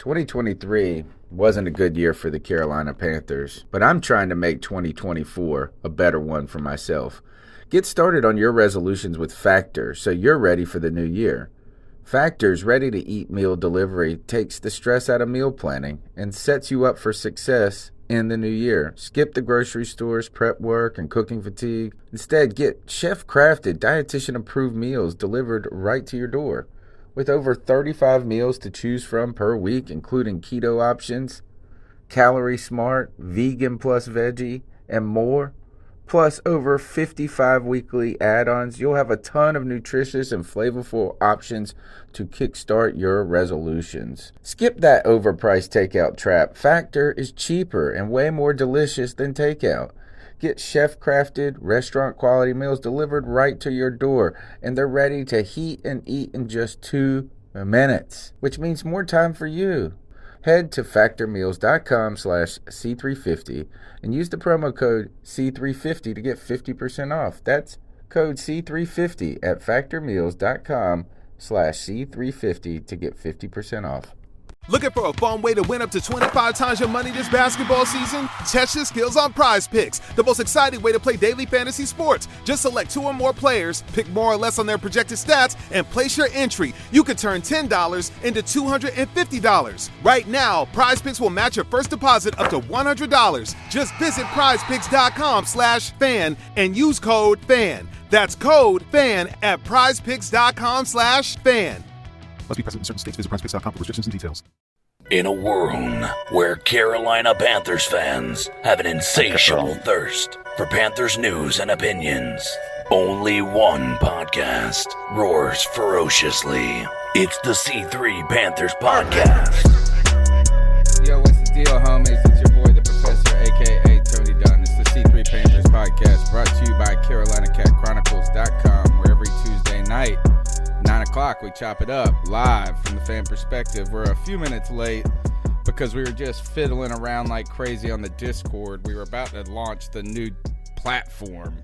2023 wasn't a good year for the Carolina Panthers, but I'm trying to make 2024 a better one for myself. Get started on your resolutions with Factor so you're ready for the new year. Factor's ready-to-eat meal delivery takes the stress out of meal planning and sets you up for success in the new year. Skip the grocery stores, prep work, and cooking fatigue. Instead, get chef-crafted, dietitian-approved meals delivered right to your door. With over 35 meals to choose from per week, including keto options, calorie smart, vegan plus veggie, and more, plus over 55 weekly add-ons, you'll have a ton of nutritious and flavorful options to kickstart your resolutions. Skip that overpriced takeout trap. Factor is cheaper and way more delicious than takeout. Get chef-crafted, restaurant-quality meals delivered right to your door, and they're ready to heat and eat in just 2 minutes, which means more time for you. Head to factormeals.com/C350 and use the promo code C350 to get 50% off. That's code C350 at factormeals.com/C350 to get 50% off. Looking for a fun way to win up to 25 times your money this basketball season? Test your skills on Prize Picks, the most exciting way to play daily fantasy sports. Just select 2 or more players, pick more or less on their projected stats, and place your entry. You could turn $10 into $250. Right now, Prize Picks will match your first deposit up to $100. Just visit prizepicks.com/fan and use code FAN. That's code FAN at prizepicks.com/fan. Must be present in certain states. Visit prizepicks.com for restrictions and details. In a world where Carolina Panthers fans have an insatiable thirst for Panthers news and opinions, only one podcast roars ferociously. It's the C3 Panthers Podcast. Yo, what's the deal, homies? It's your boy, the Professor, a.k.a. Tony Dunn. It's the C3 Panthers Podcast, brought to you by CarolinaCatChronicles.com, where every Tuesday night, 9 o'clock, we chop it up live from the fan perspective. We're a few minutes late because we were just fiddling around like crazy on the Discord. We were about to launch the new platform,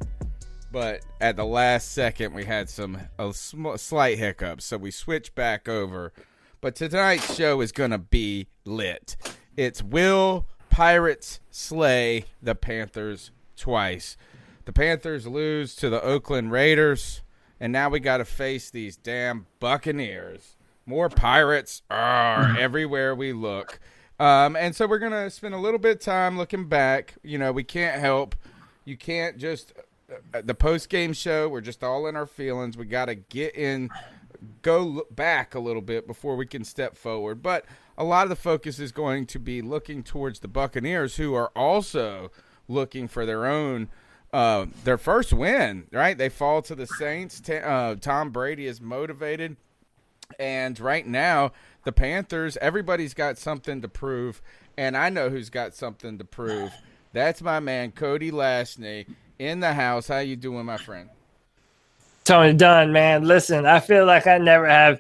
but at the last second, we had a slight hiccups, so we switched back over. But tonight's show is going to be lit. It's Will Pirates slay the Panthers twice. The Panthers lose to the Oakland Raiders. And now we got to face these damn Buccaneers. More Pirates everywhere we look. And so we're going to spend a little bit of time looking back. You know, we can't help. You can't just the post-game show, we're just all in our feelings. We got to go back a little bit before we can step forward. But a lot of the focus is going to be looking towards the Buccaneers, who are also looking for their first win, right? They fall to the Saints. Tom Brady is motivated. And right now, the Panthers, everybody's got something to prove. And I know who's got something to prove. That's my man, Cody Lashney, in the house. How you doing, my friend? Tony Dunn, man. Listen, I feel like I never have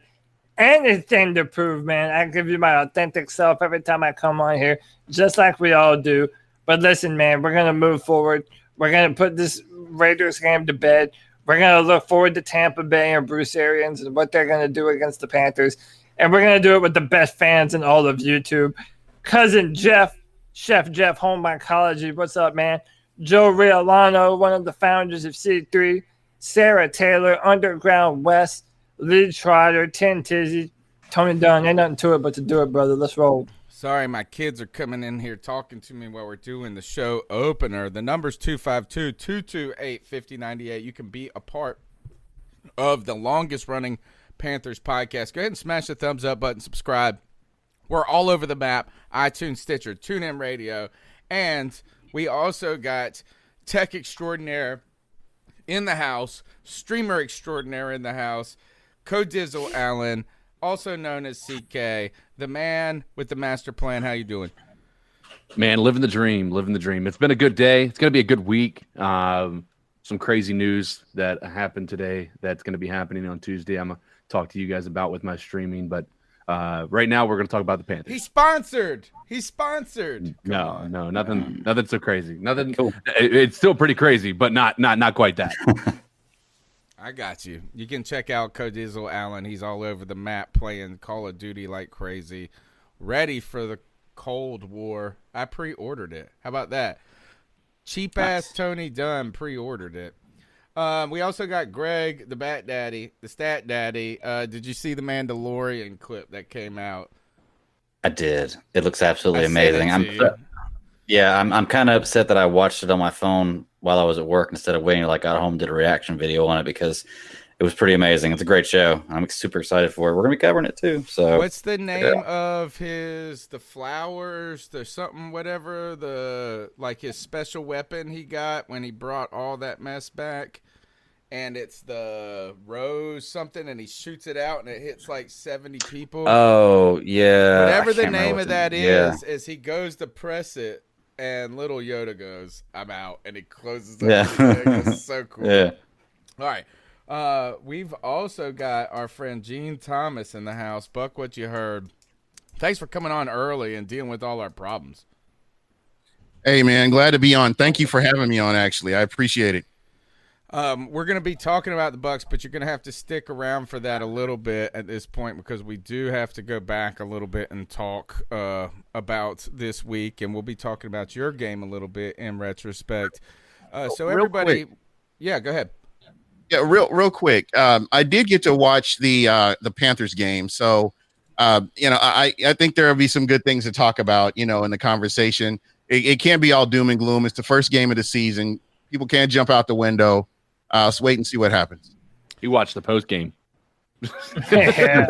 anything to prove, man. I give you my authentic self every time I come on here, just like we all do. But listen, man, we're going to move forward. We're going to put this Raiders game to bed. We're going to look forward to Tampa Bay and Bruce Arians and what they're going to do against the Panthers. And we're going to do it with the best fans in all of YouTube. Cousin Jeff, Chef Jeff, Home Oncology. What's up, man? Joe Riolano, one of the founders of C3. Sarah Taylor, Underground West. Lee Trotter, 10 Tizzy. Tony Dunn, ain't nothing to it but to do it, brother. Let's roll. Sorry, my kids are coming in here talking to me while we're doing the show opener. The number's 252-228-5098. You can be a part of the longest-running Panthers podcast. Go ahead and smash the thumbs up button, subscribe. We're all over the map, iTunes, Stitcher, TuneIn Radio, and we also got tech extraordinaire in the house, streamer extraordinaire in the house, Codizzle Allen, also known as CK, the man with the master plan. How you doing? Man, living the dream. It's been a good day. It's going to be a good week. Some crazy news that happened today that's going to be happening on Tuesday. I'm going to talk to you guys about with my streaming, but right now we're going to talk about the Panthers. He's sponsored. No, nothing so crazy. Nothing. Cool. It's still pretty crazy, but not quite that. I got you. You can check out Codizzle Allen. He's all over the map playing Call of Duty like crazy. ready for the Cold War. I pre-ordered it. How about that? Cheap ass Tony Dunn pre-ordered it. We also got Greg, the Bat Daddy, the Stat Daddy. Did you see the Mandalorian clip that came out? I did. It looks absolutely I sent amazing. it to you. I'm kind of upset that I watched it on my phone while I was at work instead of waiting till I got home and did a reaction video on it because it was pretty amazing. It's a great show. I'm super excited for it. We're gonna be covering it too. So what's the name of the flowers, the something, whatever, his special weapon he got when he brought all that mess back? And it's the rose something, and he shoots it out, and it hits like 70 people. Oh, yeah. Whatever the name of that is he goes to press it, and little Yoda goes, "I'm out," and he closes up. Yeah. It's so cool. Yeah. All right. We've also got our friend Gene Thomas in the house. Buck, what you heard? Thanks for coming on early and dealing with all our problems. Hey, man, glad to be on. Thank you for having me on, actually. I appreciate it. We're going to be talking about the Bucs, but you're going to have to stick around for that a little bit at this point because we do have to go back a little bit and talk about this week, and we'll be talking about your game a little bit in retrospect. So everybody, yeah, go ahead. Yeah, real quick. I did get to watch the Panthers game, so I think there will be some good things to talk about, in the conversation. It can't be all doom and gloom. It's the first game of the season. People can't jump out the window. Let's wait and see what happens. You watched the post game. Yeah,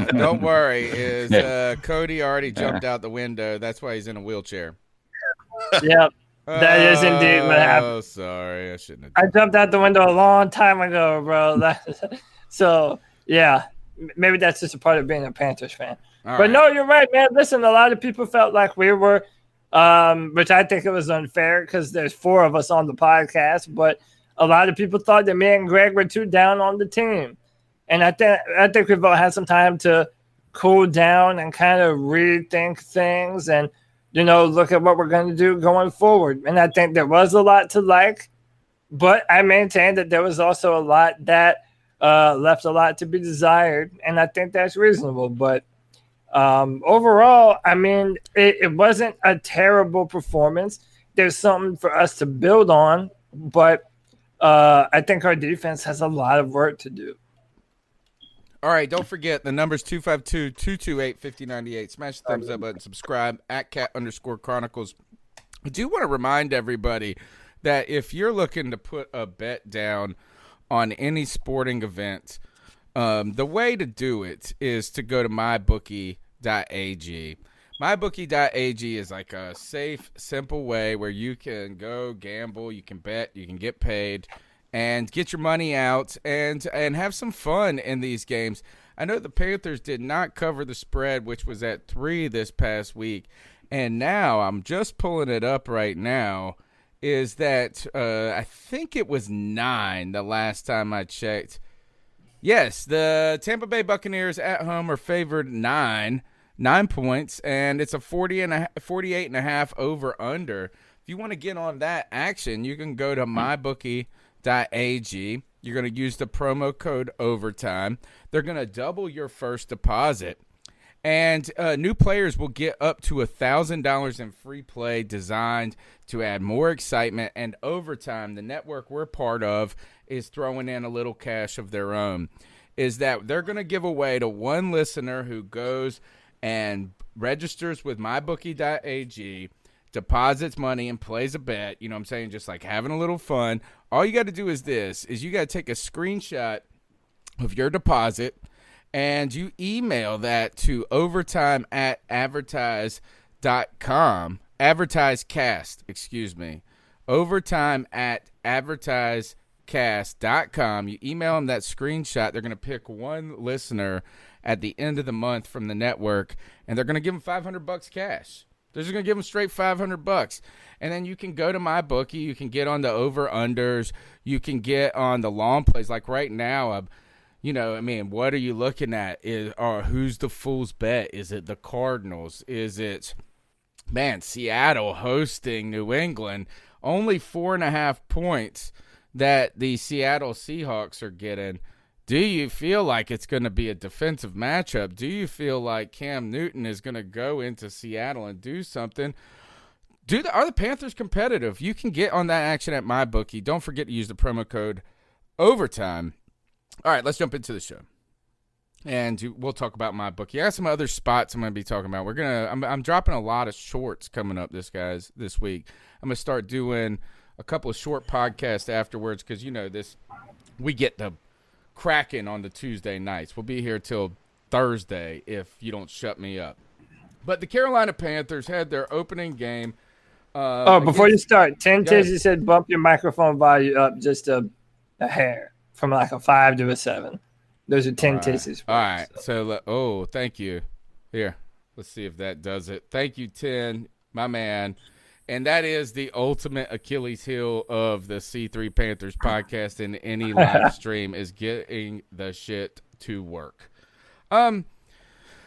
don't worry. Cody already jumped out the window. That's why he's in a wheelchair. Yep. That is indeed what happened. Oh, sorry. I shouldn't have. I jumped out the window a long time ago, bro. So, yeah, maybe that's just a part of being a Panthers fan. No, you're right, man. Listen, a lot of people felt like we were, which I think it was unfair because there's 4 of us on the podcast, but a lot of people thought that me and Greg were too down on the team. And I think we've all had some time to cool down and kind of rethink things and, look at what we're going to do going forward. And I think there was a lot to like, but I maintain that there was also a lot that left a lot to be desired. And I think that's reasonable. But overall, I mean, it wasn't a terrible performance. There's something for us to build on, but I think our defense has a lot of work to do. All right, don't forget, the number's 252-228-5098. Smash the thumbs up button, subscribe, @cat_chronicles. I do want to remind everybody that if you're looking to put a bet down on any sporting event, the way to do it is to go to mybookie.ag. MyBookie.ag is like a safe, simple way where you can go gamble, you can bet, you can get paid, and get your money out and have some fun in these games. I know the Panthers did not cover the spread, which was at 3 this past week, and now I'm just pulling it up right now, is that I think it was 9 the last time I checked. Yes, the Tampa Bay Buccaneers at home are favored 9 points, and it's a 48.5 over-under. If you want to get on that action, you can go to mybookie.ag. You're going to use the promo code OVERTIME. They're going to double your first deposit, and new players will get up to $1,000 in free play designed to add more excitement. And Overtime, the network we're part of, is throwing in a little cash of their own. Is that they're going to give away to one listener who goes and registers with mybookie.ag, deposits money, and plays a bet. You know what I'm saying? Just like having a little fun. All you got to do is you got to take a screenshot of your deposit, and you email that to overtime@advertise.com. Advertisecast, excuse me. Overtime@advertisecast.com. You email them that screenshot. They're going to pick one listener at the end of the month from the network, and they're going to give them $500 cash. They're just going to give them straight $500. And then you can go to MyBookie. You can get on the over-unders. You can get on the long plays. Like right now, what are you looking at? Who's the fool's bet? Is it the Cardinals? Is it, Seattle hosting New England? Only 4.5 points that the Seattle Seahawks are getting. Do you feel like it's going to be a defensive matchup? Do you feel like Cam Newton is going to go into Seattle and do something? Are the Panthers competitive? You can get on that action at MyBookie. Don't forget to use the promo code OVERTIME. All right, let's jump into the show. And we'll talk about MyBookie. I got some other spots I'm going to be talking about. I'm dropping a lot of shorts coming up this week. I'm going to start doing a couple of short podcasts afterwards because, we get the cracking on the Tuesday nights. We'll be here till Thursday if you don't shut me up. But the Carolina Panthers had their opening game. Before you start, 10 Tizzy said bump your microphone volume up just a hair from like a 5 to a 7. Those are 10 Tizzies. All right. So, thank you. Here, let's see if that does it. Thank you, 10, my man. And that is the ultimate Achilles heel of the C3 Panthers podcast in any live stream is getting the shit to work. The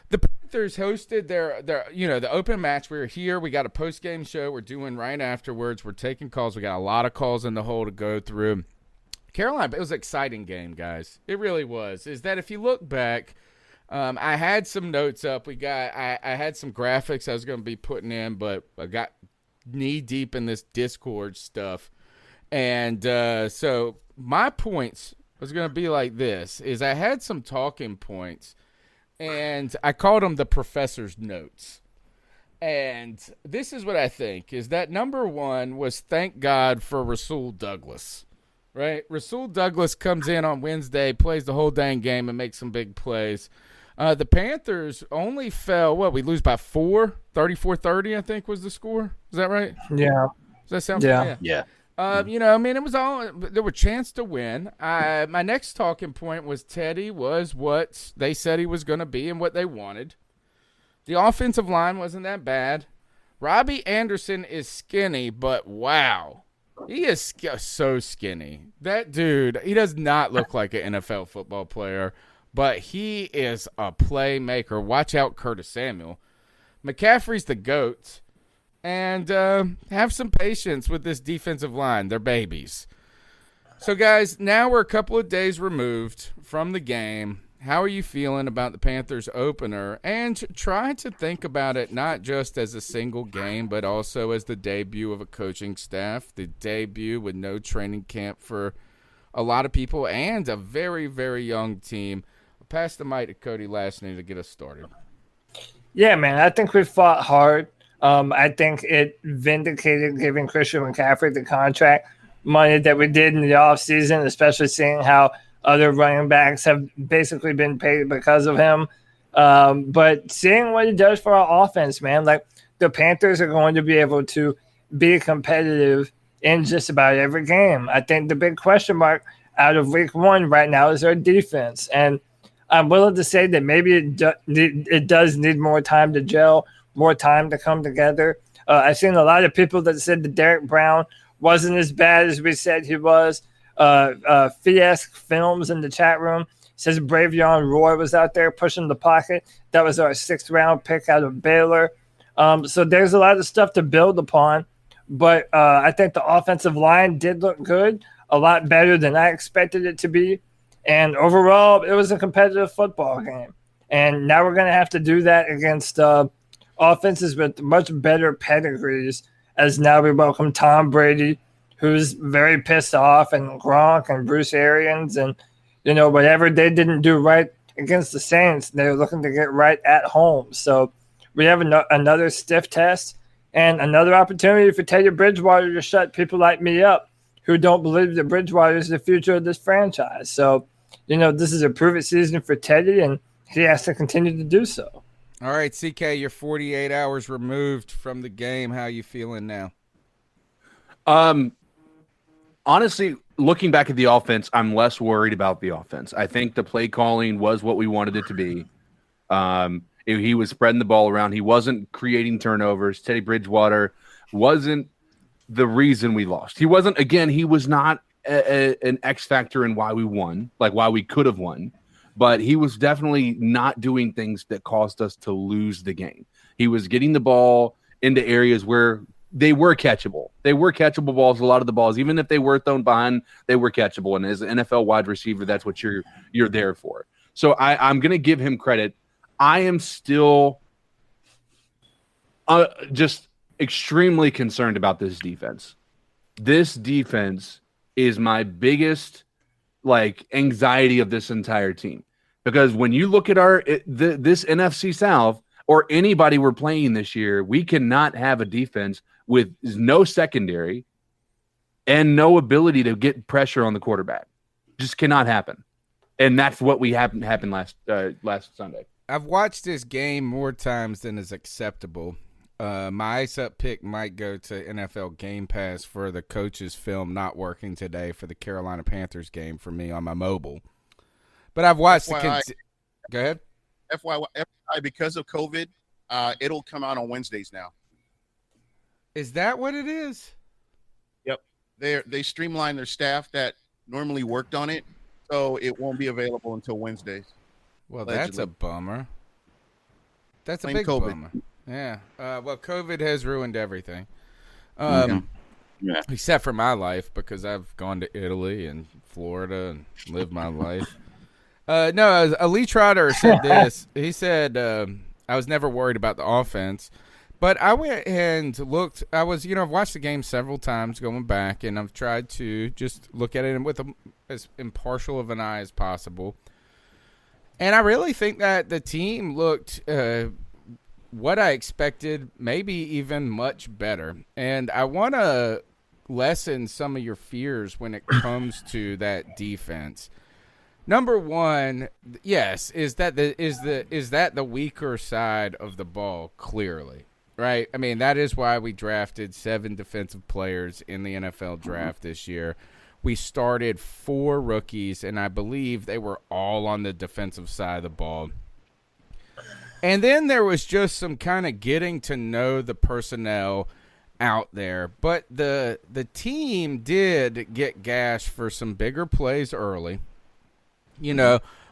Panthers hosted their the open match. We were here. We got a post-game show we're doing right afterwards. We're taking calls. We got a lot of calls in the hole to go through. Carolina, it was an exciting game, guys. It really was. Is that if you look back, I had some notes up. I had some graphics I was going to be putting in, but I got knee-deep in this Discord stuff. And so my points was going to be like this, is I had some talking points, and I called them the professor's notes. And this is what I think, is that number one was thank God for Rasul Douglas. Right? Rasul Douglas comes in on Wednesday, plays the whole dang game, and makes some big plays. The Panthers only fell, we lose by 4, 34-30, I think was the score. Is that right? Yeah. Does that sound Yeah. it was all, there were chance to win. My next talking point was Teddy was what they said he was going to be and what they wanted. The offensive line wasn't that bad. Robbie Anderson is skinny, but wow. He is so skinny. That dude, he does not look like an NFL football player, but he is a playmaker. Watch out, Curtis Samuel. McCaffrey's the GOAT. And have some patience with this defensive line. They're babies. So, guys, now we're a couple of days removed from the game. How are you feeling about the Panthers opener? And try to think about it not just as a single game, but also as the debut of a coaching staff, the debut with no training camp for a lot of people, and a very, very young team. I'll pass the mic to Cody Lashney to get us started. Yeah, man, I think we fought hard. I think it vindicated giving Christian McCaffrey the contract money that we did in the offseason, especially seeing how other running backs have basically been paid because of him. But seeing what he does for our offense, man, like the Panthers are going to be able to be competitive in just about every game. I think the big question mark out of week 1 right now is our defense. And I'm willing to say that maybe it does need more time to gel, more time to come together. I've seen a lot of people that said that Derek Brown wasn't as bad as we said he was. Fiesc Films in the chat room says Bravion Roy was out there pushing the pocket. That was our 6th round pick out of Baylor. So there's a lot of stuff to build upon. But I think the offensive line did look good, a lot better than I expected it to be. And overall, it was a competitive football game. And now we're going to have to do that against offenses with much better pedigrees, as now we welcome Tom Brady, who's very pissed off, and Gronk and Bruce Arians, and whatever they didn't do right against the Saints, they're looking to get right at home. So we have another stiff test and another opportunity for Teddy Bridgewater to shut people like me up who don't believe that Bridgewater is the future of this franchise. So, this is a prove-it season for Teddy, and he has to continue to do so. All right, CK, you're 48 hours removed from the game. How are you feeling now? Honestly, looking back at the offense, I'm less worried about the offense. I think the play calling was what we wanted it to be. He was spreading the ball around. He wasn't creating turnovers. Teddy Bridgewater wasn't the reason we lost. He wasn't, again, he was not an X factor in why we won, like why we could have won. But he was definitely not doing things that caused us to lose the game. He was getting the ball into areas where they were catchable. They were catchable balls. A lot of the balls, even if they were thrown behind, they were catchable. And as an NFL wide receiver, that's what you're there for. So I'm going to give him credit. I am still just extremely concerned about this defense. This defense is my biggest anxiety of this entire team, because when you look at this NFC South or anybody we're playing this year, we cannot have a defense with no secondary and no ability to get pressure on the quarterback. Just cannot happen. And that's what happened last Sunday. I've watched this game more times than is acceptable. My Ice Up pick might go to NFL Game Pass for the coach's film not working today for the Carolina Panthers game for me on my mobile. But I've watched Go ahead. FYI, because of COVID, it'll come out on Wednesdays now. Is that what it is? Yep. They streamlined their staff that normally worked on it, so it won't be available until Wednesdays. Well, allegedly. That's a bummer. That's a Blame big COVID. bummer. Yeah. Well, COVID has ruined everything. Yeah. Except for my life, because I've gone to Italy and Florida and lived my life. No, Ali Trotter said this. He said, I was never worried about the offense. But I went and looked. I've watched the game several times going back, and I've tried to just look at it with as impartial of an eye as possible. And I really think that the team looked what I expected, maybe even much better. And I want to lessen some of your fears when it comes to that defense. Number one, yes, is that the weaker side of the ball, clearly. Right? I mean, that is why we drafted 7 defensive players in the NFL draft this year. We started 4 rookies, and I believe they were all on the defensive side of the ball. And then there was just some kind of getting to know the personnel out there. But the team did get gashed for some bigger plays early,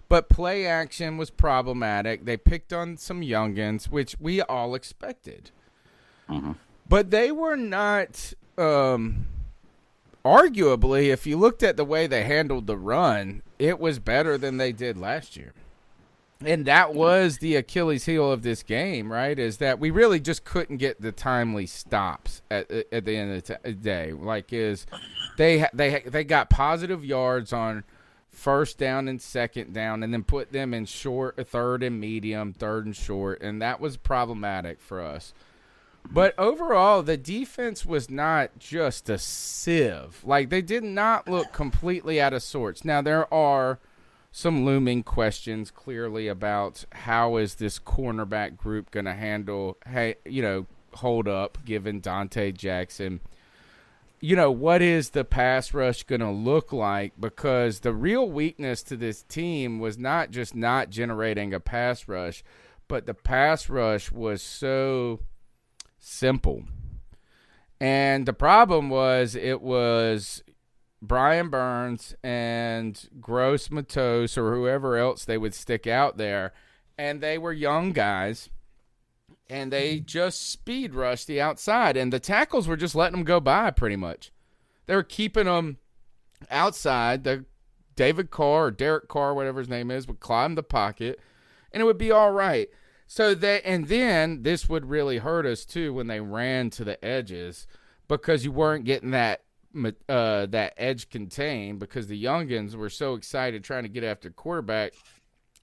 but play action was problematic. They picked on some youngins, which we all expected. But they were not, arguably, if you looked at the way they handled the run, it was better than they did last year. And that was the Achilles heel of this game, right, is that we really just couldn't get the timely stops at the end of the day. They got positive yards on first down and second down, and then put them in short, third and medium, third and short, and that was problematic for us. But overall, the defense was not just a sieve. They did not look completely out of sorts. Now, there are some looming questions clearly about how is this cornerback group going to handle, hold up, given Dante Jackson. What is the pass rush going to look like? Because the real weakness to this team was not just not generating a pass rush, but the pass rush was so simple. And the problem was it was Brian Burns and Gross Matos or whoever else they would stick out there, and they were young guys. And they just speed rushed the outside. And the tackles were just letting them go by pretty much. They were keeping them outside. The David Carr or Derek Carr, whatever his name is, would climb the pocket. And it would be all right. And then this would really hurt us too when they ran to the edges, because you weren't getting that edge contained, because the youngins were so excited trying to get after quarterback,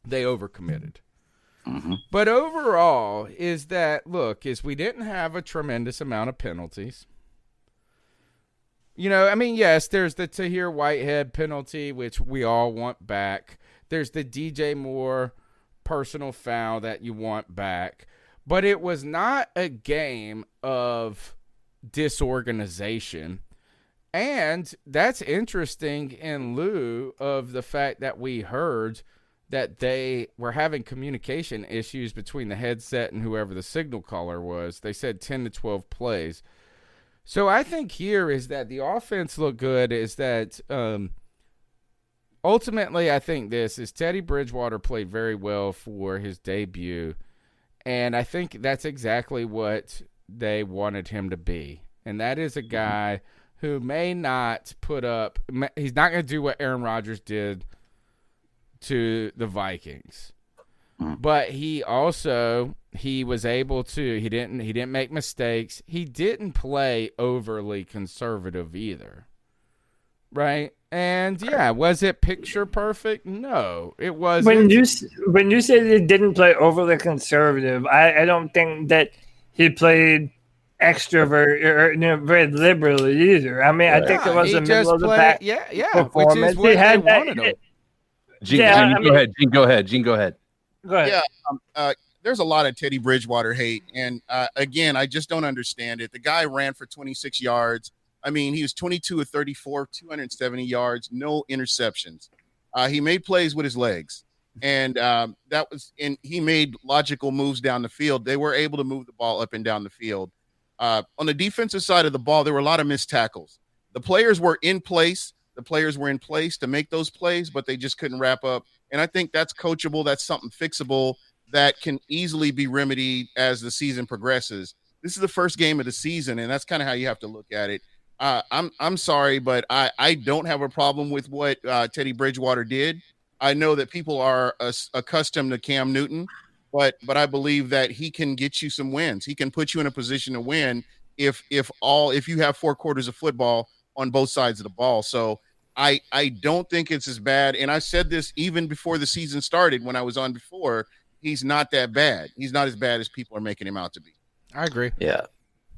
they overcommitted. But overall is we didn't have a tremendous amount of penalties. Yes, there's the Tahir Whitehead penalty, which we all want back. There's the DJ Moore personal foul that you want back. But it was not a game of disorganization. And that's interesting in lieu of the fact that we heard that they were having communication issues between the headset and whoever the signal caller was. They said 10 to 12 plays. So I think here is that the offense looked good, is that ultimately I think this is Teddy Bridgewater played very well for his debut, and I think that's exactly what they wanted him to be. and that is a guy who may not put up – he's not going to do what Aaron Rodgers did to the Vikings. But he was able to – he didn't make mistakes. He didn't play overly conservative either, right? And, yeah, was it picture perfect? No, it wasn't. When you say he didn't play overly conservative, I don't think that he played extrovert or very liberally either. I mean, I think it was a middle of the pack performance. Which is what they wanted him. Gene, go ahead. Gene, go ahead. Go ahead. Yeah, there's a lot of Teddy Bridgewater hate, and again, I just don't understand it. The guy ran for 26 yards. I mean, he was 22 of 34, 270 yards, no interceptions. He made plays with his legs, and he made logical moves down the field. They were able to move the ball up and down the field. On the defensive side of the ball, there were a lot of missed tackles. The players were in place. To make those plays, but they just couldn't wrap up. And I think that's coachable. That's something fixable that can easily be remedied as the season progresses. This is the first game of the season, and that's kind of how you have to look at it. I'm sorry, but I don't have a problem with what Teddy Bridgewater did. I know that people are accustomed to Cam Newton, but I believe that he can get you some wins. He can put you in a position to win if you have 4 quarters of football on both sides of the ball. So I don't think it's as bad. And I said this even before the season started when I was on before. He's not that bad. He's not as bad as people are making him out to be. I agree. Yeah.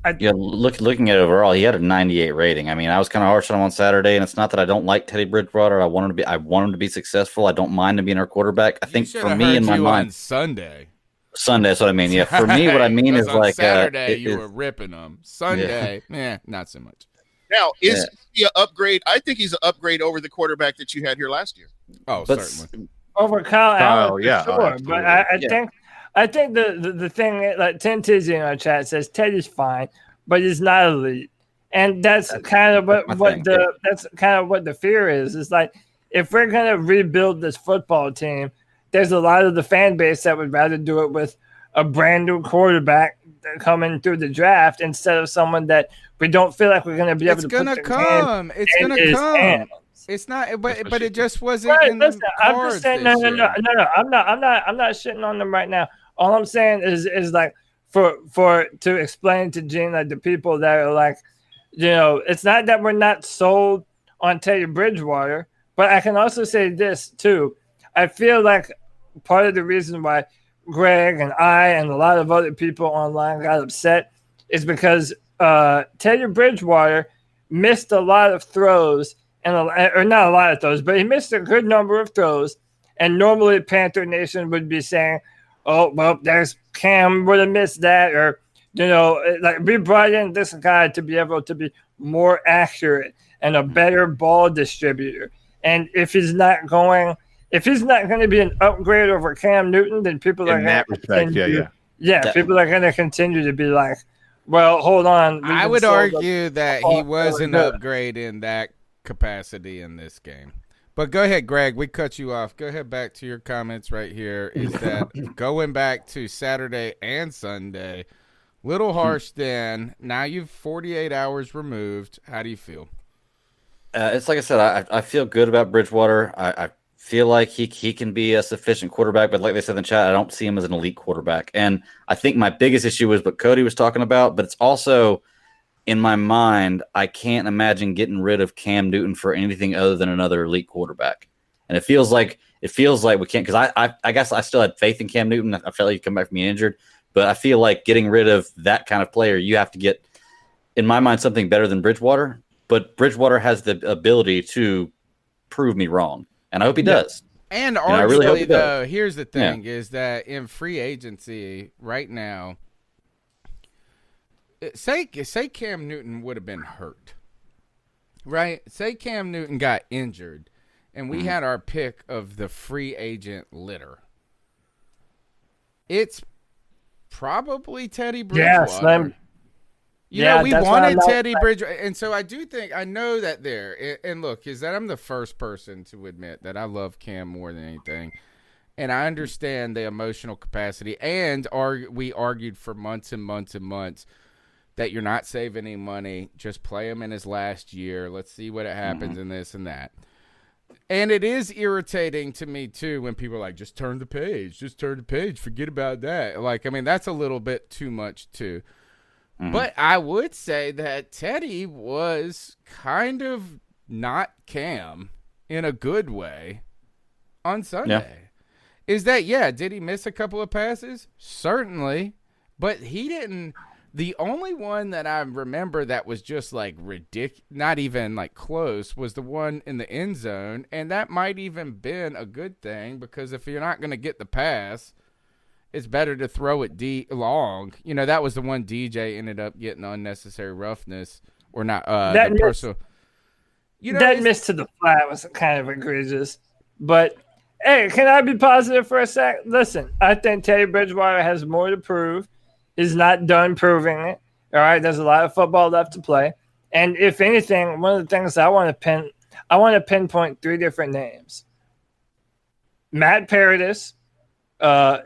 Looking at it overall, he had a 98 rating. I mean, I was kind of harsh on him on Saturday, and it's not that I don't like Teddy Bridgewater. I want him to be successful. I don't mind him being our quarterback. I think for me in my mind, Sunday. That's what I mean. Yeah, for me, what I mean is like Saturday you were ripping them. Sunday, not so much. Now, is he an upgrade? I think he's an upgrade over the quarterback that you had here last year. Oh, certainly. Over Kyle Allen, yeah, sure. But I think the thing, like 10 Tizzy in our chat says Teddy's fine, but he's not elite. And that's kind of what the fear is. It's like, if we're going to rebuild this football team, there's a lot of the fan base that would rather do it with a brand new quarterback coming through the draft instead of someone that we don't feel like we're going to be able to put their hand It's going to come. Hand. It's not, but it just wasn't right, in the I'm cards just saying, this no. year. I'm not shitting on them right now. All I'm saying is like to explain to Gene, like the people that are like, it's not that we're not sold on Teddy Bridgewater, but I can also say this too. I feel like part of the reason why Greg and I and a lot of other people online got upset is because Teddy Bridgewater missed a lot of throws, or not a lot of throws, but he missed a good number of throws. And normally Panther Nation would be saying, oh, well, there's Cam would have missed that. Or, like we brought in this guy to be able to be more accurate and a better ball distributor. And if he's not going to be an upgrade over Cam Newton, then people are going to continue. People are going to continue to be like, well, hold on. I would argue that he was an upgrade in that capacity in this game. But go ahead, Greg. We cut you off. Go ahead back to your comments right here. Is that going back to Saturday and Sunday, little harsh then. Now you've 48 hours removed. How do you feel? It's like I said, I feel good about Bridgewater. I feel like he can be a sufficient quarterback, but like they said in the chat, I don't see him as an elite quarterback. And I think my biggest issue is what Cody was talking about, but it's also in my mind, I can't imagine getting rid of Cam Newton for anything other than another elite quarterback. And it feels like we can't, because I guess I still had faith in Cam Newton. I felt like he'd come back from being injured, but I feel like getting rid of that kind of player, you have to get, in my mind, something better than Bridgewater. But Bridgewater has the ability to prove me wrong. And I hope he does. And arguably, though, here's the thing, is that in free agency right now, say Cam Newton would have been hurt, right? Say Cam Newton got injured, and we had our pick of the free agent litter. It's probably Teddy Bridgewater. We wanted Teddy Bridgewater. And so I do think, I know that there, and look, is that I'm the first person to admit that I love Cam more than anything. And I understand the emotional capacity. And we argued for months and months and months that you're not saving any money. Just play him in his last year. Let's see what happens in this and that. And it is irritating to me, too, when people are like, just turn the page, forget about that. Like, I mean, that's a little bit too much, too. But I would say that Teddy was kind of not Cam in a good way on Sunday. Is that, did he miss a couple of passes? Certainly. But he didn't. The only one that I remember that was just like ridiculous, not even like close, was the one in the end zone. And that might even been a good thing, because if you're not going to get the pass, it's better to throw it long. You know, that was the one DJ ended up getting unnecessary roughness or not. That personal. You know, that miss to the flat was kind of egregious. But, hey, can I be positive for a sec? Listen, I think Teddy Bridgewater has more to prove. He's not done proving it. All right, there's a lot of football left to play. And if anything, one of the things I want to pinpoint 3 different names. Matt Paradis.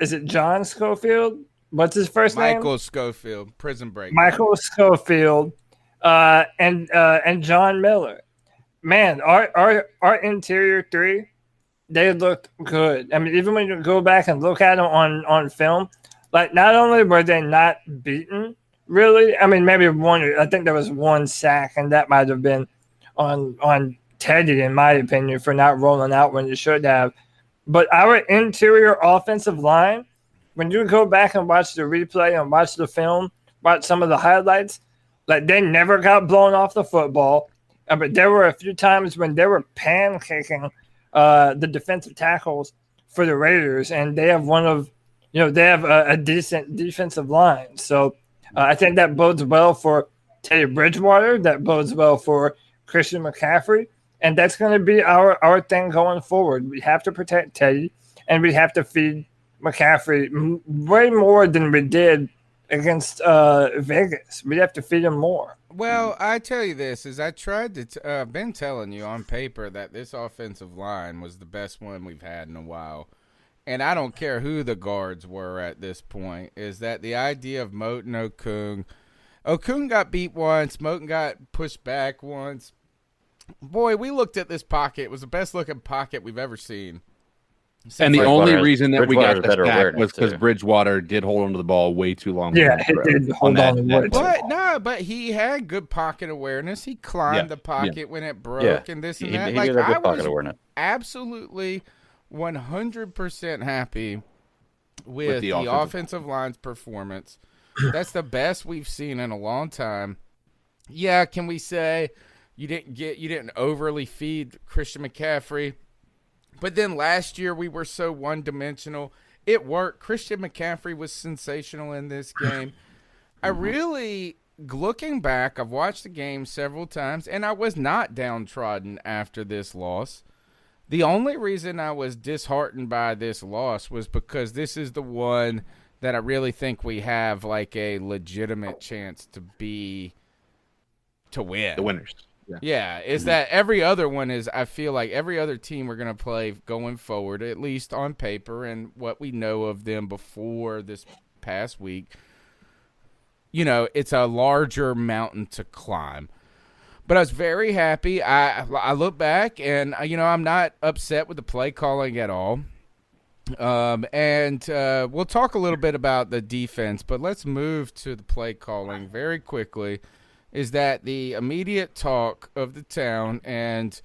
Is it John Schofield? What's his first name? Michael Schofield, Prison Break. Michael Schofield, and John Miller. Man, our interior 3, they looked good. I mean, even when you go back and look at them on film, like, not only were they not beaten, really, I mean, maybe I think there was 1 sack, and that might have been on Teddy, in my opinion, for not rolling out when you should have. But our interior offensive line, when you go back and watch the replay and watch the film, watch some of the highlights, like, they never got blown off the football. But there were a few times when they were pancaking the defensive tackles for the Raiders, and they have they have a decent defensive line. So I think that bodes well for Teddy Bridgewater. That bodes well for Christian McCaffrey. And that's going to be our thing going forward. We have to protect Teddy, and we have to feed McCaffrey way more than we did against Vegas. We have to feed him more. Well, I tell you this, is I tried to I've been telling you on paper that this offensive line was the best one we've had in a while. And I don't care who the guards were at this point, is that the idea of Moten Okung got beat once, Moten got pushed back once. Boy, we looked at this pocket. It was the best looking pocket we've ever seen. And the only reason that we got the sack was because Bridgewater did hold onto the ball way too long. Yeah, he did hold on. But he had good pocket awareness. He climbed the pocket when it broke and this and that. He did have good pocket awareness. Absolutely 100% happy with the offensive line's performance. That's the best we've seen in a long time. Yeah, can we say you didn't overly feed Christian McCaffrey? But then last year we were so one-dimensional. It worked. Christian McCaffrey was sensational in this game. I really, looking back, I've watched the game several times, and I was not downtrodden after this loss. The only reason I was disheartened by this loss was because this is the one that I really think we have like a legitimate chance to win. The winners. Yeah, is that every other one is, I feel like every other team we're going to play going forward, at least on paper and what we know of them before this past week, it's a larger mountain to climb. But I was very happy. I look back and, I'm not upset with the play calling at all. And we'll talk a little bit about the defense, but let's move to the play calling very quickly. Is that the immediate talk of the town, and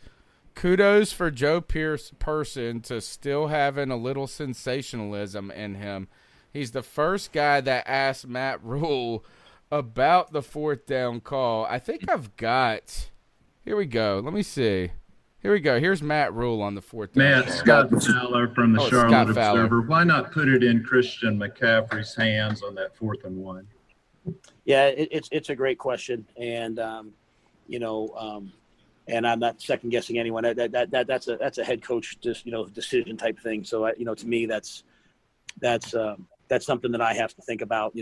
kudos for Joe Person to still having a little sensationalism in him. He's the first guy that asked Matt Rule about the 4th down call. I think I've got – here we go. Let me see. Here we go. Here's Matt Rule on the 4th down call. Scott Fowler from the Charlotte Observer. Why not put it in Christian McCaffrey's hands on that 4th and 1? Yeah, it's a great question, and and I'm not second guessing anyone. That's a head coach decision type thing. So to me that's something that I have to think about.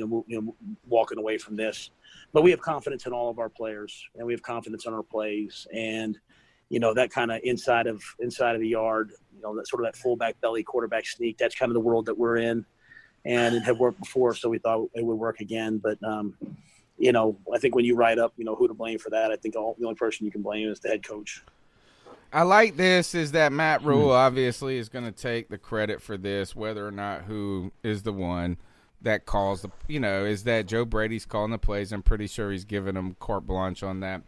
Walking away from this, but we have confidence in all of our players, and we have confidence in our plays, and that kind of inside of the yard, that sort of that fullback belly quarterback sneak. That's kind of the world that we're in. And it had worked before, so we thought it would work again. But, I think when you write up, who to blame for that, I think the only person you can blame is the head coach. I like this is that Matt Rule obviously is going to take the credit for this, whether or not who is the one that calls is that Joe Brady's calling the plays. I'm pretty sure he's giving them carte blanche on that.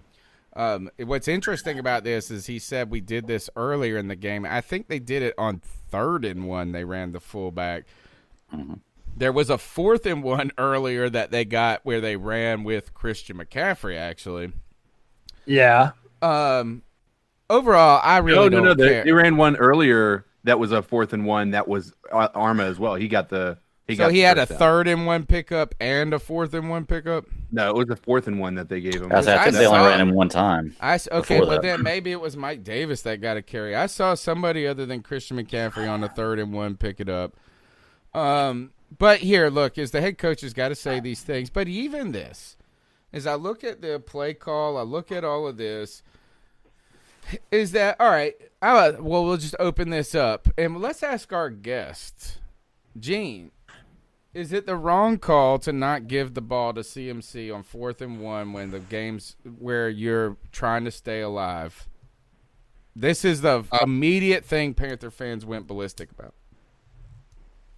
What's interesting about this is he said we did this earlier in the game. I think they did it on 3rd and 1. They ran the fullback. Mm-hmm. There was a 4th and 1 earlier that they got where they ran with Christian McCaffrey, actually. Yeah. Overall, I really don't care. They ran one earlier that was a 4th and 1 that was Arma as well. He had a 3rd and 1 pickup and a 4th and 1 pickup? No, it was a 4th and 1 that they gave him. I think they only ran him one time. Then maybe it was Mike Davis that got a carry. I saw somebody other than Christian McCaffrey on a 3rd and 1 pick it up. But here, look, is the head coach has got to say these things. But even this, as I look at the play call, I look at all of this, is that, all right, we'll just open this up. And let's ask our guest, Gene, is it the wrong call to not give the ball to CMC on 4th and 1 when the game's where you're trying to stay alive? This is the immediate thing Panther fans went ballistic about.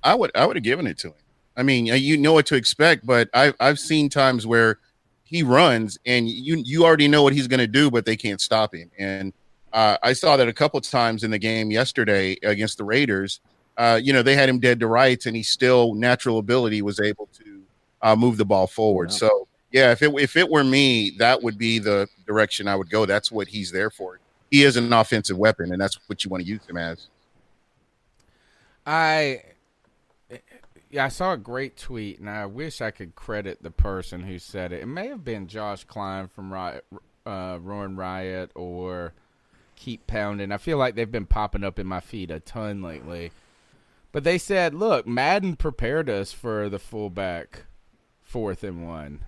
I would have given it to him. I mean, you know what to expect, but I've seen times where he runs and you already know what he's going to do, but they can't stop him. And I saw that a couple of times in the game yesterday against the Raiders. They had him dead to rights, and he still natural ability was able to move the ball forward. Wow. So yeah, if it were me, that would be the direction I would go. That's what he's there for. He is an offensive weapon, and that's what you want to use him as. I saw a great tweet, and I wish I could credit the person who said it. It may have been Josh Klein from Roaring Riot or Keep Pounding. I feel like they've been popping up in my feed a ton lately. But they said, look, Madden prepared us for the fullback 4th and 1.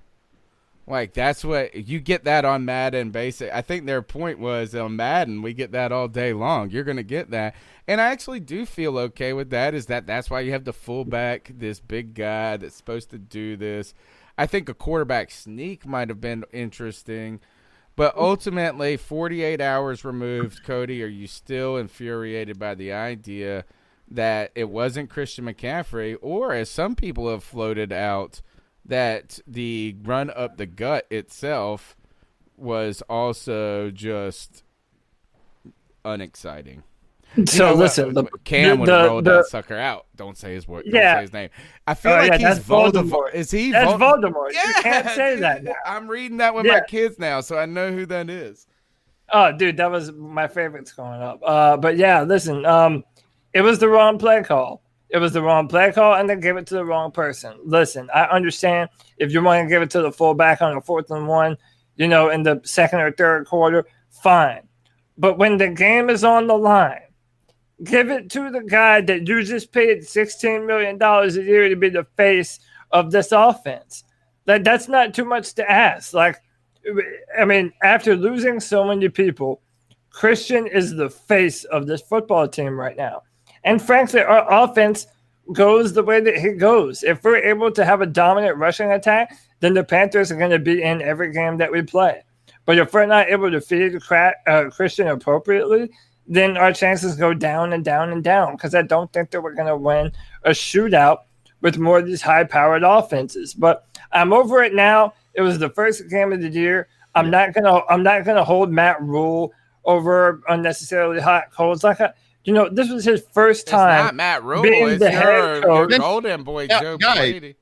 Like, that's what – you get that on Madden basic. I think their point was on Madden, we get that all day long. You're going to get that. And I actually do feel okay with that, that's why you have the fullback, this big guy that's supposed to do this. I think a quarterback sneak might have been interesting. But ultimately, 48 hours removed, Cody, are you still infuriated by the idea that it wasn't Christian McCaffrey, or as some people have floated out, that the run up the gut itself was also just unexciting? So listen, Cam would have rolled that sucker out. Don't say his word. Don't say his name. I feel like he's Voldemort. Is he? That's Voldemort. Yeah, you can't say that now. I'm reading that with my kids now, so I know who that is. Oh, dude, that was my favorites growing up. But yeah, listen, it was the wrong play call. It was the wrong play call, and they gave it to the wrong person. Listen, I understand if you want to give it to the fullback on a 4th and 1, in the 2nd or 3rd quarter, fine. But when the game is on the line, give it to the guy that you just paid $16 million a year to be the face of this offense. That's not too much to ask. After losing so many people, Christian is the face of this football team right now. And frankly, our offense goes the way that it goes. If we're able to have a dominant rushing attack, then the Panthers are going to be in every game that we play. But if we're not able to feed Christian appropriately, then our chances go down and down and down, because I don't think that we're going to win a shootout with more of these high-powered offenses. But I'm over it now. It was the first game of the year. I'm not gonna hold Matt Rule over unnecessarily hot coals. This was his first time. It's not Matt Rule. Being it's the head coach. your golden boy, Joe Brady.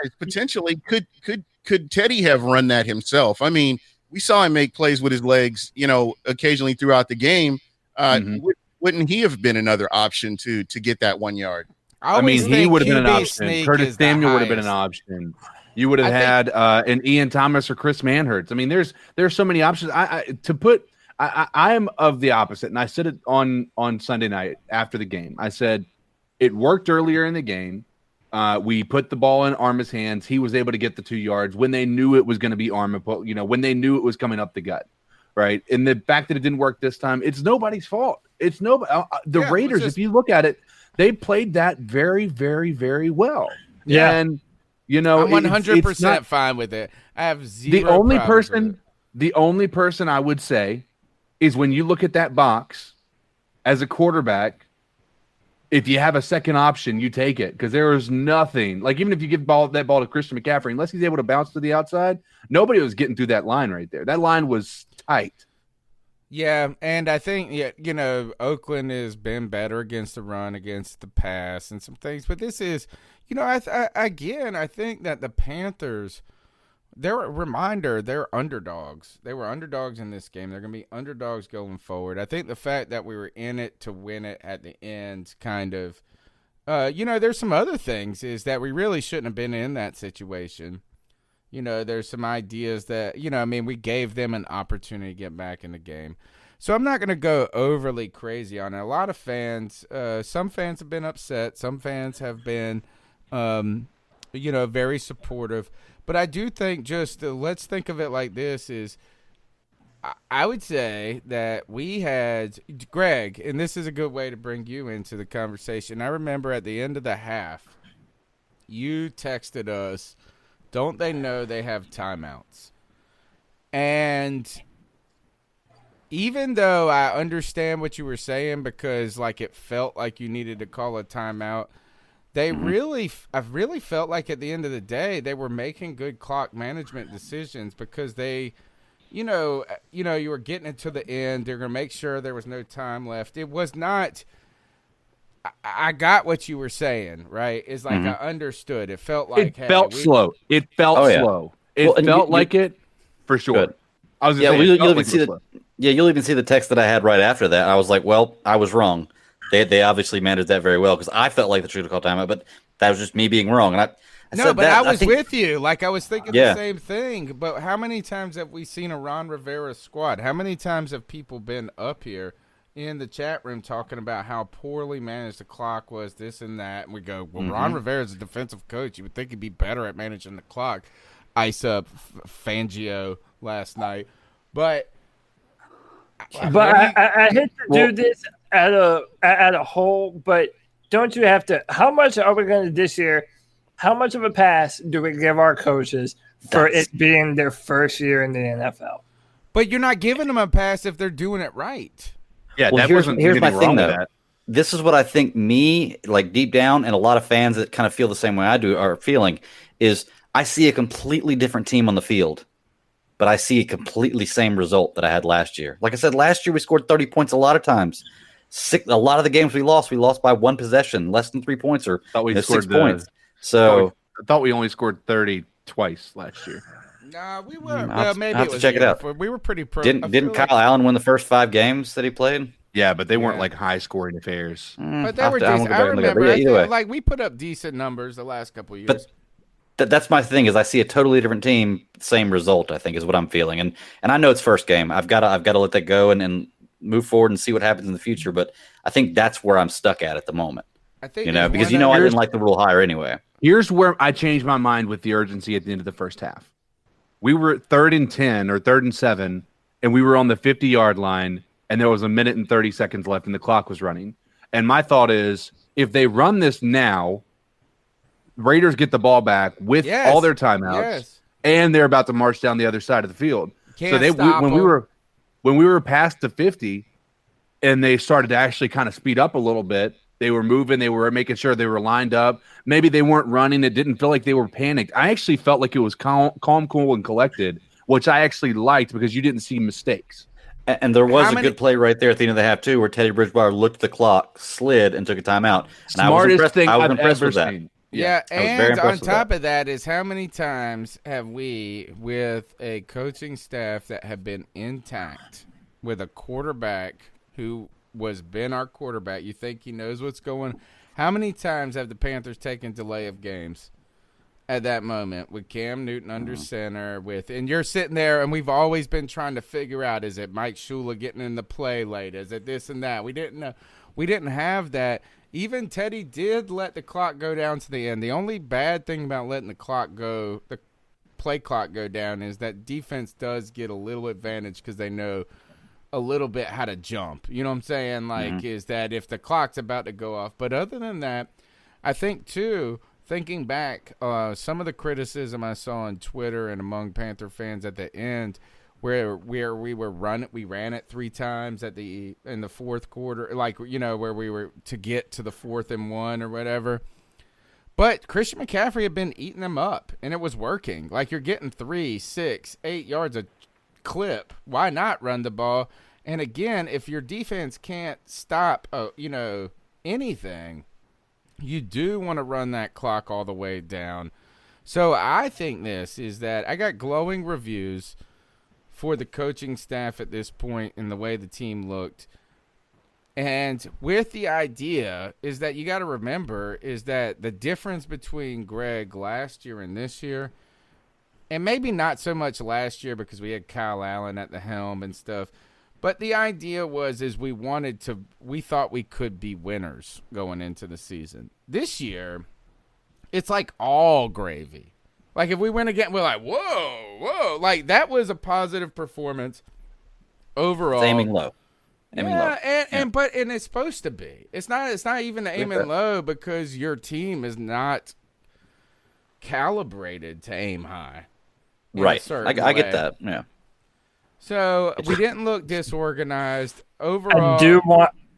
Guys, potentially could Teddy have run that himself? I mean, we saw him make plays with his legs, occasionally throughout the game. Wouldn't he have been another option to get that 1 yard? He would have been an option. Curtis Samuel would have been an option. You would have had an Ian Thomas or Chris Manhurts. There's so many options. I am of the opposite, and I said it on Sunday night after the game. I said it worked earlier in the game. We put the ball in Arma's hands. He was able to get the 2 yards when they knew it was going to be Arma. When they knew it was coming up the gut, right? And the fact that it didn't work this time, it's nobody's fault. It's nobody. The Raiders, if you look at it, they played that very, very, very well. Yeah, and I'm 100% fine with it. I have zero. The only person I would say is when you look at that box as a quarterback, if you have a second option, you take it, because there is nothing. Like, even if you give that ball to Christian McCaffrey, unless he's able to bounce to the outside, nobody was getting through that line right there. That line was tight. Yeah, and I think, Oakland has been better against the run, against the pass, and some things. But this is, I think that the Panthers, they're underdogs. They were underdogs in this game. They're going to be underdogs going forward. I think the fact that we were in it to win it at the end kind of, there's some other things, is that we really shouldn't have been in that situation. There's some ideas that, we gave them an opportunity to get back in the game. So I'm not going to go overly crazy on it. A lot of fans, some fans have been upset. Some fans have been, very supportive. But I do think let's think of it like this is, I would say that we had, Greg, and this is a good way to bring you into the conversation. I remember at the end of the half, you texted us, don't they know they have timeouts? And even though I understand what you were saying, because it felt like you needed to call a timeout, I really felt like at the end of the day, they were making good clock management decisions, because they, you were getting it to the end. They're going to make sure there was no time left. It was not, I got what you were saying, right? It's like I understood. It felt like It felt slow. It felt slow. It felt like it for sure. Good. I was you'll even see the text that I had right after that. I was like, well, I was wrong. They obviously managed that very well, because I felt like the should have called timeout, but that was just me being wrong. And I was with you. I was thinking the same thing. But how many times have we seen a Ron Rivera squad? How many times have people been up here in the chat room talking about how poorly managed the clock was, this and that? And we go, well, Ron Rivera's a defensive coach. You would think he'd be better at managing the clock. Ice up Fangio last night. But I hate to do this at a whole, but don't you have to? How much are we going to this year? How much of a pass do we give our coaches for it being their first year in the NFL? But you're not giving them a pass if they're doing it right. Yeah, well, here's my thing, though. This is what I think deep down, and a lot of fans that kind of feel the same way I do are feeling, is I see a completely different team on the field, but I see a completely same result that I had last year. Like I said, last year we scored 30 points a lot of times. A lot of the games we lost by one possession, less than 3 points, or 6 points. So I thought we only scored 30 twice last year. Nah, we were. Well, maybe I'll have to check it out. We were pretty pro. Didn't Kyle Allen win the first 5 games that he played? Yeah, but they weren't high scoring affairs. But they were decent. I remember. We put up decent numbers the last couple of years. But that's my thing, is I see a totally different team, same result, I think, is what I'm feeling. And I know it's first game. I've got to let that go and move forward and see what happens in the future. But I think that's where I'm stuck at the moment. I think because I didn't like the rule higher anyway. Here's where I changed my mind with the urgency at the end of the first half. We were at 3rd and 10 or 3rd and 7, and we were on the 50-yard line, and there was a minute and 30 seconds left, and the clock was running. And my thought is, if they run this now, Raiders get the ball back with all their timeouts, and they're about to march down the other side of the field. When we were past the 50, and they started to actually kind of speed up a little bit, they were moving, they were making sure they were lined up. Maybe they weren't running. It didn't feel like they were panicked. I actually felt like it was calm, cool, and collected, which I actually liked, because you didn't see mistakes. And there was a good play right there at the end of the half, too, where Teddy Bridgewater looked at the clock, slid, and took a timeout. And Smartest thing I've impressed ever with that. seen. Yeah, and on top of that is, how many times have we, with a coaching staff that have been intact, with a quarterback who been our quarterback, you think he knows what's going? How many times have the Panthers taken delay of games at that moment with Cam Newton under center, and you're sitting there, and we've always been trying to figure out, is it Mike Shula getting in the play late? Is it this and that? We didn't know. We didn't have that. Even Teddy did let the clock go down to the end. The only bad thing about letting the play clock go down, is that defense does get a little advantage, because they know a little bit how to jump. You know what I'm saying? Is that if the clock's about to go off. But other than that, I think, too, thinking back, some of the criticism I saw on Twitter and among Panther fans at the end, where we ran it 3 times in the fourth quarter, like, where we were to get to the 4th and 1 or whatever. But Christian McCaffrey had been eating them up, and it was working. Like, you're getting 3, 6, 8 yards a clip. Why not run the ball? And again, if your defense can't stop, anything, you do want to run that clock all the way down. So I think this is that I got glowing reviews for the coaching staff at this point and the way the team looked. And with the idea is that you got to remember is that the difference between Greg last year and this year, and maybe not so much last year because we had Kyle Allen at the helm and stuff, but the idea we thought we could be winners going into the season. This year, it's like all gravy. Like, if we win again, we're like, whoa. Like, that was a positive performance overall. It's aiming low. But it's supposed to be. It's not even aiming low because your team is not calibrated to aim high. Right. I get that. Yeah. So we didn't look disorganized overall.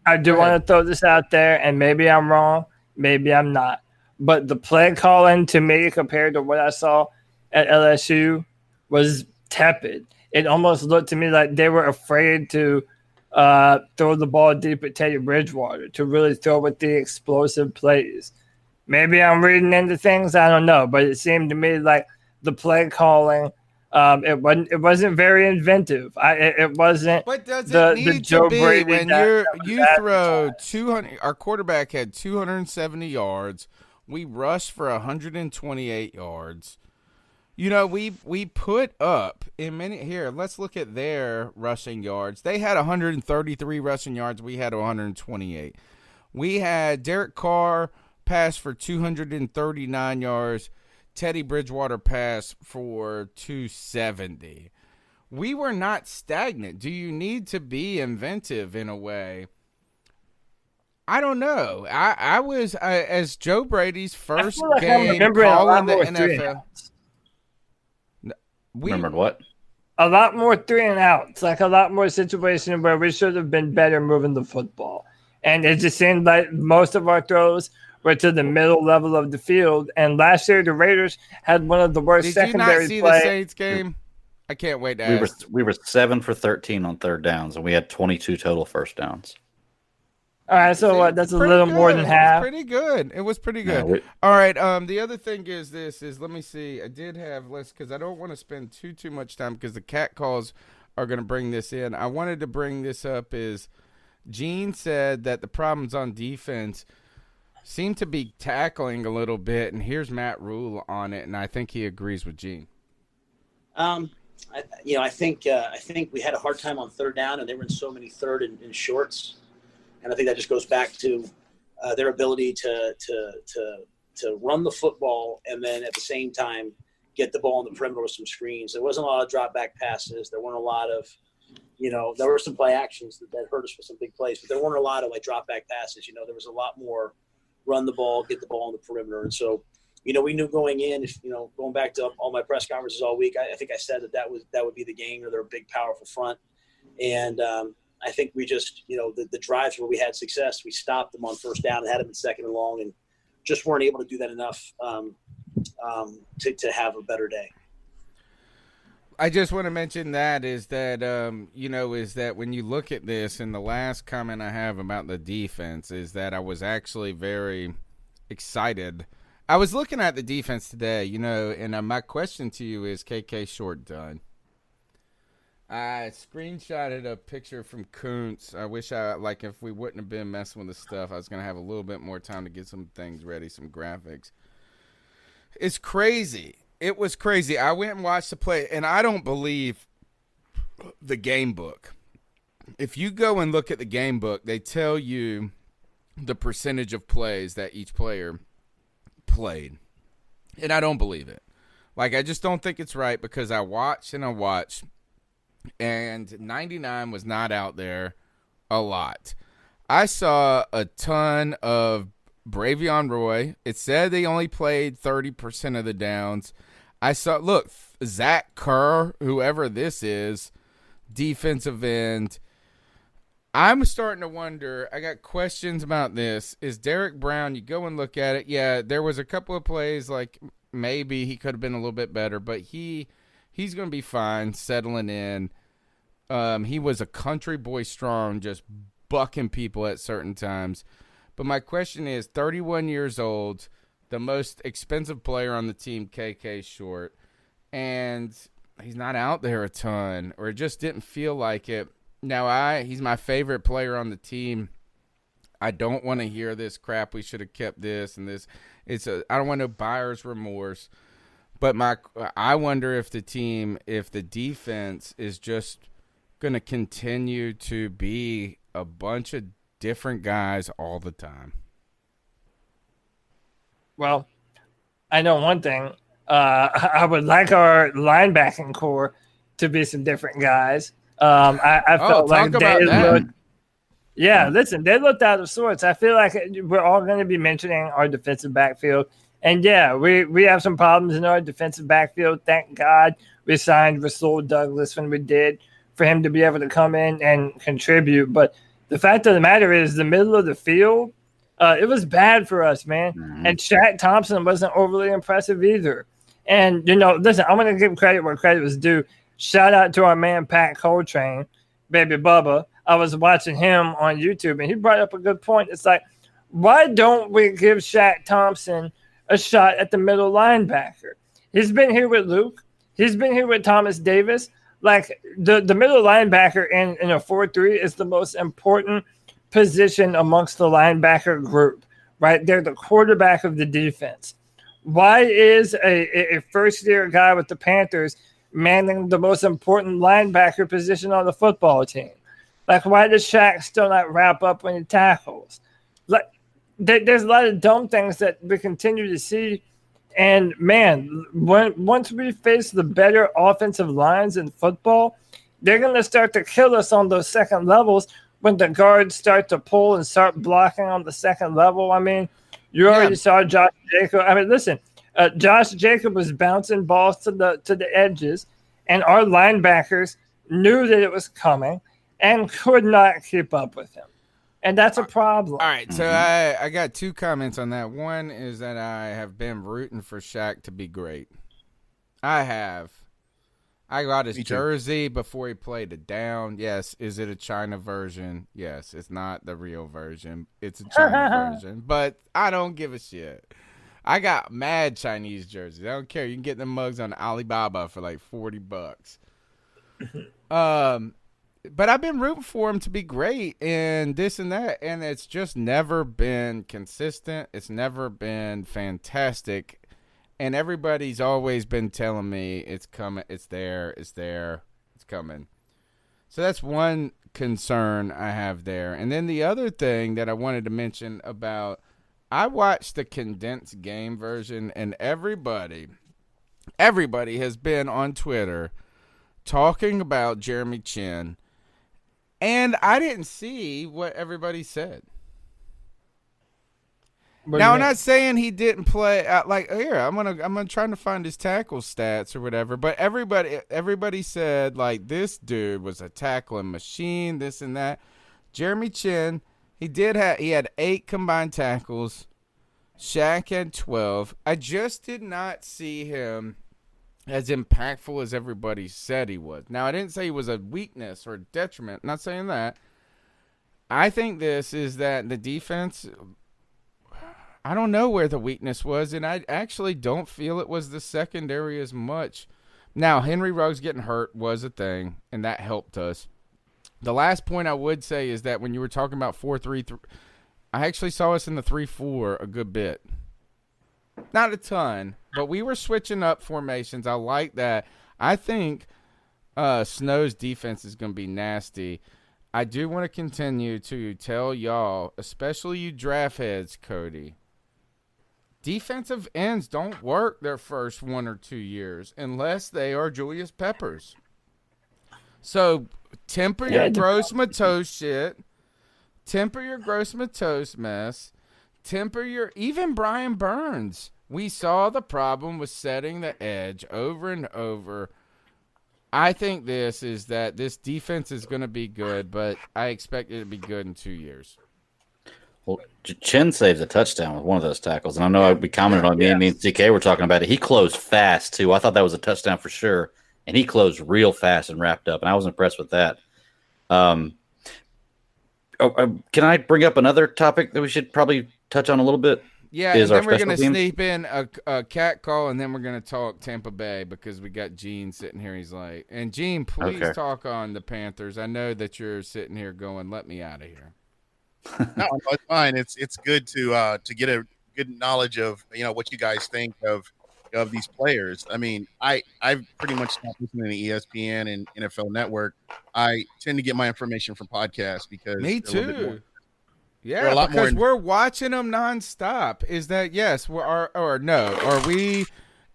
I do want to throw this out there, and maybe I'm wrong, maybe I'm not. But the play calling to me compared to what I saw at LSU was tepid. It almost looked to me like they were afraid to throw the ball deep at Teddy Bridgewater, to really throw with the explosive plays. Maybe I'm reading into things, I don't know, but it seemed to me like the play calling, it wasn't very inventive. It wasn't. But does the need Joe to be Brady when you throw 200? Our quarterback had 270 yards. We rushed for 128 yards. We put up in many here. Let's look at their rushing yards. They had 133 rushing yards. We had 128. We had Derek Carr pass for 239 yards. Teddy Bridgewater pass for 270. We were not stagnant. Do you need to be inventive in a way? I don't know. I was as Joe Brady's first game calling the NFL. Remembered what? A lot more 3 and outs, like a lot more situations where we should have been better moving the football. And it just seemed like most of our throws were to the middle level of the field. And last year, the Raiders had one of the worst secondary plays. Did you not see the Saints game? I can't wait to ask. We were 7 for 13 on third downs, and we had 22 total first downs. All right, so what? That's a little more than half. It was pretty good. All right. The other thing is let me see. I did have less because I don't want to spend too much time because the cat calls are going to bring this in. I wanted to bring this up is Gene said that the problems on defense seem to be tackling a little bit, and here's Matt Rule on it, and I think he agrees with Gene. I think we had a hard time on third down, and they were in so many third and shorts. And I think that just goes back to their ability to run the football and then at the same time get the ball on the perimeter with some screens. There wasn't a lot of drop back passes. There weren't a lot of, there were some play actions that hurt us for some big plays, but there weren't a lot of drop back passes. There was a lot more run the ball, get the ball on the perimeter. And so, we knew going in, going back to all my press conferences all week, I think I said that would be the game, or they're a big, powerful front. And, I think we just, the drives where we had success, we stopped them on first down and had them in second and long, and just weren't able to do that enough to have a better day. I just want to mention that is that when you look at this, and the last comment I have about the defense is that I was actually very excited. I was looking at the defense today, and my question to you is, KK Short done? I screenshotted a picture from Kuntz. I wish if we wouldn't have been messing with the stuff, I was going to have a little bit more time to get some things ready, some graphics. It's crazy. It was crazy. I went and watched the play, and I don't believe the game book. If you go and look at the game book, they tell you the percentage of plays that each player played, and I don't believe it. I just don't think it's right because I watched, and 99 was not out there a lot. I saw a ton of Bravion Roy. It said they only played 30% of the downs. I saw, look, Zach Kerr, whoever this is, defensive end. I'm starting to wonder. I got questions about this. Is Derek Brown, you go and look at it. Yeah, there was a couple of plays like maybe he could have been a little bit better, but he's going to be fine settling in. He was a country boy strong, just bucking people at certain times. But my question is, 31 years old, the most expensive player on the team, KK Short, and he's not out there a ton, or it just didn't feel like it. Now, he's my favorite player on the team. I don't want to hear this crap. We should have kept this and this. I don't want no buyer's remorse. But I wonder if the defense is just going to continue to be a bunch of different guys all the time. Well, I know one thing. I would like our linebacking core to be some different guys. I felt like they looked. Yeah, listen, they looked out of sorts. I feel like we're all going to be mentioning our defensive backfield. And, yeah, we have some problems in our defensive backfield. Thank God we signed Rasul Douglas when we did for him to be able to come in and contribute. But the fact of the matter is the middle of the field, it was bad for us, man. Mm-hmm. And Shaq Thompson wasn't overly impressive either. And, listen, I'm going to give credit where credit was due. Shout out to our man, Pat Coltrane, Baby Bubba. I was watching him on YouTube, and he brought up a good point. It's like, why don't we give Shaq Thompson a shot at the middle linebacker? He's been here with Luke. He's been here with Thomas Davis. Like, the middle linebacker in a 4-3 is the most important position amongst the linebacker group, right? They're the quarterback of the defense. Why is a first-year guy with the Panthers manning the most important linebacker position on the football team? Like, why does Shaq still not wrap up when he tackles? Like, there's a lot of dumb things that we continue to see. And, man, once we face the better offensive lines in football, they're going to start to kill us on those second levels when the guards start to pull and start blocking on the second level. I mean, you already saw Josh Jacob. I mean, listen, Josh Jacob was bouncing balls to the edges, and our linebackers knew that it was coming and could not keep up with him. And that's a problem. All right, so I got two comments on that. One is that I have been rooting for Shaq to be great. I have. I got his jersey before he played it down. Yes. Is it a China version? Yes. It's not the real version. It's a China version. But I don't give a shit. I got mad Chinese jerseys. I don't care. You can get them mugs on Alibaba for like $40. But I've been rooting for him to be great and this and that, and it's just never been consistent. It's never been fantastic, and everybody's always been telling me it's coming, it's there, it's coming. So that's one concern I have there. And then the other thing that I wanted to mention about, I watched the condensed game version, and everybody has been on Twitter talking about Jeremy Chin. And I didn't see what everybody said. Now, I'm not saying he didn't play. I'm gonna try to find his tackle stats or whatever. But everybody said like this dude was a tackling machine, this and that. Jeremy Chin, he had 8 combined tackles. Shaq had 12. I just did not see him as impactful as everybody said he was. Now, I didn't say he was a weakness or a detriment. I'm not saying that. I think this is that the defense, I don't know where the weakness was, and I actually don't feel it was the secondary as much. Now, Henry Ruggs getting hurt was a thing, and that helped us. The last point I would say is that when you were talking about 4-3-3, I actually saw us in the 3-4 a good bit. Not a ton, but we were switching up formations. I like that. I think Snow's defense is going to be nasty. I do want to continue to tell y'all, especially you draft heads, Cody, defensive ends don't work their first 1 or 2 years unless they are Julius Peppers. So temper your gross Matos shit. Temper your gross Matos mess. temper your – even Brian Burns. We saw the problem with setting the edge over and over. I think this defense is going to be good, but I expect it to be good in 2 years. Well, Chin saves a touchdown with one of those tackles, and I know we commented on me and CK were talking about it. He closed fast, too. I thought that was a touchdown for sure, and he closed real fast and wrapped up, and I was impressed with that. Can I bring up another topic that we should probably touch on a little bit? Yeah, and then we're going to sneak in a cat call, and then we're going to talk Tampa Bay because we got Gene sitting here. He's like, and Gene, please talk on the Panthers. I know that you're sitting here going, let me out of here. No, it's fine. It's good to get a good knowledge of what you guys think of these players. I mean, I've pretty much stopped listening to ESPN and NFL Network. I tend to get my information from podcasts because me too. Yeah, because because we're watching them nonstop. Is that yes? Or no? Are we?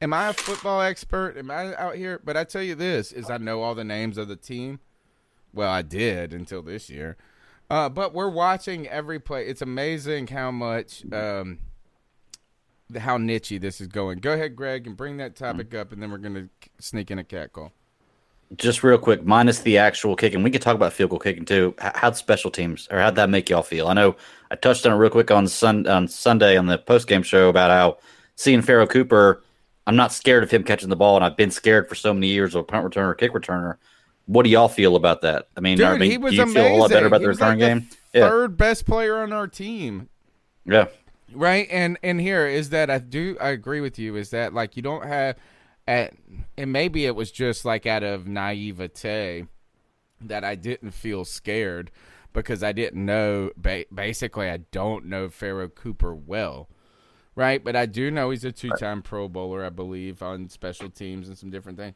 Am I a football expert? Am I out here? But I tell you this: is I know all the names of the team. Well, I did until this year. But we're watching every play. It's amazing how much, how niche-y this is going. Go ahead, Greg, and bring that topic up, and then we're going to sneak in a cat call. Just real quick, minus the actual kicking, we could talk about field goal kicking too. How'd special teams, or how'd that make y'all feel? I know I touched on it real quick on Sunday on the post-game show about how seeing Pharaoh Cooper, I'm not scared of him catching the ball, and I've been scared for so many years of a punt returner or kick returner. What do y'all feel about that? I mean, dude, he was do you amazing. feel a whole lot better about the return game? Third best player on our team. Yeah. Right, and here is that I agree with you, is that like you don't have and maybe it was just like out of naivete that I didn't feel scared because I didn't know basically I don't know Pharaoh Cooper well. Right, but I do know he's a 2-time Pro Bowler, I believe, on special teams and some different things.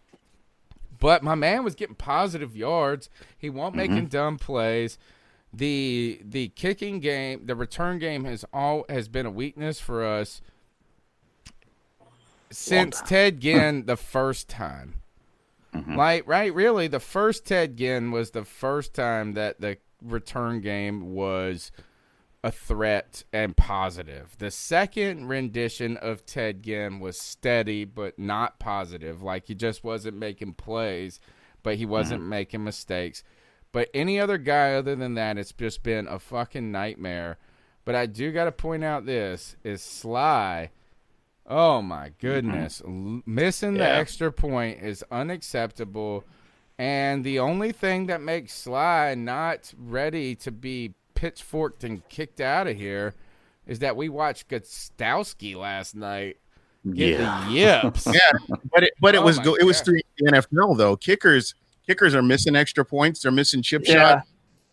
But my man was getting positive yards. He won't making dumb plays. The kicking game, the return game has been a weakness for us since Ted Ginn the first time. Really, the first Ted Ginn was the first time that the return game was a threat and positive. The second rendition of Ted Ginn was steady but not positive. Like he just wasn't making plays, but he wasn't making mistakes. But any other guy other than that, it's just been a fucking nightmare. But I do got to point out this is Sly. Oh my goodness. Missing the extra point is unacceptable. And the only thing that makes Sly not ready to be pitchforked and kicked out of here is that we watched Gostowski last night get the yips. Yeah, but it was through the NFL though. Kickers are missing extra points. They're missing chip shot.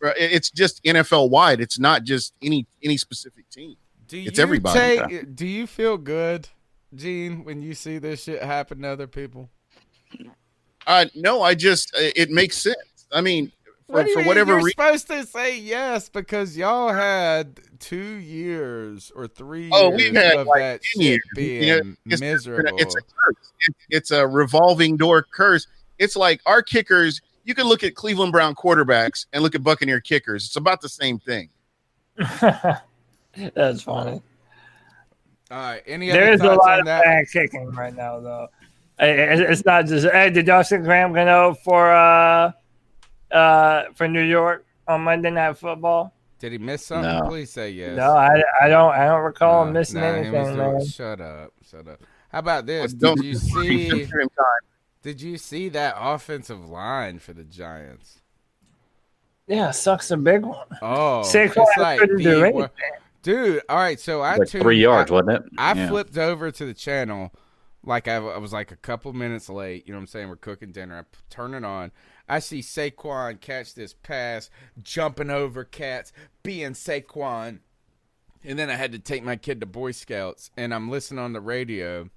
It's just NFL wide. It's not just any specific team. It's everybody. Do you feel good, Gene, when you see this shit happen to other people? No, it makes sense. I mean, for whatever reason, you're supposed to say yes because y'all had 2 years or 3 years we've had of like that 10 shit years. being miserable. It's a curse. It's a revolving door curse. It's like our kickers. You can look at Cleveland Brown quarterbacks and look at Buccaneer kickers. It's about the same thing. That's funny. All right. Any other There's a thoughts lot on of that? bad kicking right now, though. It's not just. Hey, did y'all see Graham Gano for New York on Monday Night Football? Did he miss something? No. Please say yes. No, I don't recall him missing anything, man. Shut up. How about this? Well, Did you see that offensive line for the Giants? Yeah, sucks a big one. Oh, Saquon couldn't do anything. Dude, all right, so I like 3 yards, wasn't it? I flipped over to the channel like I was like a couple minutes late. You know what I'm saying? We're cooking dinner. I turn it on. I see Saquon catch this pass, jumping over cats, being Saquon. And then I had to take my kid to Boy Scouts, and I'm listening on the radio,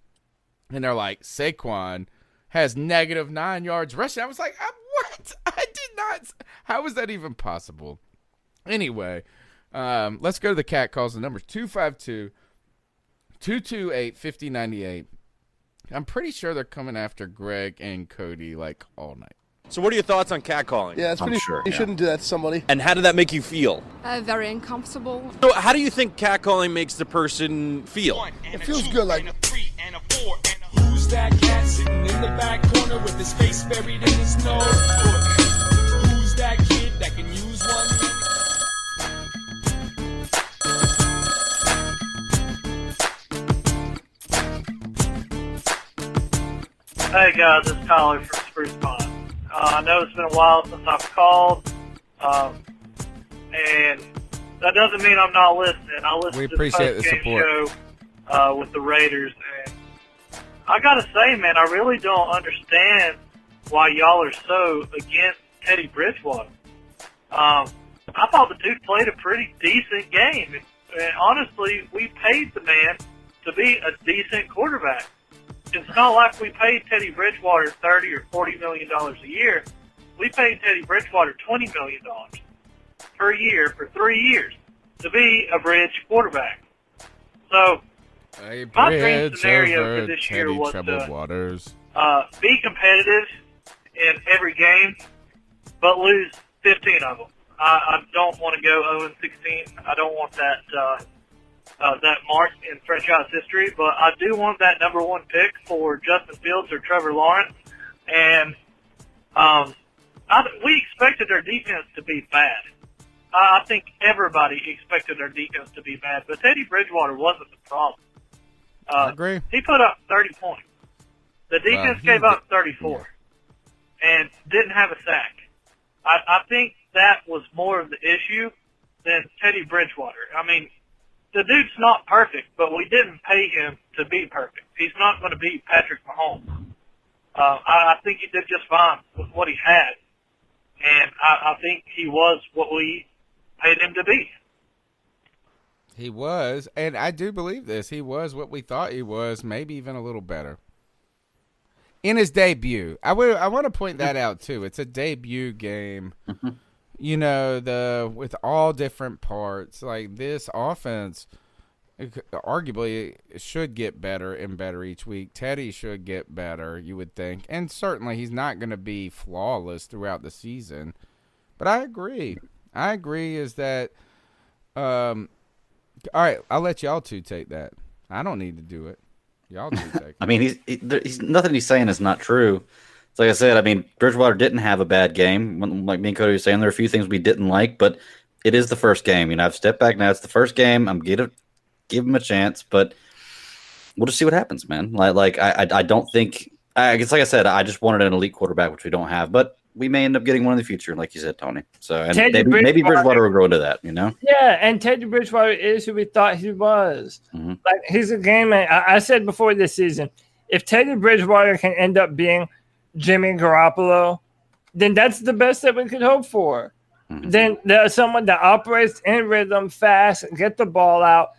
and they're like, Saquon has -9 yards rushing. I was like, what? I did not. How is that even possible? Anyway, let's go to the cat calls. The number's 252-228-5098. I'm pretty sure they're coming after Greg and Cody like all night. So what are your thoughts on catcalling? Yeah, it's pretty sure. You shouldn't do that to somebody. And how did that make you feel? Very uncomfortable. So how do you think catcalling makes the person feel? It feels good, like... Who's that cat sitting in the back corner with his face buried in his nose? Who's that kid that can use one? Hey guys, it's Tyler from Spruce Pine. I know it's been a while since I've called, and that doesn't mean I'm not listening. I listen to the post-game show with the Raiders, and I gotta say, man, I really don't understand why y'all are so against Teddy Bridgewater. I thought the dude played a pretty decent game, and honestly, we paid the man to be a decent quarterback. It's not like we paid Teddy Bridgewater $30 or $40 million a year. We paid Teddy Bridgewater $20 million per year for 3 years to be a bridge quarterback. So, my dream scenario for this year was to be competitive in every game, but lose 15 of them. I don't want to go 0-16. I don't want that mark in franchise history, but I do want that number one pick for Justin Fields or Trevor Lawrence. And we expected our defense to be bad. I think everybody expected our defense to be bad, but Teddy Bridgewater wasn't the problem. I agree. He put up 30 points. The defense gave up 34 and didn't have a sack. I think that was more of the issue than Teddy Bridgewater. I mean, the dude's not perfect, but we didn't pay him to be perfect. He's not going to be Patrick Mahomes. I think he did just fine with what he had, and I think he was what we paid him to be. He was, and I do believe this. He was what we thought he was, maybe even a little better. In his debut. I want to point that out, too. It's a debut game. You know, with all different parts, like this offense arguably should get better and better each week. Teddy should get better, you would think. And certainly he's not going to be flawless throughout the season. But I agree. Is that all right, I'll let y'all two take that. I don't need to do it. Y'all two take it. I mean, he's nothing he's saying is not true. Like I said, I mean, Bridgewater didn't have a bad game. Like me and Cody were saying, there are a few things we didn't like, but it is the first game. You know, I've stepped back now. It's the first game. I'm going to give him a chance, but we'll just see what happens, man. I don't think – I guess, like I said, I just wanted an elite quarterback, which we don't have, but we may end up getting one in the future, like you said, Tony. So and maybe Bridgewater will grow into that, you know? Yeah, and Teddy Bridgewater is who we thought he was. Mm-hmm. Like, he's a game man. I said before this season, if Teddy Bridgewater can end up being – Jimmy Garoppolo, then that's the best that we could hope for. Mm-hmm. Then there's someone that operates in rhythm, fast, get the ball out.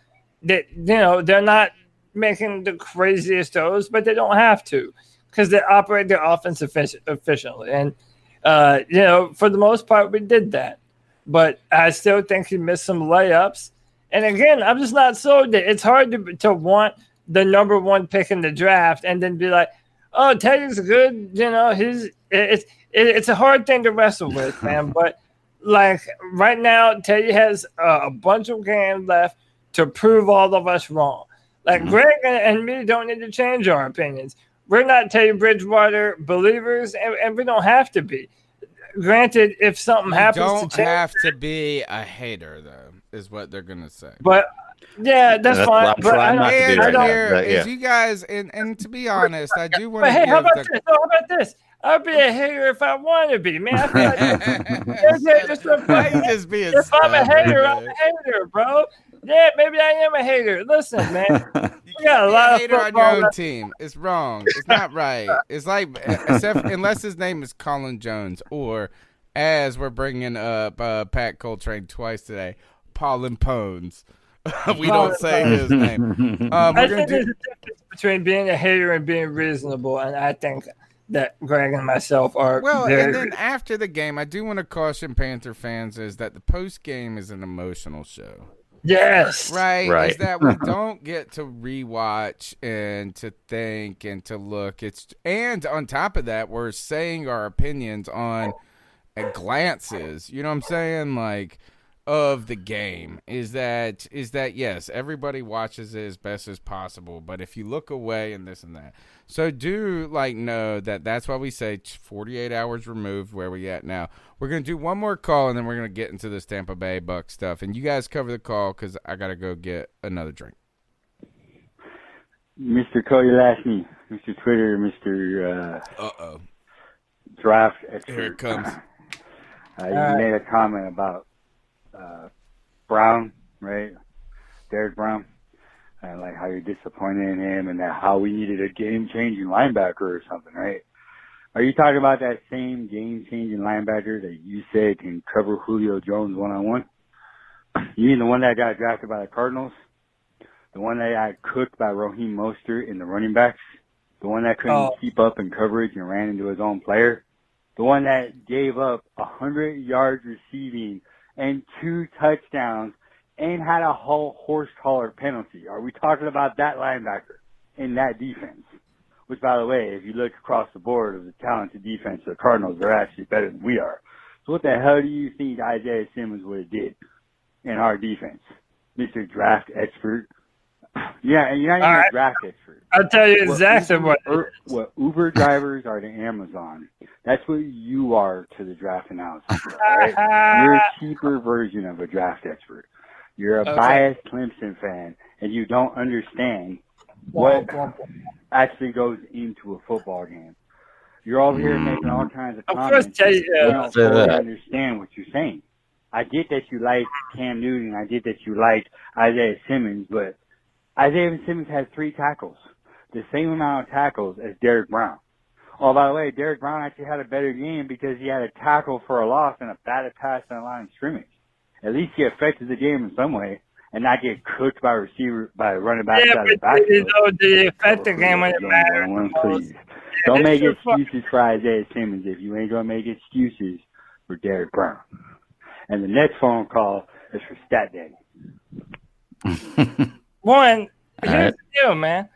That, you know, they're not making the craziest throws, but they don't have to because they operate their offense efficiently. And, you know, for the most part, we did that. But I still think he missed some layups. And again, I'm just not sold that it's hard to want the number one pick in the draft and then be like, oh, Teddy's good. You know, it's a hard thing to wrestle with, man. But, like, right now, Teddy has a bunch of games left to prove all of us wrong. Like, Greg and me don't need to change our opinions. We're not Teddy Bridgewater believers, and we don't have to be. Granted, if something happens to change. You don't have to be a hater, though, is what they're going to say. But yeah, that's fine. But I don't you guys, and to be honest, I do want to. Hey, how about this? I'll be a hater if I want to be, man. I feel like if I'm a hater, I'm a hater, bro. Yeah, maybe I am a hater. Listen, man. You got a lot of hater on your own team. It's wrong. It's not right. It's like, unless his name is Colin Jones, or as we're bringing up Pat Coltrane twice today, Paulin Pones. We don't say his name. I think there's a difference between being a hater and being reasonable, and I think that Greg and myself are and then after the game, I do want to caution Panther fans is that the post game is an emotional show. Yes. Right. Is that we don't get to rewatch and to think and to look. And on top of that, we're saying our opinions on glances. You know what I'm saying? Like, of the game is that yes, everybody watches it as best as possible, but if you look away and this and that, so do know that that's why we say 48 hours removed. Where we at now? We're gonna do one more call and then we're gonna get into this Tampa Bay Bucs stuff, and you guys cover the call because I gotta go get another drink. Mr. Cody Lashney, Mr. Twitter, Mr. Draft expert. Here it comes. You made a comment about Brown, right? Derek Brown, and how you're disappointed in him, and that how we needed a game-changing linebacker or something, right? Are you talking about that same game-changing linebacker that you said can cover Julio Jones one-on-one? You mean the one that got drafted by the Cardinals? The one that got cooked by Raheem Mostert in the running backs? The one that couldn't keep up in coverage and ran into his own player? The one that gave up 100 yards receiving and 2 touchdowns and had a whole horse collar penalty? Are we talking about that linebacker in that defense? Which, by the way, if you look across the board of the talented defense of the Cardinals, they're actually better than we are. So what the hell do you think Isaiah Simmons would have did in our defense, Mr. Draft Expert? Yeah, and you're not even a draft expert. I'll tell you exactly what Uber drivers are to Amazon. That's what you are to the draft analysis. All right? You're a cheaper version of a draft expert. You're a biased Clemson fan, and you don't understand what actually goes into a football game. You're over here making all kinds of comments. You don't fully understand what you're saying. I get that you like Cam Newton. I get that you like Isaiah Simmons, but Isaiah Simmons has 3 tackles, the same amount of tackles as Derek Brown. Oh, by the way, Derek Brown actually had a better game because he had a tackle for a loss and a batted pass on the line of scrimmage. At least he affected the game in some way and not get cooked by running back out of the backfield. Did it affect the game when it mattered? Please. Don't make excuses for Isaiah Simmons if you ain't going to make excuses for Derek Brown. And the next phone call is for Stat Daddy. One, here's the deal, man.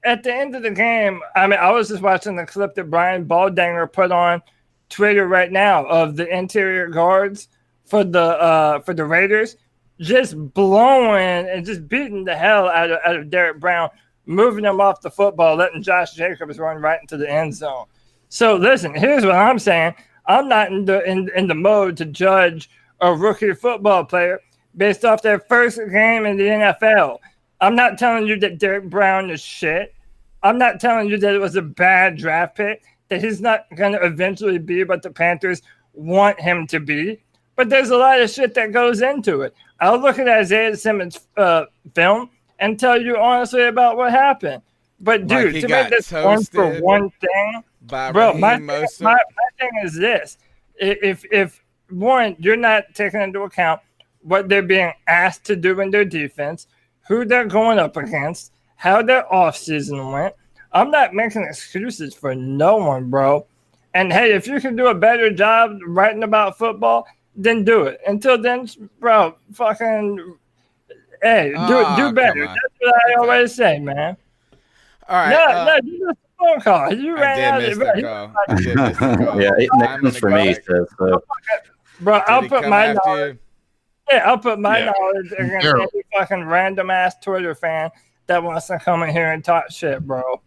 At the end of the game, I was just watching the clip that Brian Baldanger put on Twitter right now of the interior guards for the Raiders just blowing and just beating the hell out of Derek Brown, moving him off the football, letting Josh Jacobs run right into the end zone. So listen, here's what I'm saying. I'm not in the mode to judge a rookie football player based off their first game in the NFL. I'm not telling you that Derek Brown is shit. I'm not telling you that it was a bad draft pick, that he's not going to eventually be what the Panthers want him to be. But there's a lot of shit that goes into it. I'll look at Isaiah Simmons' film and tell you honestly about what happened. But, dude, to make this one for one thing, bro, my thing is this. If one, you're not taking into account what they're being asked to do in their defense, who they're going up against, how their offseason went. I'm not making excuses for no one, bro. And, hey, if you can do a better job writing about football, then do it. Until then, bro, fucking, hey, do better. That's what I always say, man. All right. No, you missed the phone call. You ran out of it. I did miss the call. Yeah, it makes sense for me. So. Bro, I'll put my knowledge. Yeah, I'll put my knowledge against any fucking random ass Twitter fan that wants to come in here and talk shit, bro.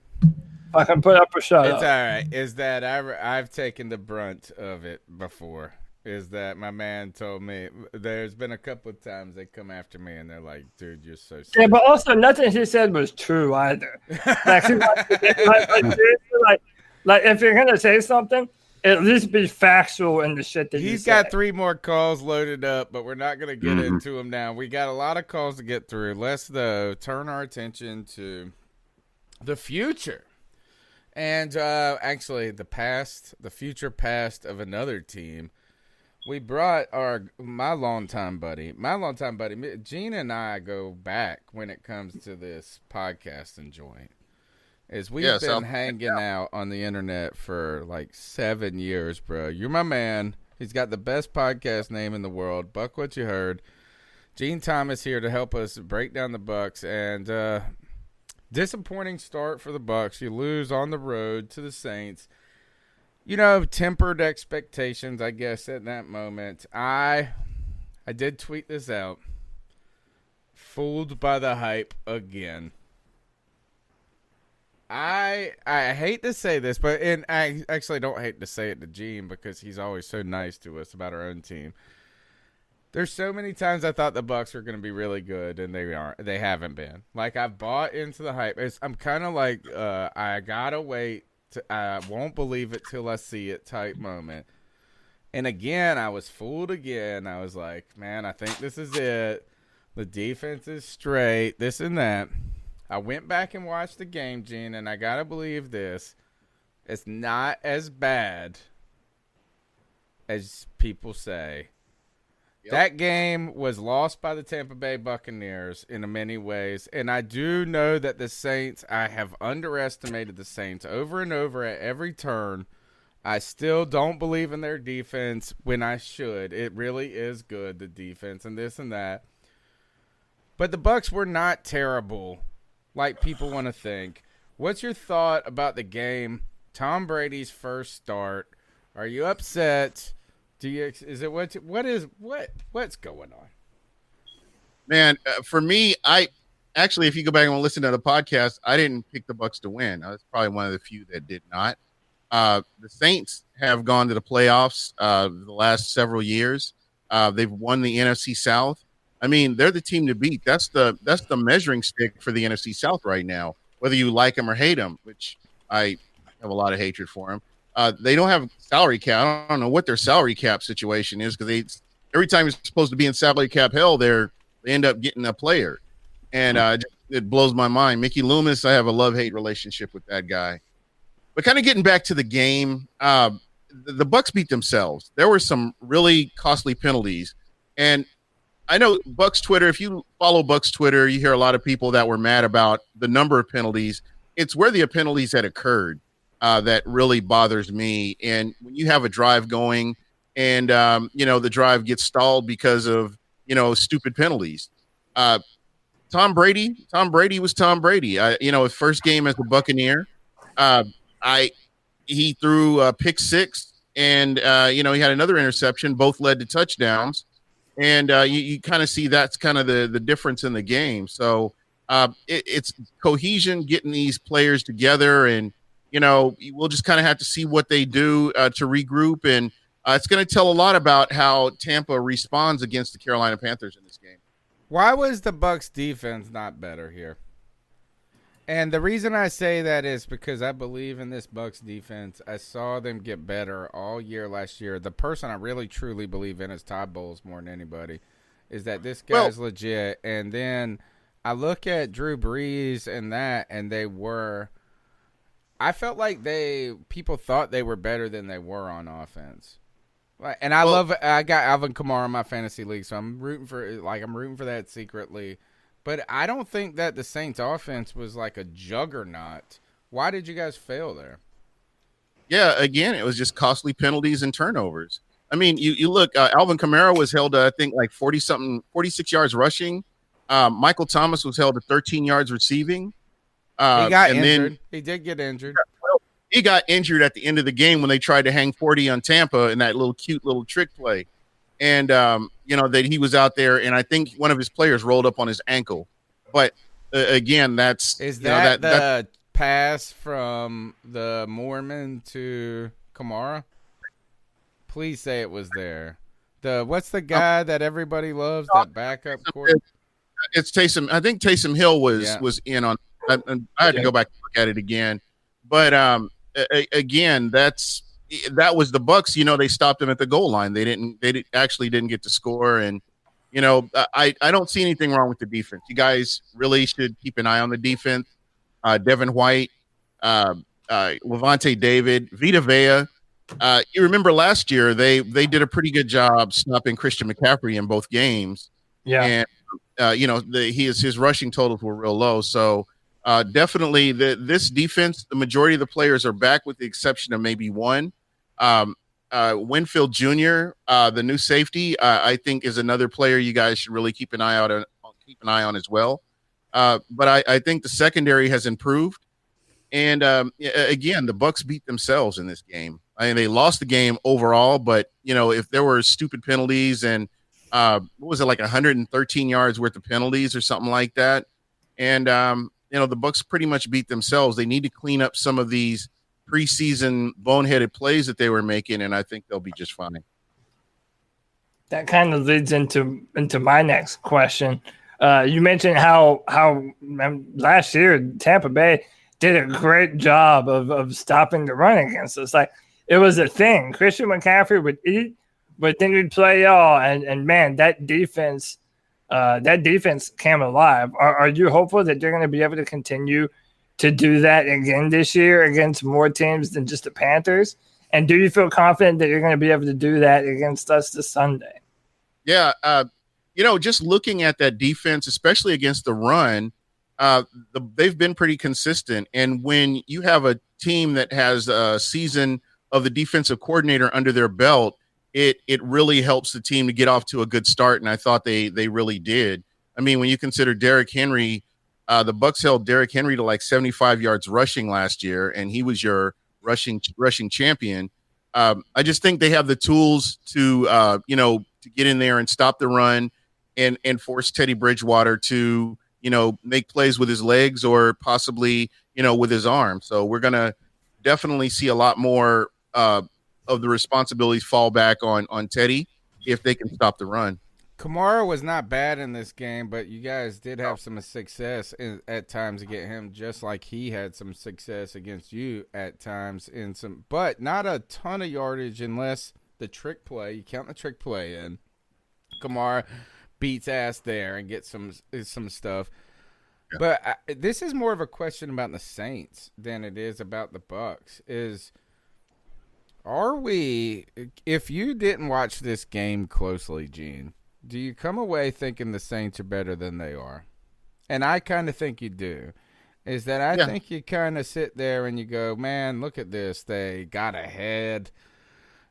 Fucking put up or shut up. It's all right. Is that I've taken the brunt of it before. Is that my man told me there's been a couple of times they come after me and they're like, dude, you're so sick. Yeah, but also nothing he said was true either. Like if you're gonna say something, at least be factual in the shit that he's got 3 more calls loaded up, but we're not gonna get into them now. We got a lot of calls to get through. Let's though turn our attention to the future. And actually the future past of another team. We brought my longtime buddy, Gene and I go back when it comes to this podcasting joint. We've been hanging out on the internet for like 7 years, bro. You're my man. He's got the best podcast name in the world. Buck What You Heard. Gene Thomas here to help us break down the Bucs. And disappointing start for the Bucs. You lose on the road to the Saints. You know, tempered expectations, I guess, at that moment. I did tweet this out. Fooled by the hype again. I hate to say this, and I actually don't hate to say it to Gene because he's always so nice to us about our own team. There's so many times I thought the Bucs were going to be really good, and they aren't. They haven't been. Like, I've bought into the hype. I'm kind of like, I gotta wait. I won't believe it till I see it type moment. And again, I was fooled again. I was like, man, I think this is it. The defense is straight, this and that. I went back and watched the game, Gene, and I gotta believe this. It's not as bad as people say. Yep. That game was lost by the Tampa Bay Buccaneers in many ways, and I do know that the Saints, I have underestimated the Saints over and over at every turn. I still don't believe in their defense when I should. It really is good, the defense, and this and that. But the Bucs were not terrible like people want to think. What's your thought about the game? Tom Brady's first start. Are you upset? What's going on? Man, for me, if you go back and listen to the podcast, I didn't pick the Bucs to win. I was probably one of the few that did not. The Saints have gone to the playoffs the last several years. They've won the NFC South. I mean, they're the team to beat. That's the measuring stick for the NFC South right now, whether you like them or hate them, which I have a lot of hatred for them. They don't have salary cap. I don't know what their salary cap situation is because every time you're supposed to be in salary cap hell, they end up getting a player. And it blows my mind. Mickey Loomis, I have a love-hate relationship with that guy. But kind of getting back to the game, the Bucs beat themselves. There were some really costly penalties. And I know Bucs Twitter, if you follow Bucs Twitter, you hear a lot of people that were mad about the number of penalties. It's where the penalties had occurred that really bothers me. And when you have a drive going and, the drive gets stalled because of, stupid penalties. Tom Brady was Tom Brady. His first game as a Buccaneer, he threw a pick six and, he had another interception. Both led to touchdowns. And you kind of see that's kind of the difference in the game. So it's cohesion, getting these players together, and we'll just kind of have to see what they do to regroup. And it's going to tell a lot about how Tampa responds against the Carolina Panthers in this game. Why was the Bucs defense not better here? And the reason I say that is because I believe in this Bucs defense. I saw them get better all year last year. The person I really truly believe in is Todd Bowles more than anybody, is that this guy's legit. And then I look at Drew Brees and they were – I felt like people thought they were better than they were on offense. And I got Alvin Kamara in my fantasy league, so I'm rooting for that secretly. But I don't think that the Saints offense was like a juggernaut. Why did you guys fail there? Yeah, again, it was just costly penalties and turnovers. I mean, you look, Alvin Kamara was held to, I think, like 46 yards rushing. Michael Thomas was held to 13 yards receiving. He got injured. He did get injured. He got injured at the end of the game when they tried to hang 40 on Tampa in that cute little trick play. And, that he was out there, and I think one of his players rolled up on his ankle. But, again, Is that the pass from the Mormon to Kamara? Please say it was there. What's the guy that everybody loves, that backup quarterback? It's Taysom. I think Taysom Hill was in on. I had to go back and look at it again. But, again, that was the Bucs. They stopped them at the goal line. They actually didn't get to score. And, I don't see anything wrong with the defense. You guys really should keep an eye on the defense. Devin White, Levante David, Vita Vea. You remember last year they did a pretty good job stopping Christian McCaffrey in both games. Yeah. And, his rushing totals were real low. So, definitely this defense, the majority of the players are back with the exception of maybe one. Winfield Jr., the new safety, I think is another player you guys should really keep an eye on as well. But I think the secondary has improved. And again, the Bucs beat themselves in this game. I mean, they lost the game overall, but if there were stupid penalties and what was it, like 113 yards worth of penalties or something like that, and the Bucs pretty much beat themselves. They need to clean up some of these preseason boneheaded plays that they were making, and I think they'll be just fine. That kind of leads into my next question. You mentioned how last year Tampa Bay did a great job of stopping the run against us. Like, it was a thing. Christian McCaffrey would eat, but then we'd play y'all, and man, that defense came alive. Are you hopeful that they're going to be able to continue to do that again this year against more teams than just the Panthers? And do you feel confident that you're going to be able to do that against us this Sunday? Yeah, just looking at that defense, especially against the run, they've been pretty consistent. And when you have a team that has a season of the defensive coordinator under their belt, it really helps the team to get off to a good start. And I thought they really did. I mean, when you consider Derrick Henry, the Bucs held Derrick Henry to like 75 yards rushing last year, and he was your rushing champion. I just think they have the tools to get in there and stop the run and force Teddy Bridgewater to make plays with his legs or possibly with his arm. So we're gonna definitely see a lot more of the responsibilities fall back on Teddy if they can stop the run. Kamara was not bad in this game, but you guys did have some success at times to get him, just like he had some success against you at times but not a ton of yardage unless the trick play. You count the trick play in. Kamara beats ass there and gets some stuff. Yeah. But this is more of a question about the Saints than it is about the Bucs. If you didn't watch this game closely, Gene, do you come away thinking the Saints are better than they are? And I kind of think you do. I think you kind of sit there and you go, man, look at this. They got ahead.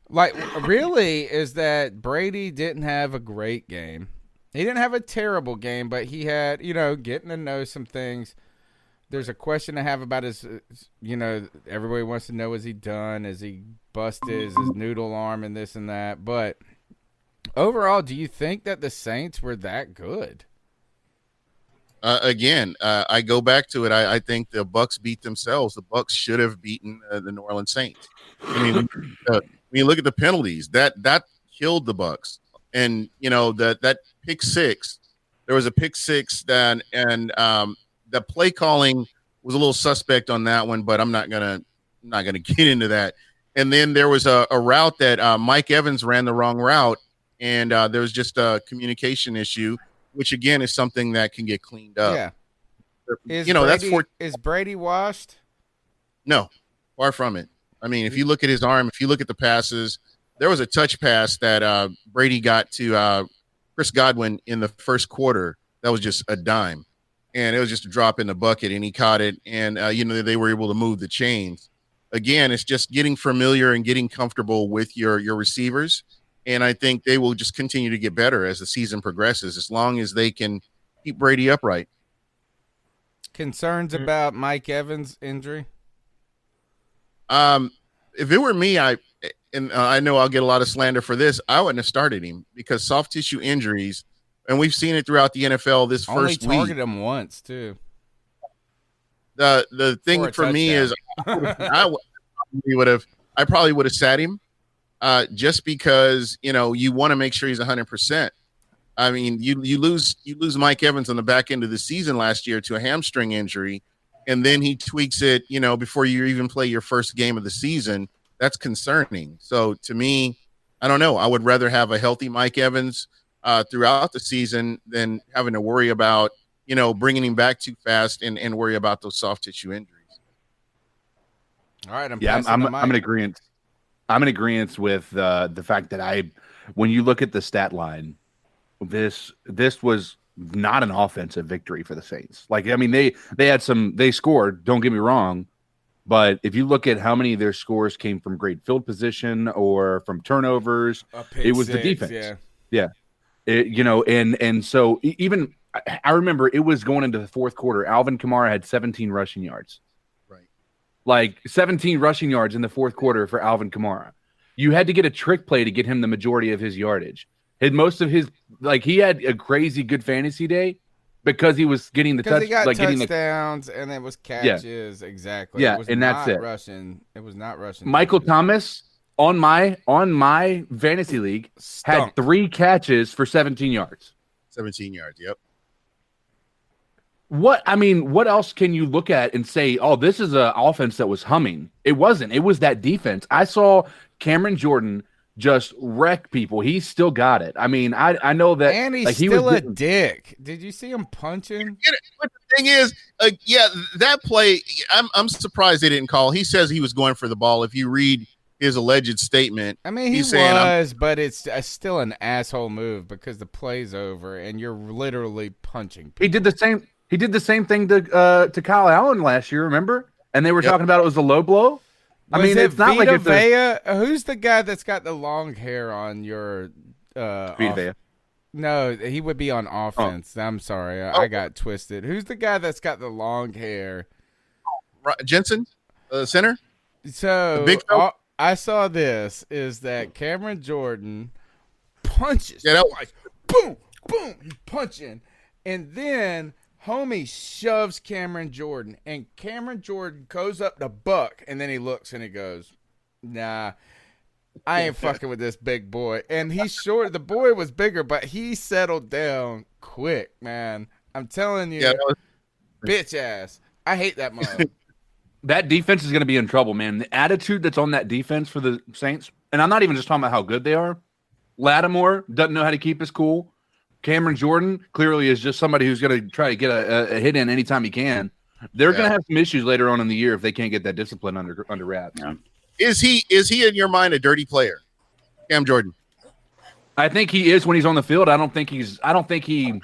Like, really, is that Brady didn't have a great game. He didn't have a terrible game, but he had, getting to know some things. There's a question to have about his, everybody wants to know, is he done? Is he busted? Is his noodle arm and this and that? But overall, do you think that the Saints were that good? Again, I go back to it. I think the Bucs beat themselves. The Bucs should have beaten the New Orleans Saints. I mean, when you look at the penalties, that killed the Bucs. And that pick six, there was a pick six and the play calling was a little suspect on that one, but I'm not gonna get into that. And then there was a route that Mike Evans ran the wrong route, and there was just a communication issue, which again is something that can get cleaned up. Yeah. Is Brady washed? No, far from it. I mean, if you look at his arm, if you look at the passes, there was a touch pass that Brady got to Chris Godwin in the first quarter. That was just a dime, and it was just a drop in the bucket, and he caught it, and they were able to move the chains. Again, it's just getting familiar and getting comfortable with your receivers, and I think they will just continue to get better as the season progresses, as long as they can keep Brady upright. Concerns about Mike Evans' injury? If it were me, I know I'll get a lot of slander for this, I wouldn't have started him, because soft tissue injuries, and we've seen it throughout the NFL this first week. Only targeted him once, too. The thing for me is I probably would have sat him just because, you want to make sure he's 100%. I mean, you lose Mike Evans on the back end of the season last year to a hamstring injury, and then he tweaks it, before you even play your first game of the season. That's concerning. So to me, I don't know. I would rather have a healthy Mike Evans throughout the season than having to worry about, bringing him back too fast and worry about those soft tissue injuries. All right. I'm in agreement. I'm in agreement with the fact that when you look at the stat line, this was not an offensive victory for the Saints. Like, I mean, they scored, don't get me wrong, But if you look at how many of their scores came from great field position or from turnovers, it was the defense. Yeah. And so even I remember it was going into the fourth quarter. Alvin Kamara had 17 rushing yards. Right. Like 17 rushing yards in the fourth quarter for Alvin Kamara. You had to get a trick play to get him the majority of his yardage. He had a crazy good fantasy day because he was getting the touchdowns and it was catches. Yeah. Exactly. Yeah, it was and that's it. Rushing. It was not rushing. Michael Thomas on my fantasy league had 3 catches for 17 yards. 17 yards. Yep. What else can you look at and say, oh, this is an offense that was humming? It wasn't. It was that defense. I saw Cameron Jordan just wreck people. He still got it. I mean, I know that. And he's still a dick. Did you see him punching? But the thing is, that play, I'm surprised they didn't call. He says he was going for the ball. If you read his alleged statement, I mean, he's saying, but it's still an asshole move because the play's over and you're literally punching people. He did the same thing to Kyle Allen last year, remember? And they were talking about it was a low blow. It's not like it's who's the guy that's got the long hair on your Vita? No, he would be on offense. I'm sorry. I got twisted. Who's the guy that's got the long hair? Jensen, center? So I saw this is that Cameron Jordan punches. Yeah, boom, boom, he's punching. And then homie shoves Cameron Jordan, and Cameron Jordan goes up to Buck, and then he looks and he goes, nah, I ain't fucking with this big boy. And he's short. The boy was bigger, but he settled down quick, man. I'm telling you, bitch ass. I hate that mother. That defense is going to be in trouble, man. The attitude that's on that defense for the Saints, and I'm not even just talking about how good they are. Lattimore doesn't know how to keep his cool. Cameron Jordan clearly is just somebody who's going to try to get a hit in anytime he can. They're going to have some issues later on in the year if they can't get that discipline under wraps. Yeah. Is he in your mind a dirty player, Cam Jordan? I think he is when he's on the field. I think it's adrenaline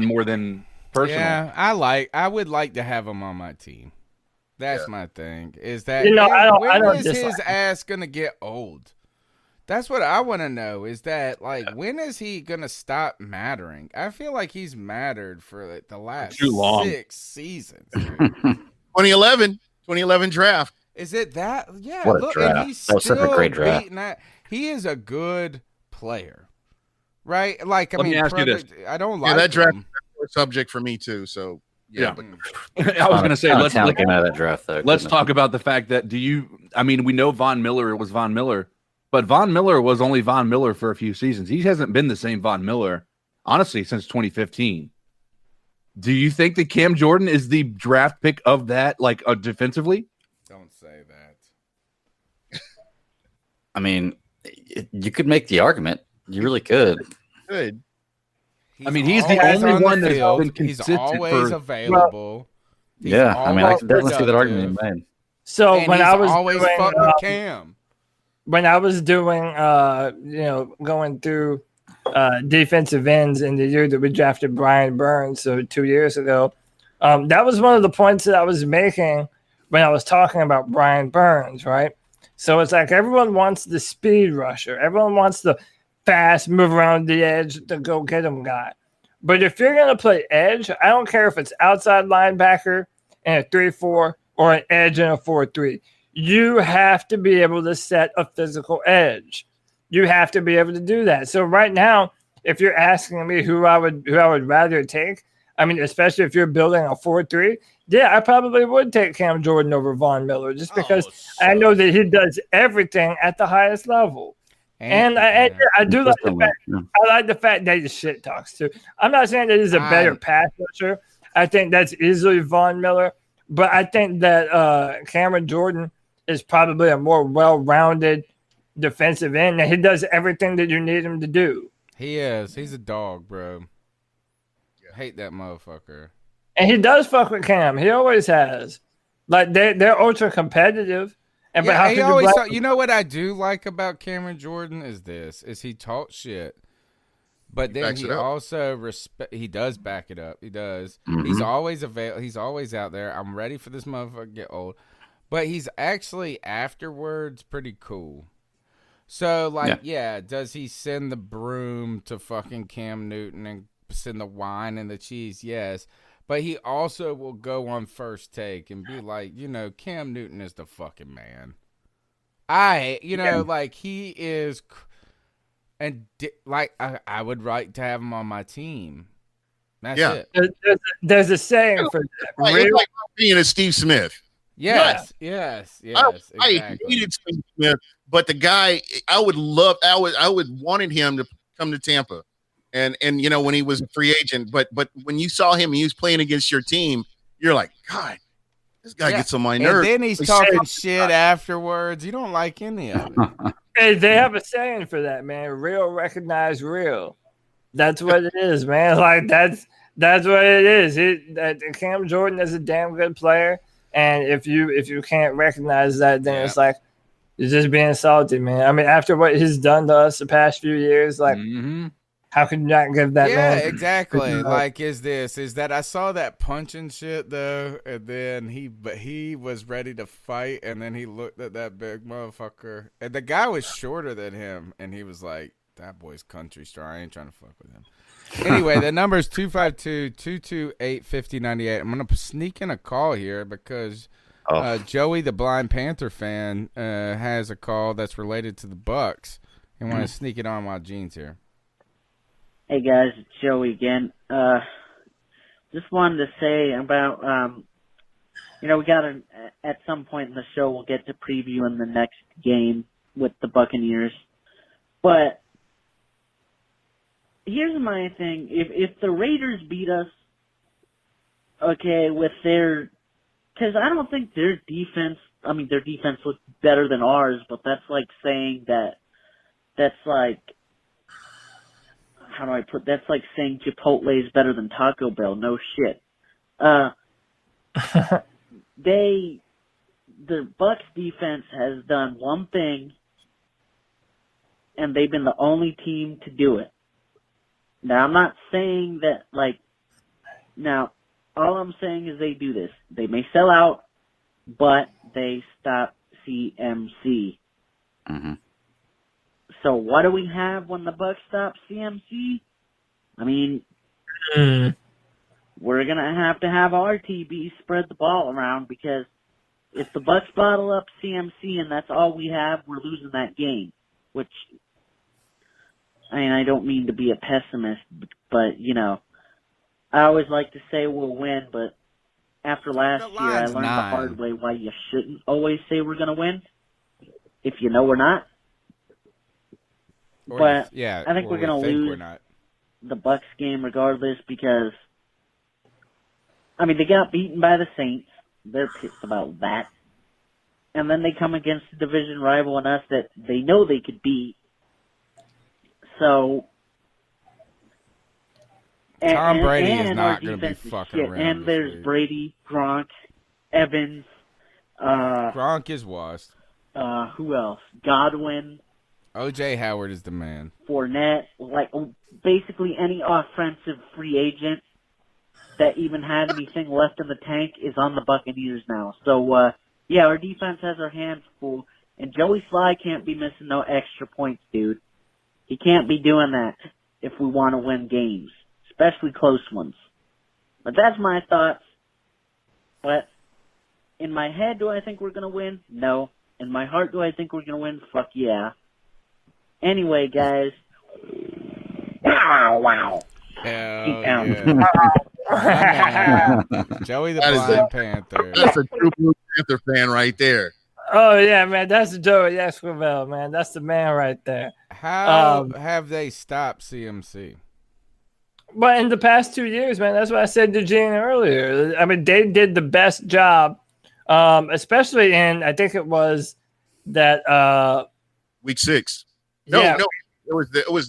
more than personal. Yeah, I would like to have him on my team. That's my thing. Is that when is his ass going to get old? That's what I want to know is that, when is he going to stop mattering? I feel like he's mattered for the last 6 seasons. 2011 draft. Is it that? Yeah. What a draft. And he's that was such a great draft. He is a good player, right? Let me ask you this. I don't like that draft him. is a subject for me, too, so. Yeah. I was going to say, let's out of that draft, though. Let's talk about the fact that we know Von Miller was Von Miller. But Von Miller was only Von Miller for a few seasons. He hasn't been the same Von Miller, honestly, since 2015. Do you think that Cam Jordan is the draft pick of that, defensively? Don't say that. You could make the argument. You really could. Good. He's the only one that's been consistent. He's always available. I can definitely see that argument being made. So and when I was always fucking with Cam. When I was doing, going through defensive ends in the year that we drafted Brian Burns, so 2 years ago, that was one of the points that I was making when I was talking about Brian Burns, right? So it's like everyone wants the speed rusher. Everyone wants the fast, move around the edge, the go-get-'em guy. But if you're going to play edge, I don't care if it's outside linebacker and a 3-4 or an edge and a 4-3. You have to be able to set a physical edge. You have to be able to do that. So right now, if you're asking me who I would rather take, especially if you're building a 4-3, yeah, I probably would take Cam Jordan over Von Miller just because I know that he does everything at the highest level. And I do like the fact I like the fact that he shit talks too. I'm not saying that he's a better pass rusher. I think that's easily Von Miller, but I think that Cameron Jordan is probably a more well-rounded defensive end, and he does everything that you need him to do. He is. He's a dog, bro. Hate that motherfucker. And he does fuck with Cam. He always has. They're ultra competitive. And he always you know what I do like about Cameron Jordan is he talks shit. But then Backs he it up. also he does back it up. He does. Mhm. He's always He's always out there. I'm ready for this motherfucker to get old. But he's actually afterwards pretty cool. So, like, yeah, does he send the broom to fucking Cam Newton and send the wine and the cheese? Yes. But he also will go on First Take and be like, Cam Newton is the fucking man. Like, he is, and like, I would like to have him on my team. That's it. There's a saying for that. It's like being a Steve Smith. Yes. I Exactly. hated Steve Smith, but the guy, I would wanted him to come to Tampa, and when he was a free agent, but when you saw him, he was playing against your team, you're like, God, this guy gets on my nerves. And then he's talking shit afterwards. You don't like any of it. Hey, they have a saying for that, man. Real recognize real. That's what it is, man. Like that's what it is. Cam Jordan is a damn good player. And if you can't recognize that, then it's like you're just being salty, man. I mean, after what he's done to us the past few years, like, how can you not give that man? Yeah, exactly. Like, is that I saw that punch and shit though, and then he was ready to fight, and then he looked at that big motherfucker, and the guy was shorter than him, and he was like, "That boy's country star. I ain't trying to fuck with him." Anyway, the number is 252-228-5098. I'm going to sneak in a call here because Joey, the Blind Panther fan, has a call that's related to the Bucs. I want to sneak it on while Gene's here. Hey, guys. It's Joey again. Just wanted to say about, we got to, at some point in the show, we'll get to previewing the next game with the Buccaneers. But here's my thing. If the Raiders beat us, okay, with because I don't think their defense looks better than ours, but that's like saying that's like saying Chipotle is better than Taco Bell. No shit. The Bucs defense has done one thing, and they've been the only team to do it. Now, I'm not saying that, all I'm saying is they do this. They may sell out, but they stop CMC. Mm-hmm. So what do we have when the Bucs stop CMC? I mean, we're going to have RTB spread the ball around, because if the Bucs bottle up CMC and that's all we have, we're losing that game, which, I mean, I don't mean to be a pessimist, but, I always like to say we'll win, but after last year, I learned the hard way why you shouldn't always say we're going to win if you know we're not. I think we're going to lose the Bucs game regardless, because, I mean, they got beaten by the Saints. They're pissed about that. And then they come against a division rival and us that they know they could beat. So, Tom Brady is not going to be fucking around. And there's Brady, Gronk, Evans. Gronk is washed. Who else? Godwin. O.J. Howard is the man. Fournette. Like, basically any offensive free agent that even had anything left in the tank is on the Buccaneers now. So, our defense has our hands full. And Joey Sly can't be missing no extra points, dude. He can't be doing that if we want to win games, especially close ones. But that's my thoughts. But in my head, do I think we're going to win? No. In my heart, do I think we're going to win? Fuck yeah. Anyway, guys. Wow. Yeah. Joey the Blind Panther. That's a true Blue Panther fan right there. Oh, yeah, man. That's Joey Esquivel, man. That's the man right there. How have they stopped CMC? But in the past 2 years, man, that's what I said to Gene earlier. I mean, they did the best job, especially in, I think it was that week 6. No, it was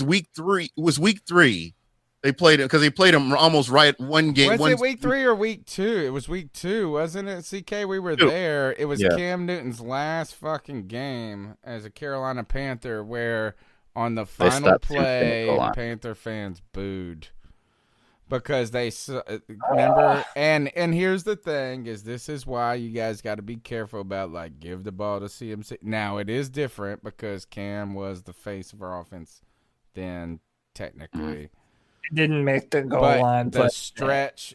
week 3. It was week 3. They played it because they played them almost right one game. Was it week 3 or week 2? It was week 2, wasn't it? CK, we were there. It was Cam Newton's last fucking game as a Carolina Panther, where On the final play, goal line. Panther fans booed because they remember. And here's the thing: is this is why you guys got to be careful about like give the ball to CMC. Now it is different because Cam was the face of our offense. Then technically, didn't make the goal line play.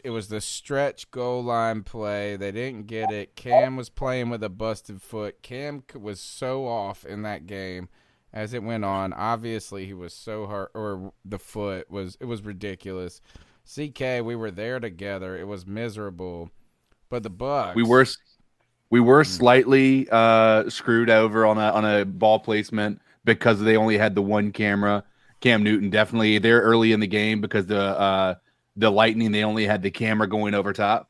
It was the stretch goal line play. They didn't get it. Cam was playing with a busted foot. Cam was so off in that game. As it went on, obviously he was so hurt, or the foot was ridiculous. CK, we were there together. It was miserable, but the Bucs. We were slightly screwed over on a ball placement because they only had the one camera. Cam Newton definitely there early in the game because the Lightning, they only had the camera going over top.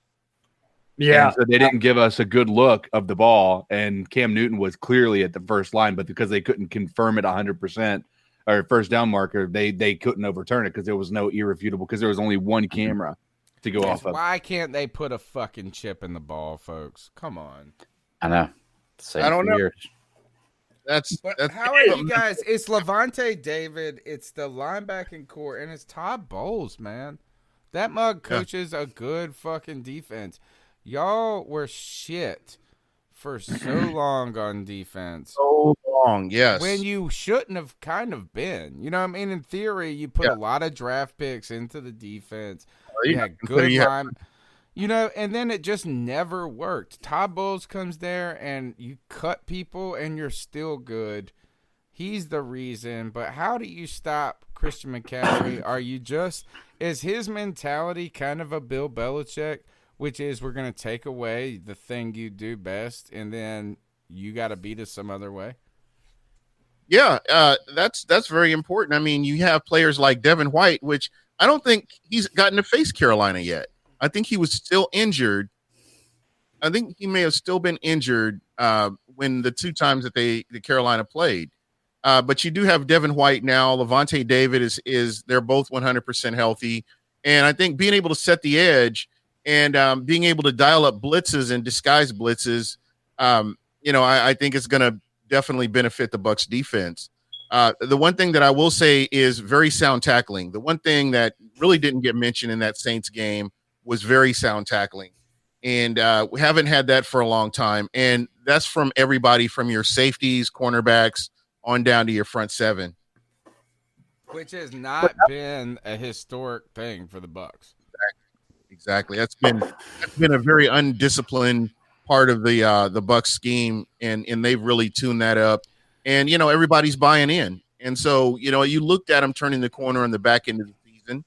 Yeah, and so they didn't give us a good look of the ball, and Cam Newton was clearly at the first line, but because they couldn't confirm it 100% or first down marker, they couldn't overturn it because there was no irrefutable because there was only one camera to go off of. Why can't they put a fucking chip in the ball, folks? Come on. I know. I don't know. That's how are you guys? It's Levante David, it's the linebacking core, and it's Todd Bowles, man. That mug coaches a good fucking defense. Y'all were shit for so long on defense. So long, yes. When you shouldn't have kind of been. You know what I mean? In theory, you put a lot of draft picks into the defense. You had good line. You know, and then it just never worked. Todd Bowles comes there and you cut people and you're still good. He's the reason. But how do you stop Christian McCaffrey? Is his mentality kind of a Bill Belichick? Which is we're going to take away the thing you do best, and then you got to beat us some other way? Yeah, that's very important. I mean, you have players like Devin White, which I don't think he's gotten to face Carolina yet. I think he was still injured. I think he may have still been injured when the two times that the Carolina played. But you do have Devin White now. Levante David is they're both 100% healthy. And I think being able to set the edge and being able to dial up blitzes and disguise blitzes, I think it's going to definitely benefit the Bucs defense. The one thing that I will say is very sound tackling. The one thing that really didn't get mentioned in that Saints game was very sound tackling. And we haven't had that for a long time. And that's from everybody from your safeties, cornerbacks, on down to your front seven. Which has not been a historic thing for the Bucs. Exactly. That's been a very undisciplined part of the Bucs scheme, and they've really tuned that up. And everybody's buying in. And so you looked at them turning the corner on the back end of the season,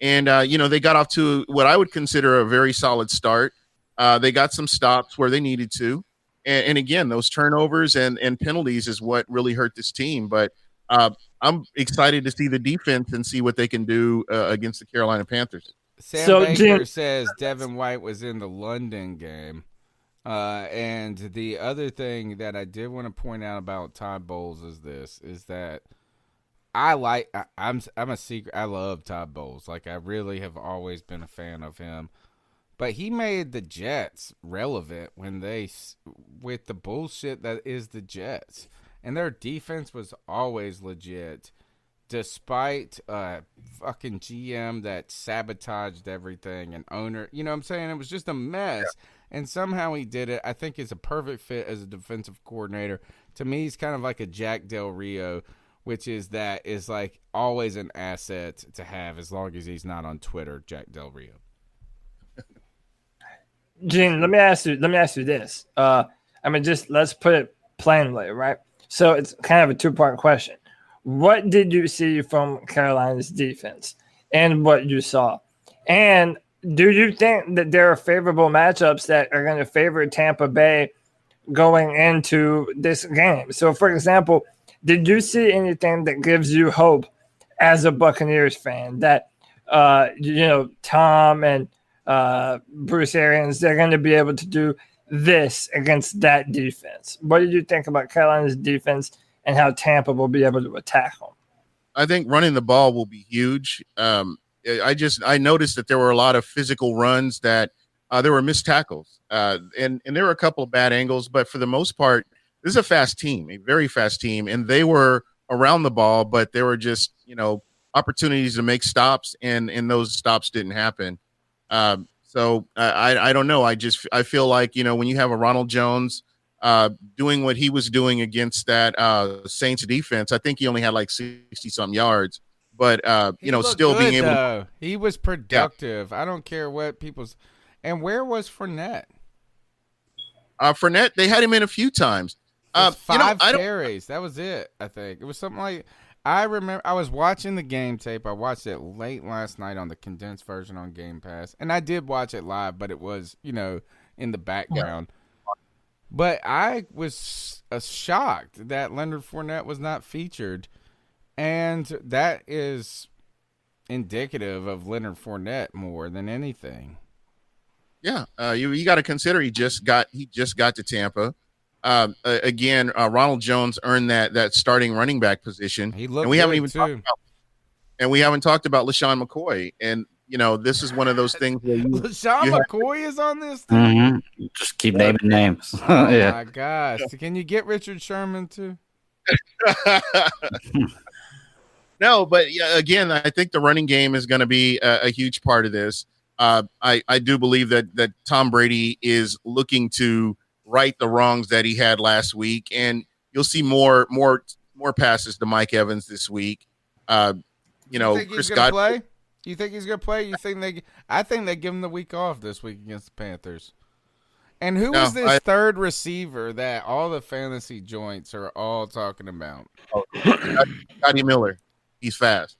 and they got off to what I would consider a very solid start. They got some stops where they needed to, and again, those turnovers and penalties is what really hurt this team. But I'm excited to see the defense and see what they can do against the Carolina Panthers. Sam Baker says Devin White was in the London game. And the other thing that I did want to point out about Todd Bowles is that I'm a secret. I love Todd Bowles. Like, I really have always been a fan of him. But he made the Jets relevant with the bullshit that is the Jets. And their defense was always legit. Despite fucking GM that sabotaged everything and owner, you know what I'm saying? It was just a mess. Yeah. And somehow he did it. I think he's a perfect fit as a defensive coordinator. To me, he's kind of like a Jack Del Rio, which is like always an asset to have as long as he's not on Twitter, Jack Del Rio. Gene, let me ask you this. Let's put it plainly, right? So it's kind of a two-part question. What did you see from Carolina's defense and what you saw? And do you think that there are favorable matchups that are going to favor Tampa Bay going into this game? So, for example, did you see anything that gives you hope as a Buccaneers fan that, Tom and Bruce Arians, they're going to be able to do this against that defense? What did you think about Carolina's defense and how Tampa will be able to attack them? I think running the ball will be huge. I noticed that there were a lot of physical runs that there were missed tackles, and there were a couple of bad angles, but for the most part, this is a fast team, a very fast team, and they were around the ball, but there were just, opportunities to make stops, and those stops didn't happen. So I don't know. I feel like, when you have a Ronald Jones doing what he was doing against that Saints defense, I think he only had like 60-some yards, but still good, being able to, he was productive. Yeah. I don't care what people's. And where was Fournette? Fournette, they had him in a few times. 5 carries. That was it. I think it was something like. I remember I was watching the game tape. I watched it late last night on the condensed version on Game Pass, and I did watch it live, but it was in the background. Yeah. But I was shocked that Leonard Fournette was not featured, and that is indicative of Leonard Fournette more than anything. Yeah, you got to consider he just got to Tampa. Again, Ronald Jones earned that starting running back position. He looked and we haven't even too. talked about LaShawn McCoy. And this is one of those things where LaShawn McCoy is on this thing. Mm-hmm. Just keep naming names. Oh yeah. My gosh! Can you get Richard Sherman too? No, but again, I think the running game is going to be a huge part of this. I do believe that Tom Brady is looking to right the wrongs that he had last week, and you'll see more passes to Mike Evans this week. Chris Godwin. You think he's going to play? I think they give him the week off this week against the Panthers. And who is this third receiver that all the fantasy joints are all talking about? Scotty Miller. He's fast.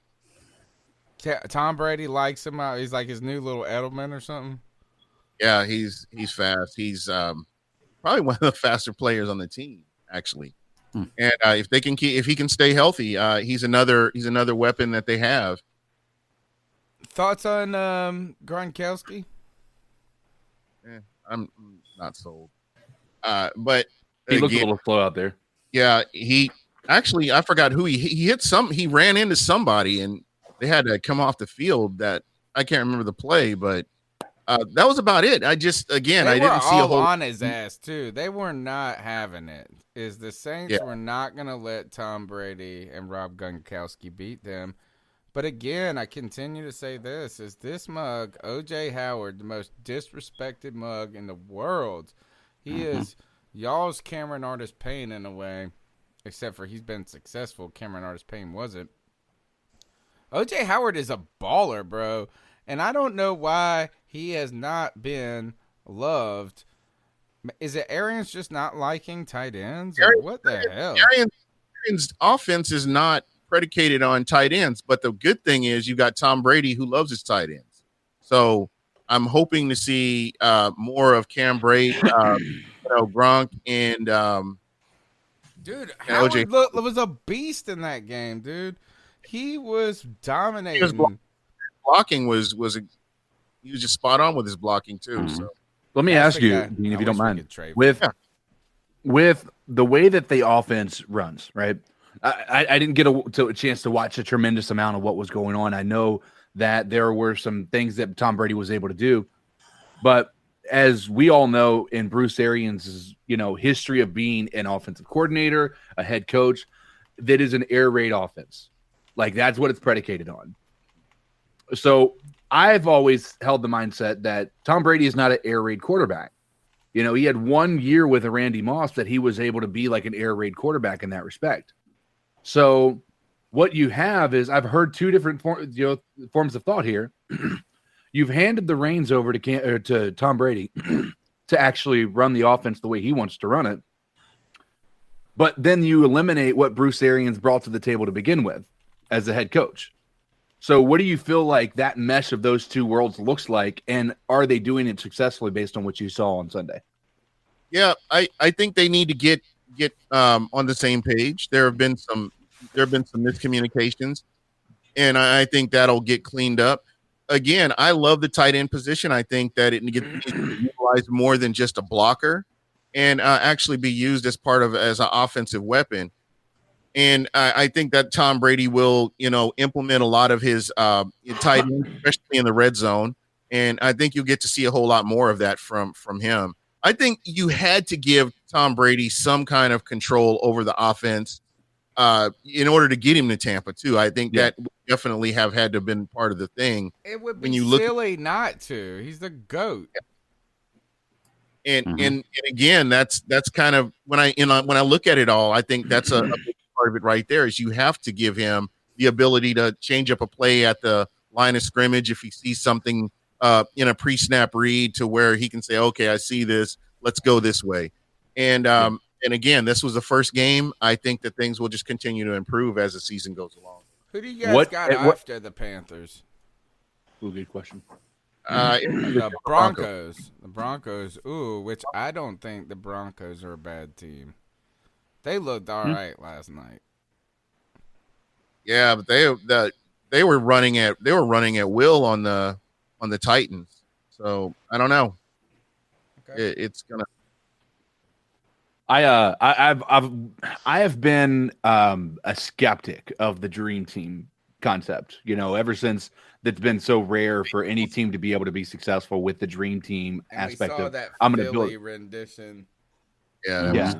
Tom Brady likes him out. He's like his new little Edelman or something. Yeah, he's fast. He's probably one of the faster players on the team, actually. And if he can stay healthy, he's another weapon that they have. Thoughts on Gronkowski? I'm not sold. But he looked a little slow out there. Yeah, I forgot who he hit. He ran into somebody, and they had to come off the field. That I can't remember the play, but that was about it. I didn't see a whole on his ass too. They were not having it. The Saints were not going to let Tom Brady and Rob Gronkowski beat them. But again, I continue to say this: is this mug, O.J. Howard, the most disrespected mug in the world? He is y'all's Cameron Artis-Payne in a way, except for he's been successful. Cameron Artis-Payne wasn't. O.J. Howard is a baller, bro. And I don't know why he has not been loved. Is it Arians just not liking tight ends? Or what the hell? Arians' offense is not predicated on tight ends, but the good thing is you got Tom Brady who loves his tight ends. So I'm hoping to see more of Cam Brady, Gronk, and dude, Howard was a beast in that game, dude. He was dominating. Blocking was he was just spot on with his blocking too. So let me ask you, if you don't mind, with the way that the offense runs, right? I didn't get a chance to watch a tremendous amount of what was going on. I know that there were some things that Tom Brady was able to do, but as we all know, in Bruce Arians' history of being an offensive coordinator, a head coach, that is an air raid offense. Like that's what it's predicated on. So I've always held the mindset that Tom Brady is not an air raid quarterback. He had 1 year with a Randy Moss that he was able to be like an air raid quarterback in that respect. So what you have is I've heard two different forms of thought here. You've handed the reins over to Tom Brady to actually run the offense the way he wants to run it. But then you eliminate what Bruce Arians brought to the table to begin with as the head coach. So what do you feel like that mesh of those two worlds looks like, and are they doing it successfully based on what you saw on Sunday? Yeah, I think they need to get on the same page. There have been some miscommunications, and I think that'll get cleaned up. Again, I love the tight end position. I think that it gets utilized more than just a blocker, and actually be used as an offensive weapon. And I think that Tom Brady will, implement a lot of his tight ends, especially in the red zone. And I think you'll get to see a whole lot more of that from him. I think you had to give Tom Brady some kind of control over the offense in order to get him to Tampa too. I think that would definitely have had to have been part of the thing. It would be silly not to. He's the GOAT. And again, that's kind of when I look at it all, I think that's a big part of it right there. Is you have to give him the ability to change up a play at the line of scrimmage if he sees something in a pre-snap read to where he can say, okay, I see this, let's go this way. And again, this was the first game. I think that things will just continue to improve as the season goes along. Who do you guys got after the Panthers? Ooh, good question. The Broncos. The Broncos. Ooh, which I don't think the Broncos are a bad team. They looked all right last night. Yeah, but they were running at will on the Titans. So I don't know. Okay. It's gonna. I have been a skeptic of the dream team concept, ever since that's been so rare for any team to be able to be successful with the dream team aspect of that I'm going to build rendition. Yeah.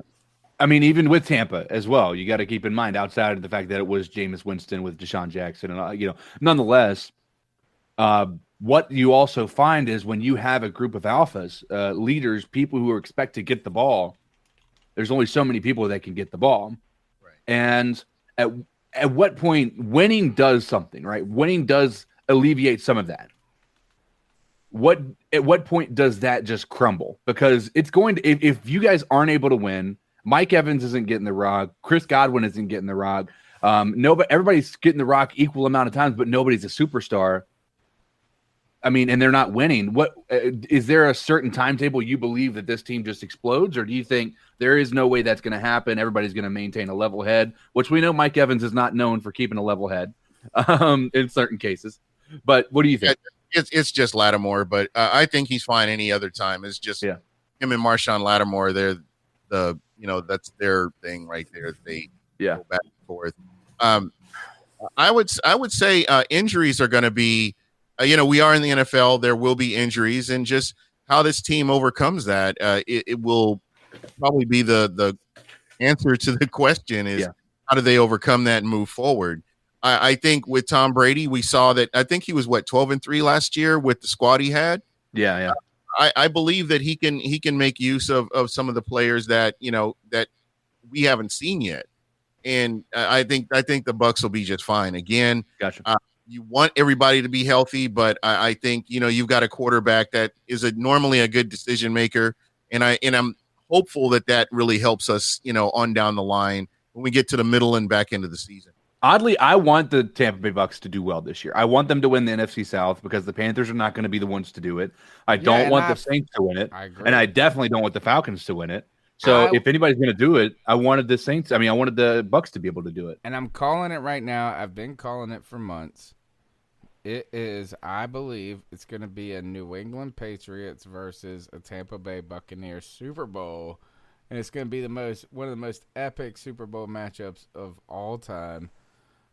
I mean, even with Tampa as well, you got to keep in mind outside of the fact that it was Jameis Winston with Deshaun Jackson and nonetheless, what you also find is when you have a group of alphas, leaders, people who are expect to get the ball, there's only so many people that can get the ball. Right. And at what point winning does something, right? Winning does alleviate some of that. At what point does that just crumble? Because it's going to, if you guys aren't able to win, Mike Evans isn't getting the rock, Chris Godwin isn't getting the rock. Everybody's getting the rock equal amount of times, but nobody's a superstar. I mean, and they're not winning. What is there a certain timetable you believe that this team just explodes, or do you think there is no way that's going to happen? Everybody's going to maintain a level head, which we know Mike Evans is not known for keeping a level head in certain cases. But what do you think? It's just Lattimore, but I think he's fine any other time. It's just him and Marshawn Lattimore. They're that's their thing right there. They go back and forth. I would say injuries are going to be. We are in the NFL. There will be injuries, and just how this team overcomes that, it will probably be the answer to the question is how do they overcome that and move forward? I think with Tom Brady, we saw that. I think he was 12-3 last year with the squad he had. Yeah. I believe that he can make use of some of the players that that we haven't seen yet, and I think the Bucs will be just fine. Again, gotcha. You want everybody to be healthy, but I think you've got a quarterback that is normally a good decision maker, and I'm hopeful that really helps us on down the line when we get to the middle and back end of the season. Oddly, I want the Tampa Bay Bucs to do well this year. I want them to win the NFC South because the Panthers are not going to be the ones to do it. I don't want the Saints to win it, and I definitely don't want the Falcons to win it. So if anybody's going to do it, I wanted the Bucs to be able to do it. And I'm calling it right now. I've been calling it for months. It is, I believe, it's going to be a New England Patriots versus a Tampa Bay Buccaneers Super Bowl, and it's going to be one of the most epic Super Bowl matchups of all time.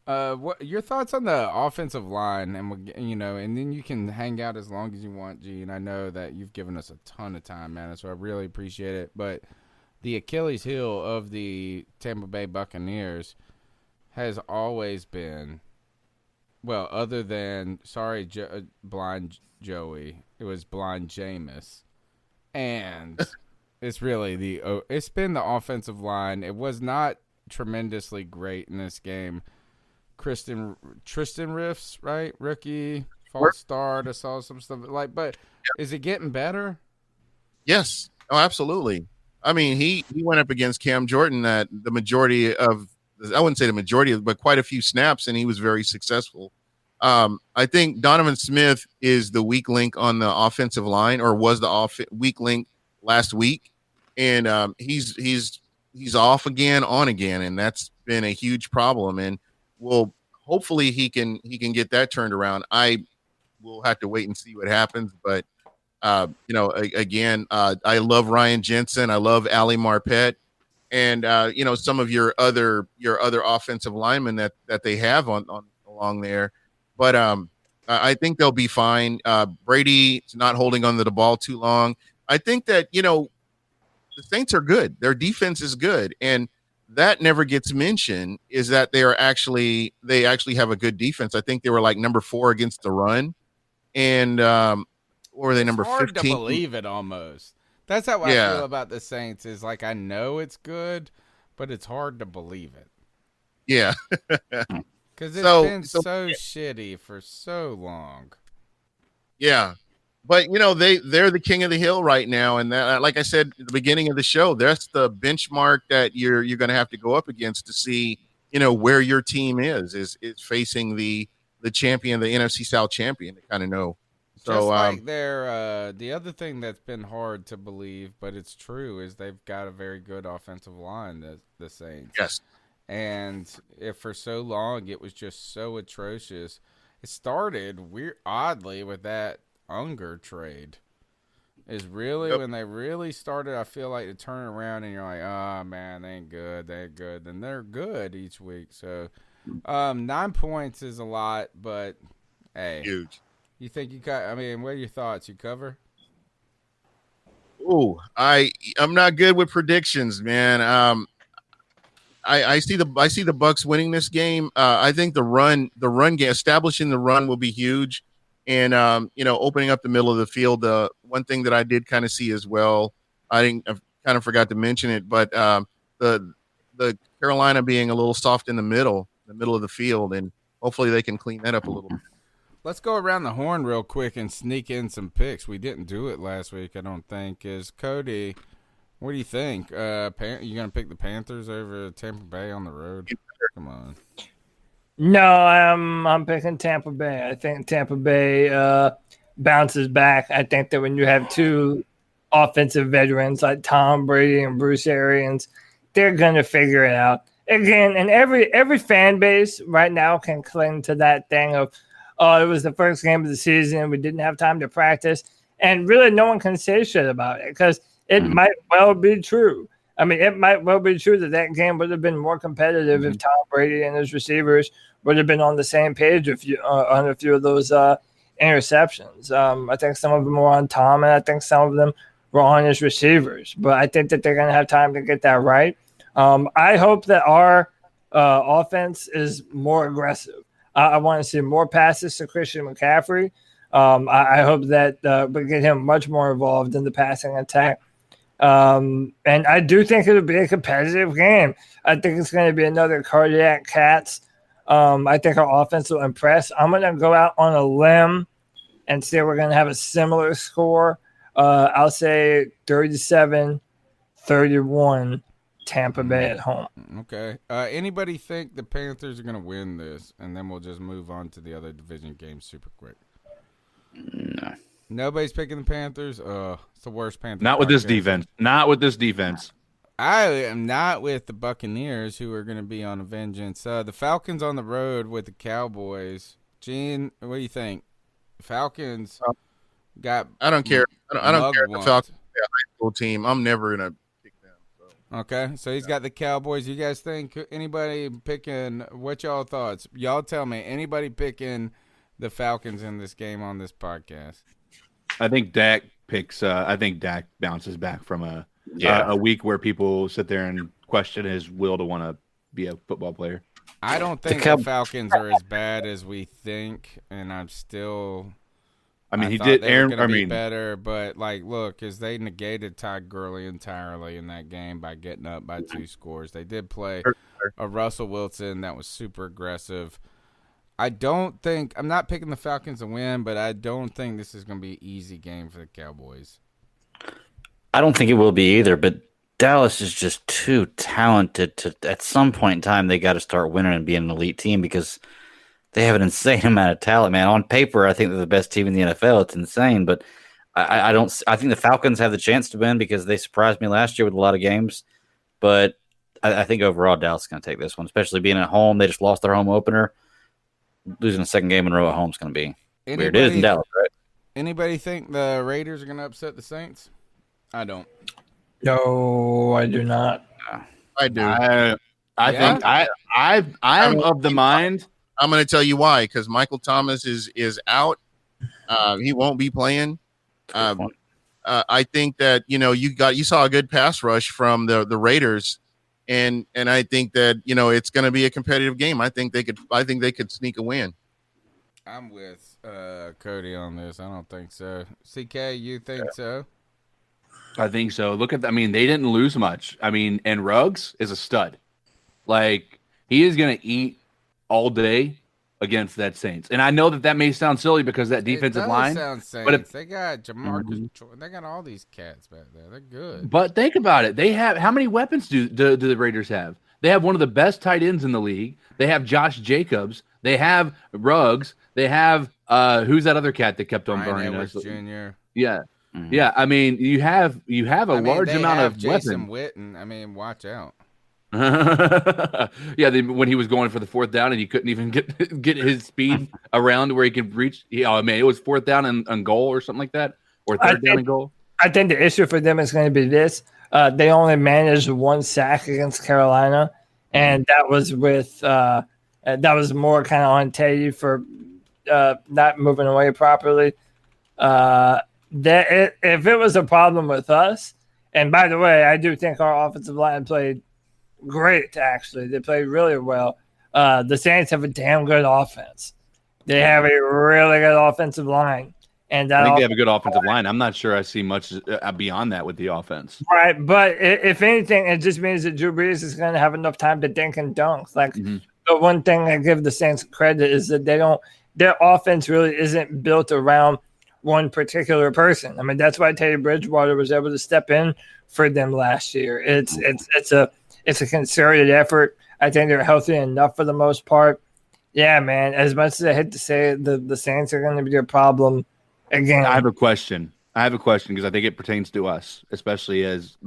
What your thoughts on the offensive line, and and then you can hang out as long as you want, G. And I know that you've given us a ton of time, man, so I really appreciate it. But the Achilles heel of the Tampa Bay Buccaneers has always been. Well, other than, blind Joey, it was blind Jameis. And it's really it's been the offensive line. It was not tremendously great in this game. Tristan Riffs, right? Rookie, false start. I saw some stuff but is it getting better? Yes. Oh, absolutely. I mean, he went up against Cam Jordan that the majority of, I wouldn't say the majority, but quite a few snaps, and he was very successful. I think Donovan Smith is the weak link on the offensive line, or was the weak link last week, and he's off again, on again, and that's been a huge problem. And hopefully he can get that turned around. I will have to wait and see what happens, but again, I love Ryan Jensen, I love Ali Marpet. And some of your other offensive linemen that they have on along there, but I think they'll be fine. Brady is not holding onto the ball too long. I think that the Saints are good. Their defense is good, and that never gets mentioned is that they actually have a good defense. I think they were like number 4 against the run, and or were they number 15? Hard to believe it almost. That's how I feel about the Saints. Is like I know it's good, but it's hard to believe it. Yeah, because it's been so shitty for so long. Yeah. But they're the king of the hill right now, and that, like I said at the beginning of the show, that's the benchmark that you're going to have to go up against to see where your team is facing the champion, the NFC South champion, to kind of know. So just like the other thing that's been hard to believe, but it's true, is they've got a very good offensive line, the Saints. Yes, and if for so long it was just so atrocious, it started oddly with that Unger trade is really when they really started. I feel like to turn around and you're like, oh man, they ain't good, then they're good each week. So 9 points is a lot, but hey, huge. You think you got? I mean, what are your thoughts? You cover? Oh, I'm not good with predictions, man. I see the Bucs winning this game. I think the run game, establishing the run, will be huge. And, opening up the middle of the field, one thing that I did kind of see as well, I kind of forgot to mention it, but the Carolina being a little soft in the middle of the field, and hopefully they can clean that up a little bit. Let's go around the horn real quick and sneak in some picks. We didn't do it last week, I don't think. Cody, what do you think? You going to pick the Panthers over Tampa Bay on the road? Come on. No, I'm picking Tampa Bay. I think Tampa Bay bounces back. I think that when you have two offensive veterans like Tom Brady and Bruce Arians, they're going to figure it out. Again, and every fan base right now can cling to that thing of, oh, it was the first game of the season. We didn't have time to practice. And really no one can say shit about it because it might well be true. I mean, it might well be true that game would have been more competitive if Tom Brady and his receivers would have been on the same page on a few of those interceptions. I think some of them were on Tom, and I think some of them were on his receivers. But I think that they're going to have time to get that right. I hope that our offense is more aggressive. I want to see more passes to Christian McCaffrey. I hope that we get him much more involved in the passing attack. And I do think it'll be a competitive game. I think it's going to be another cardiac cats. I think our offense will impress. I'm going to go out on a limb and say we're going to have a similar score. I'll say 37-31 Tampa Bay at home. Okay. Anybody think the Panthers are going to win this? And then we'll just move on to the other division games super quick. No. Nobody's picking the Panthers. It's the worst Panthers. Not with this defense. Not with this defense. I am not with the Buccaneers, who are going to be on a vengeance. The Falcons on the road with the Cowboys. Gene, what do you think? Falcons got. I don't care. I don't care if the Falcons are a high school team. I'm never going to pick them. So. Okay, so he's got the Cowboys. You guys think anybody picking? What y'all thoughts? Y'all tell me. Anybody picking the Falcons in this game on this podcast? I think Dak bounces back from a week where people sit there and question his will to want to be a football player. I don't think the Falcons are as bad as we think, and I'm still. I mean, he thought did. they were Aaron, gonna be better, but look, because they negated Todd Gurley entirely in that game by getting up by 2 scores. They did play a Russell Wilson that was super aggressive. I'm not picking the Falcons to win, but I don't think this is going to be an easy game for the Cowboys. I don't think it will be either, but Dallas is just too talented to, at some point in time, they got to start winning and being an elite team because they have an insane amount of talent, man. On paper, I think they're the best team in the NFL. It's insane, but I think the Falcons have the chance to win because they surprised me last year with a lot of games, but I think overall Dallas is going to take this one, especially being at home. They just lost their home opener. Losing a second game in a row at home is going to be weird. It is in Dallas, right? Anybody think the Raiders are going to upset the Saints? I don't. No, I do not. I do. I think I'm of the mind. I'm going to tell you why. Because Michael Thomas is out. He won't be playing. I think that you saw a good pass rush from the Raiders and I think that it's going to be a competitive game. I think they could sneak a win. I'm with Cody on this. I don't think so. CK, you think so? I think so. Look at, they didn't lose much. And Ruggs is a stud. Like, he is going to eat all day against that Saints. And I know that may sound silly because that defensive line. But they got Jamarcus, they got all these cats back there. They're good. But think about it. They have, how many weapons do the Raiders have? They have one of the best tight ends in the league. They have Josh Jacobs. They have Ruggs. They have who's that other cat that kept on burning us? Jr. Yeah. Mm-hmm. Yeah. You have a large amount of Jason weapons. Witten. Watch out. Yeah, when he was going for the fourth down and he couldn't even get his speed around where he could reach. It was fourth down and goal or something like that, or third down and goal. I think the issue for them is going to be this: they only managed 1 sack against Carolina, and that was more kind of on Teddy for not moving away properly. If it was a problem with us, and by the way, I do think our offensive line played great, actually. They played really well. The Saints have a damn good offense. They have a really good offensive line. And I think they have a good offensive line. I'm not sure I see much beyond that with the offense. Right, but if anything, it just means that Drew Brees is going to have enough time to dink and dunk. Like, the one thing I give the Saints credit is that their offense really isn't built around one particular person. That's why Teddy Bridgewater was able to step in for them last year. It's a concerted effort. I think they're healthy enough for the most part. Yeah, man. As much as I hate to say it, the Saints are going to be a problem again. I have a question because I think it pertains to us, especially as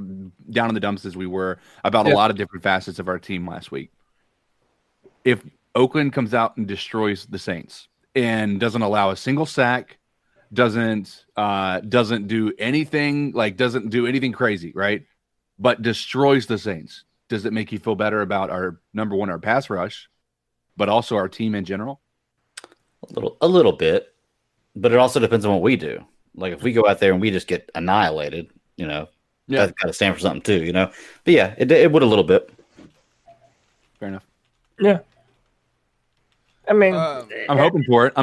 down in the dumps as we were about a lot of different facets of our team last week. If Oakland comes out and destroys the Saints and doesn't allow a single sack, doesn't do anything crazy, right? But destroys the Saints. Does it make you feel better about our number one, our pass rush, but also our team in general? A little bit, but it also depends on what we do. Like if we go out there and we just get annihilated, that's got to stand for something too, But yeah, it would a little bit. Fair enough. Yeah. I'm hoping for it.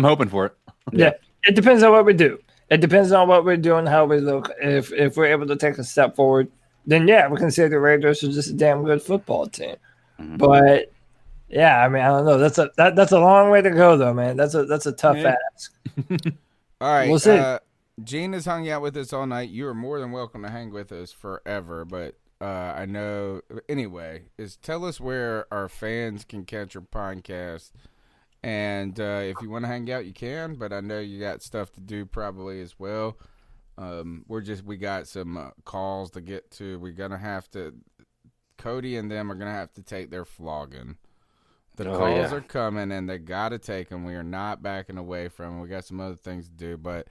Yeah. It depends on what we do. It depends on what we're doing, how we look. If we're able to take a step forward, then yeah, we can say the Raiders are just a damn good football team. Mm-hmm. But yeah, I don't know. That's a long way to go, though, man. That's a tough ask. All right, we'll see. Gene has hung out with us all night. You are more than welcome to hang with us forever. But I know anyway. Tell us where our fans can catch your podcast, and if you want to hang out, you can. But I know you got stuff to do probably as well. We got some calls to get to. We're gonna have to. Cody and them are gonna have to take their flogging. The calls are coming, and they gotta take them. We are not backing away from them. We got some other things to do, but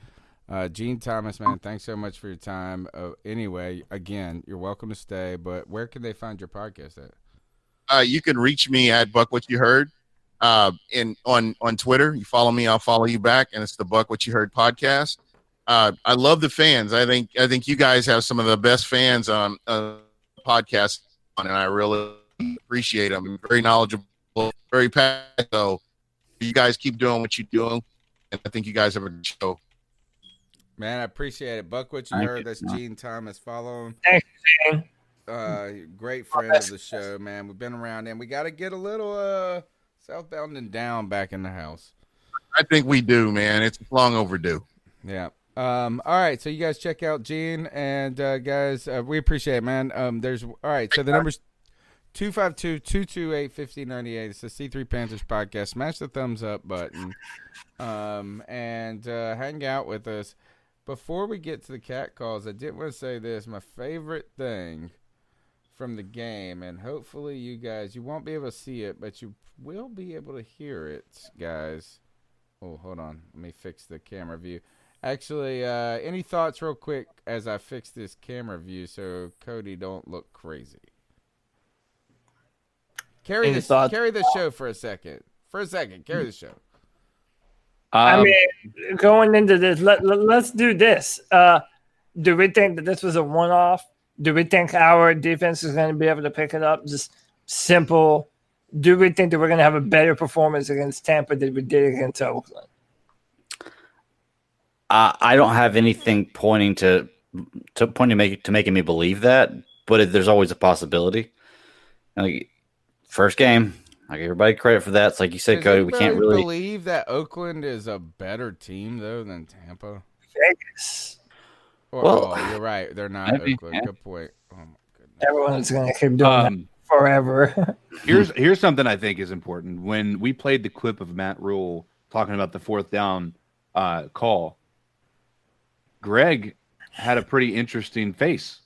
Gene Thomas, man, thanks so much for your time. Anyway, again, you're welcome to stay. But where can they find your podcast at? You can reach me at Buck What You Heard. On Twitter. You follow me, I'll follow you back, and it's the Buck What You Heard podcast. I love the fans. I think you guys have some of the best fans on podcasts, and I really appreciate them. Very knowledgeable, very passionate. So you guys keep doing what you're doing, and I think you guys have a good show. Man, I appreciate it. Buck What You Heard. That's Gene Thomas. Follow him. Thanks, Gene. Great friend of the show, man. We've been around, and we got to get a little southbound and down back in the house. I think we do, man. It's long overdue. Yeah. All right, so you guys check out Gene, and guys, we appreciate it, man. All right, so the number's 252-228-5098. It's the C3 Panthers podcast. Smash the thumbs up button, and hang out with us. Before we get to the cat calls, I did want to say this. My favorite thing from the game, and hopefully you won't be able to see it, but you will be able to hear it, guys. Oh, hold on. Let me fix the camera view. Actually, any thoughts real quick as I fix this camera view so Cody don't look crazy? Carry the show for a second. Carry the show. Going into this, let's do this. Do we think that this was a one-off? Do we think our defense is going to be able to pick it up? Just simple. Do we think that we're going to have a better performance against Tampa than we did against Oakland? I don't have anything pointing to making me believe that, but there's always a possibility. Like, first game, I give everybody credit for that. It's like you said, Cody. We can't really believe that Oakland is a better team though than Tampa. Vegas. Well, you're right. They're not Oakland. Yeah. Good point. Oh my goodness. Everyone's going to keep doing that forever. Here's something I think is important. When we played the clip of Matt Rule talking about the fourth down call, Greg had a pretty interesting face.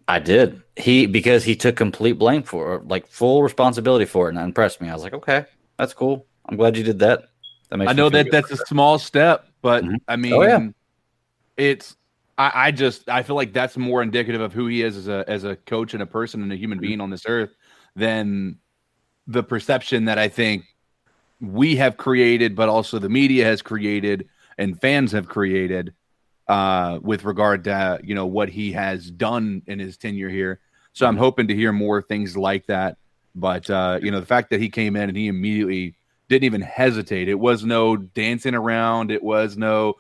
I did. Because he took complete blame for it, like full responsibility for it, and that impressed me. I was like, okay, that's cool. I'm glad you did that. I know that's a small step, but I mean, it's. I feel like that's more indicative of who he is as a coach and a person and a human being on this earth than the perception that I think we have created, but also the media has created and fans have created with regard to what he has done in his tenure here. So I'm hoping to hear more things like that. But the fact that he came in and he immediately didn't even hesitate. It was no dancing around. It was no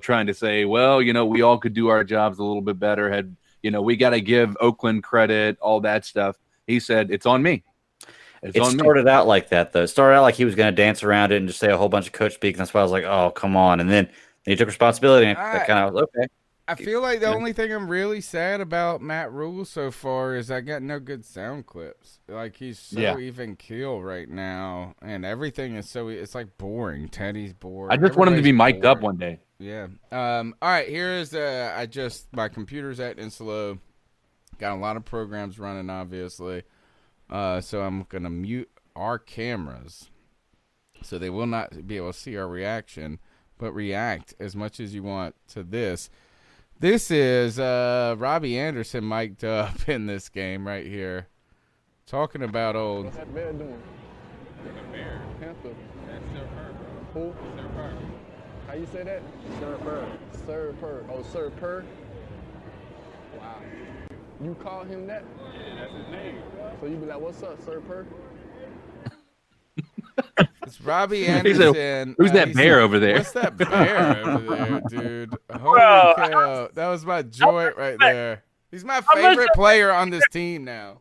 trying to say, well, we all could do our jobs a little bit better. We got to give Oakland credit, all that stuff. He said, it's on me. It started out like that, though. It started out like he was going to dance around it and just say a whole bunch of coach speak. And that's why I was like, oh, come on. And then he took responsibility. And that kind of was okay. I feel like the only thing I'm really sad about Matt Rule so far is I got no good sound clips. Like, he's so even keel right now, and everything is it's like boring. Teddy's bored. I just want him to be mic'd up one day. Yeah. All right, here's my computer's acting slow. Got a lot of programs running, obviously. So I'm going to mute our cameras so they will not be able to see our reaction, but react as much as you want to this. This is Robbie Anderson mic'd up in this game right here. Talking about old. What's that bear doing? The bear. Panther. That's Sir Purr. Who? Sir Purr. How you say that? Sir Purr. Sir Purr. Oh, Sir Purr. Wow. You call him that? Yeah, that's his name. So you be like, what's up, Sir Purr? It's Robbie Anderson. Who's that bear over there? What's that bear over there, dude? Holy cow. That was my joint right there. He's my favorite player on this team now.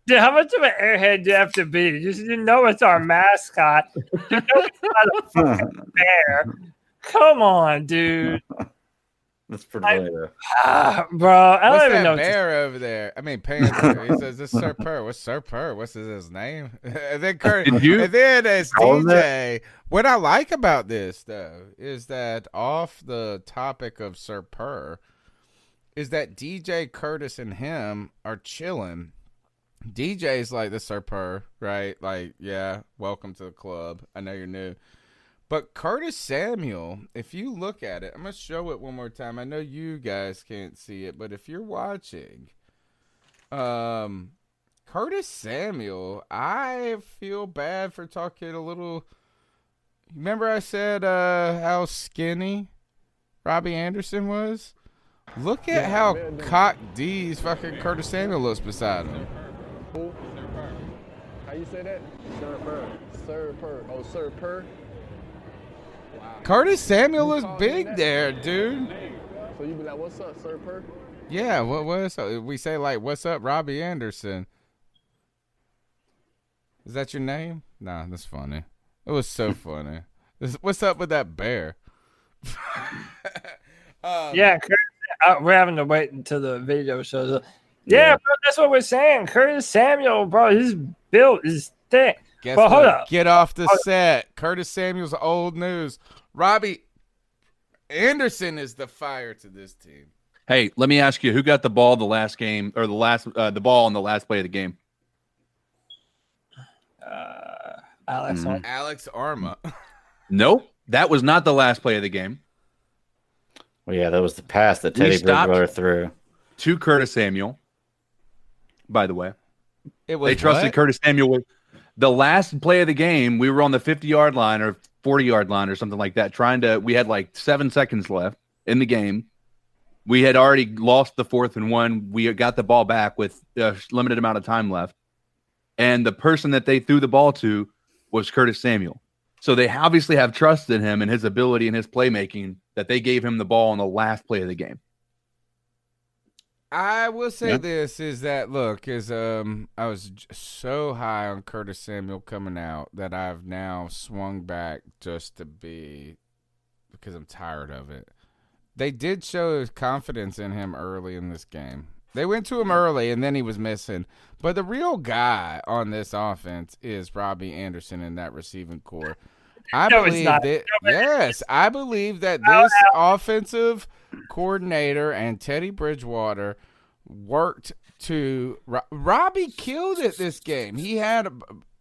Dude, how much of an airhead do you have to be? You know it's our mascot. You know it's not a fucking bear. Come on, dude. That's pretty bro. I don't even know. What's that bear over there? I mean, Panther. He says, "This Sir Purr." What's Sir Purr? What's his name? And then it's DJ. What I like about this, though, is that off the topic of Sir Purr, is that DJ, Curtis, and him are chilling. DJ's like the Sir Purr, right? Like, yeah, welcome to the club. I know you're new. But Curtis Samuel, if you look at it, I'm going to show it one more time. I know you guys can't see it, but if you're watching, Curtis Samuel, I feel bad for talking a little. Remember I said how skinny Robbie Anderson was? Look at how cock D's fucking Curtis Samuel looks beside him. Who? Sir Purr. How you say that? Sir Purr. Sir Purr. Oh, Sir Purr. Wow. Curtis Samuel looks big there, dude. So you be like, what's up, Sir Purr? Yeah, what's up? We say, like, what's up, Robbie Anderson? Is that your name? Nah, that's funny. It was so funny. What's up with that bear? Yeah, we're having to wait until the video shows up. Yeah, bro, that's what we're saying. Curtis Samuel, bro, his build is thick. Guess but hold what? up. Get off the set. Curtis Samuel's old news. Robbie Anderson is the fire to this team. Hey, let me ask you, who got the ball the last game, or the ball on the last play of the game? Alex Arma. Nope, that was not the last play of the game. Well, yeah, that was the pass that Teddy Bridgewater threw to Curtis Samuel. By the way, they trusted Curtis Samuel with the last play of the game. We were on the 50-yard line or 40-yard line or something like that. We had like 7 seconds left in the game. We had already lost the 4th and 1. We got the ball back with a limited amount of time left. And the person that they threw the ball to was Curtis Samuel. So they obviously have trust in him and his ability and his playmaking that they gave him the ball on the last play of the game. I will say this is that, look, I was so high on Curtis Samuel coming out that I've now swung back just to be, because I'm tired of it. They did show confidence in him early in this game. They went to him early, and then he was missing. But the real guy on this offense is Robbie Anderson in that receiving core. I believe that this offensive coordinator and Teddy Bridgewater worked to Robbie killed it this game. He had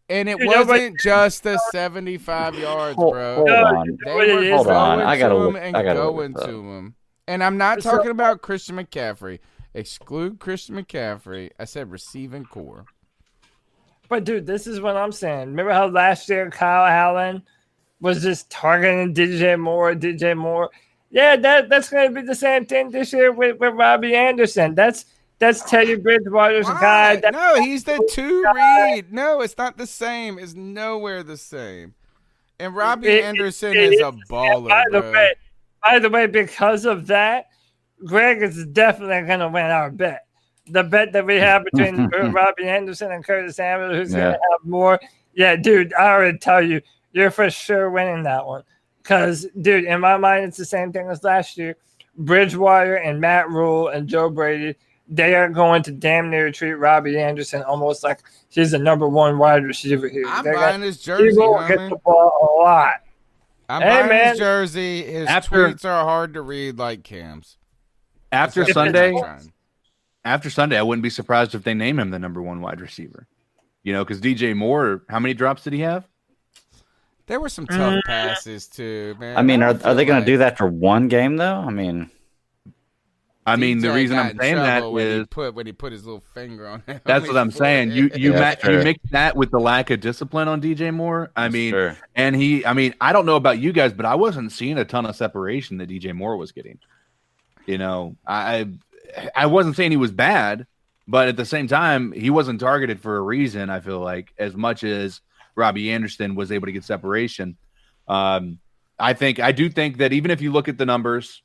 and it wasn't just the 75 yards, bro. Hold on. I gotta look to him. And I'm not talking about Christian McCaffrey. Exclude Christian McCaffrey. I said receiving core. But dude, this is what I'm saying. Remember how last year Kyle Allen was just targeting DJ Moore? Yeah, that's going to be the same thing this year with Robbie Anderson. That's Teddy Bridgewater's guy. No, he's the 2 read. No, it's not the same. It's nowhere the same. And Robbie Anderson is a baller, By the way, because of that, Greg is definitely going to win our bet. The bet that we have between Robbie Anderson and Curtis Samuel, who's going to have more. Yeah, dude, I already tell you, you're for sure winning that one. Because, dude, in my mind, it's the same thing as last year. Bridgewater and Matt Rule and Joe Brady, they are going to damn near treat Robbie Anderson almost like he's the number 1 wide receiver here. I'm buying his jersey, He will get the ball a lot. I'm buying his jersey. His tweets are hard to read like Cam's. After Sunday, I wouldn't be surprised if they name him the number 1 wide receiver. You know, because DJ Moore, how many drops did he have? There were some tough passes too, man. I mean, are they going to do that for one game though? I mean, the reason I'm saying that is when he put his little finger on him. That's what I'm saying. You mix that with the lack of discipline on DJ Moore. I mean, and I don't know about you guys, but I wasn't seeing a ton of separation that DJ Moore was getting. You know, I wasn't saying he was bad, but at the same time, he wasn't targeted for a reason. I feel like as much as Robbie Anderson was able to get separation. I do think that even if you look at the numbers,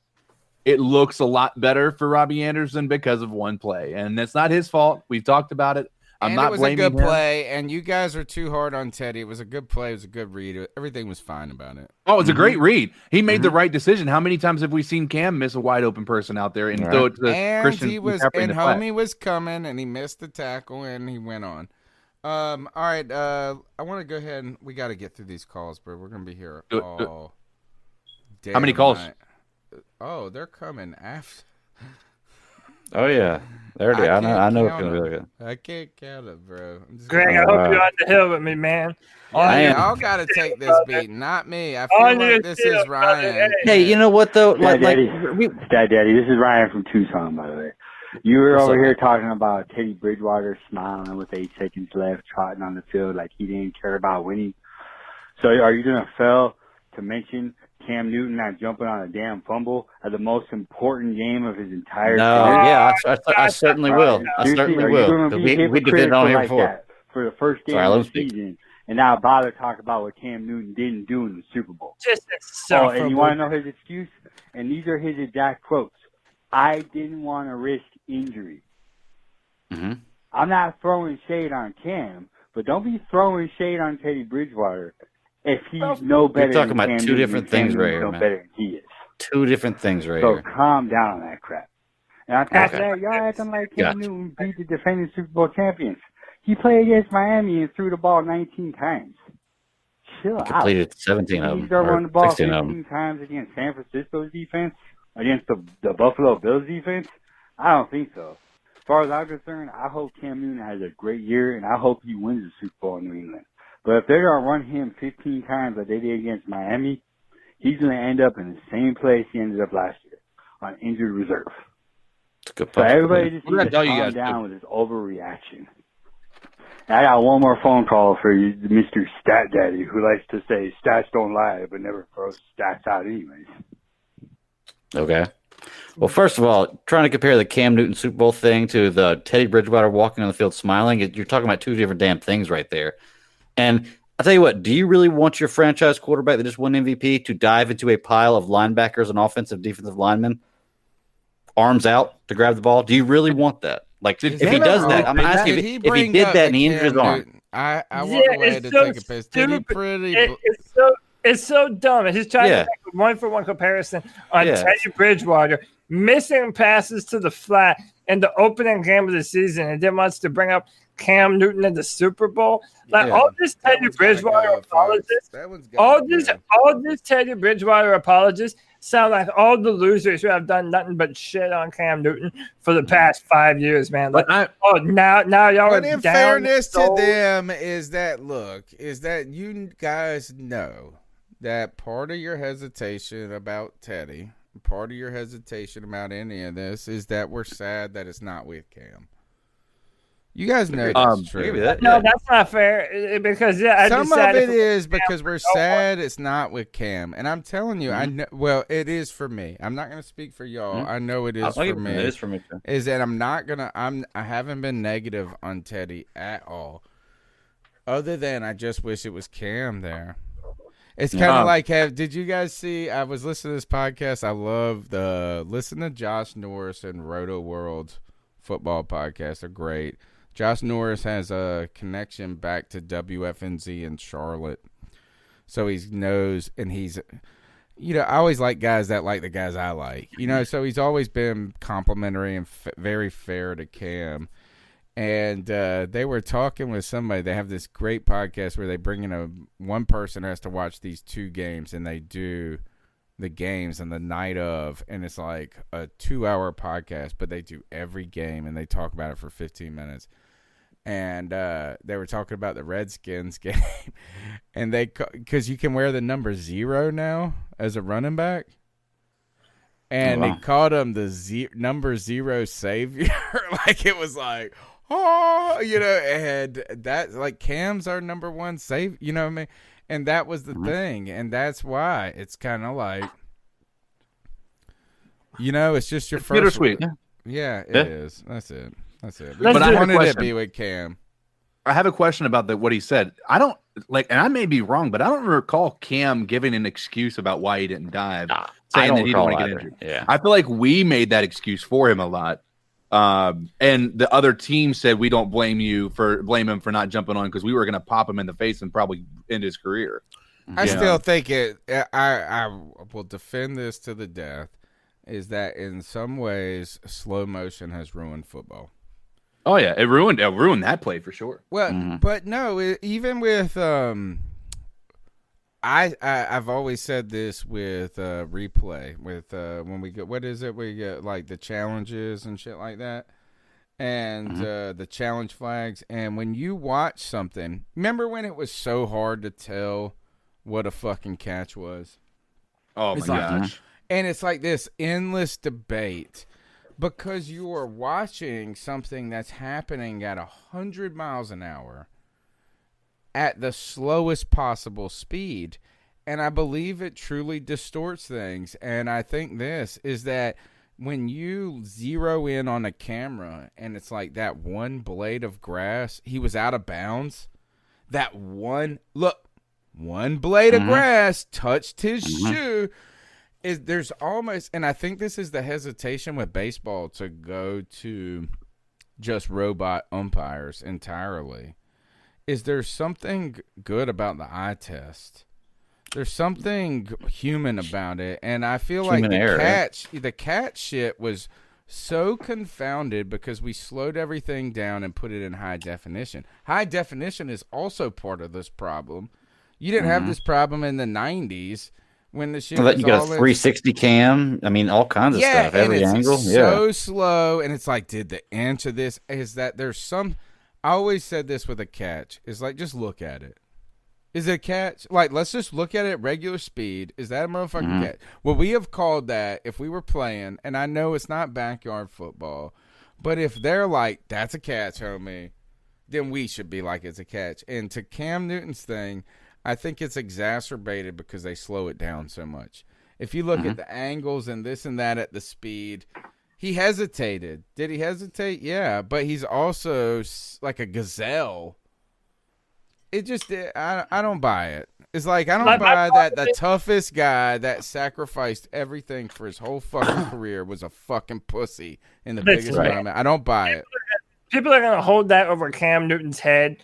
it looks a lot better for Robbie Anderson because of one play, and that's not his fault. We've talked about it. It was a good play, and you guys are too hard on Teddy. It was a good play. It was a good read. Everything was fine about it. Oh, it was a great read. He made the right decision. How many times have we seen Cam miss a wide open person out there and throw it to Christian? Homie was coming, and he missed the tackle, and he went on. All right. I want to go ahead and we got to get through these calls, bro. We're gonna be here all day. How many calls? Oh, they're coming after. Oh yeah, there it is. I know it's gonna be like it. I can't count it, bro. Greg, I hope you're on the hill with me, man. Y'all got to take this beat, not me. I feel like this is Ryan. Hey, you know what though? Daddy, this is Ryan from Tucson, by the way. You were over here talking about Teddy Bridgewater smiling with 8 seconds left, trotting on the field like he didn't care about winning. So are you going to fail to mention Cam Newton not jumping on a damn fumble at the most important game of his entire career? Yeah, I certainly will. I certainly will. We did it on here before. For the first game of the season, and now bother talk about what Cam Newton didn't do in the Super Bowl. And you want to know his excuse? And these are his exact quotes. I didn't want to risk injury. Mm-hmm. I'm not throwing shade on Cam, but don't be throwing shade on Teddy Bridgewater if he's no better. You're talking than about Cam two Newton, different things right here, no man. better than he is. Two different things right so here. Calm down on that crap. And I thought that y'all acting like Cam Newton beat the defending Super Bowl champions. He played against Miami and threw the ball 19 times. Chill out. Completed 17 of them. He started running the ball 16 of 15 them. times against San Francisco's defense, against the Buffalo Bills defense. I don't think so. As far as I'm concerned, I hope Cam Newton has a great year, and I hope he wins the Super Bowl in New England. But if they're going to run him 15 times like they did against Miami, he's going to end up in the same place he ended up last year, on injured reserve. It's a good So point. everybody just needs to calm down with this overreaction. And I got one more phone call for you, Mr. Stat Daddy, who likes to say stats don't lie, but never throws stats out anyways. Okay. Well, first of all, trying to compare the Cam Newton Super Bowl thing to the Teddy Bridgewater walking on the field smiling, you're talking about two different damn things right there. And I'll tell you what, do you really want your franchise quarterback that just won MVP to dive into a pile of linebackers and offensive defensive linemen, arms out to grab the ball? Do you really want that? Like, if he does that, I'm asking if he did that and he injured his arm. I walk away to take a piss. It's so dumb. He's trying to make a one-for-one comparison on Teddy Bridgewater missing passes to the flat in the opening game of the season, and then wants to bring up Cam Newton in the Super Bowl. Like all this Teddy Bridgewater apologists, all this Teddy Bridgewater apologists sound like all the losers who have done nothing but shit on Cam Newton for the past 5 years, man. Like, now y'all are But in down fairness to souls. them, is that you guys know that part of your hesitation about Teddy, part of your hesitation about any of this, is that we're sad that it's not with Cam. You guys know that's true. No, that's not fair. Because some of it is because we're sad it's not with Cam, and I'm telling you, I know. Well, it is for me. I'm not going to speak for y'all. I know it is for me. It is for me too. Is that I'm not gonna. I haven't been negative on Teddy at all. Other than I just wish it was Cam there. It's kind of like, did you guys see? I was listening to this podcast. I love listen to Josh Norris and Roto World football podcast. They're great. Josh Norris has a connection back to WFNZ in Charlotte. So he knows, and he's, I always like guys that like the guys I like, so he's always been complimentary and very fair to Cam. And they were talking with somebody. They have this great podcast where they bring in one person who has to watch these two games, and they do the games on the night of, and it's like a 2-hour podcast, but they do every game, and they talk about it for 15 minutes. And they were talking about the Redskins game, and because you can wear the number 0 now as a running back. And he called him the number 0 savior. Like, it was like, and that, like, Cam's our number 1 save, you know what I mean? And that was the thing, and that's why it's kind of like, it's just your first. Bittersweet. Yeah, it is. That's it. But I wanted it to be with Cam. I have a question about what he said. I don't and I may be wrong, but I don't recall Cam giving an excuse about why he didn't dive, saying that he didn't want to get injured. Yeah. I feel like we made that excuse for him a lot. And the other team said we don't blame him for not jumping on because we were going to pop him in the face and probably end his career. I still think I will defend this to the death, is that in some ways slow motion has ruined football. Oh yeah, it ruined that play for sure. Well, but no, even with I've always said this with replay, with when we get, what is it? We get like the challenges and shit like that, and the challenge flags. And when you watch something, remember when it was so hard to tell what a fucking catch was? Oh my gosh. And it's like this endless debate because you are watching something that's happening at 100 miles an hour at the slowest possible speed. And I believe it truly distorts things. And I think this is that when you zero in on a camera and it's like that one blade of grass, he was out of bounds. That one blade of grass touched his shoe. There's almost, and I think this is the hesitation with baseball to go to just robot umpires entirely. Is there something good about the eye test? There's something human about it, and I feel like the catch shit was so confounded because we slowed everything down and put it in high definition. High definition is also part of this problem. You didn't have this problem in the 90s. When the shit you got a 360 cam, I mean, all kinds of stuff, every angle. So slow, and it's like, did the answer this is that there's some. I always said this with a catch. It's like, just look at it. Is it a catch? Like, let's just look at it at regular speed. Is that a motherfucking catch? Well, we have called that if we were playing, and I know it's not backyard football, but if they're like, that's a catch, homie, then we should be like, it's a catch. And to Cam Newton's thing, I think it's exacerbated because they slow it down so much. If you look at the angles and this and that at the speed, he hesitated. Did he hesitate? Yeah, but he's also like a gazelle. It just, I don't buy it. It's like, I don't buy that the toughest guy that sacrificed everything for his whole fucking career was a fucking pussy in the biggest moment. I don't buy it. People are going to hold that over Cam Newton's head,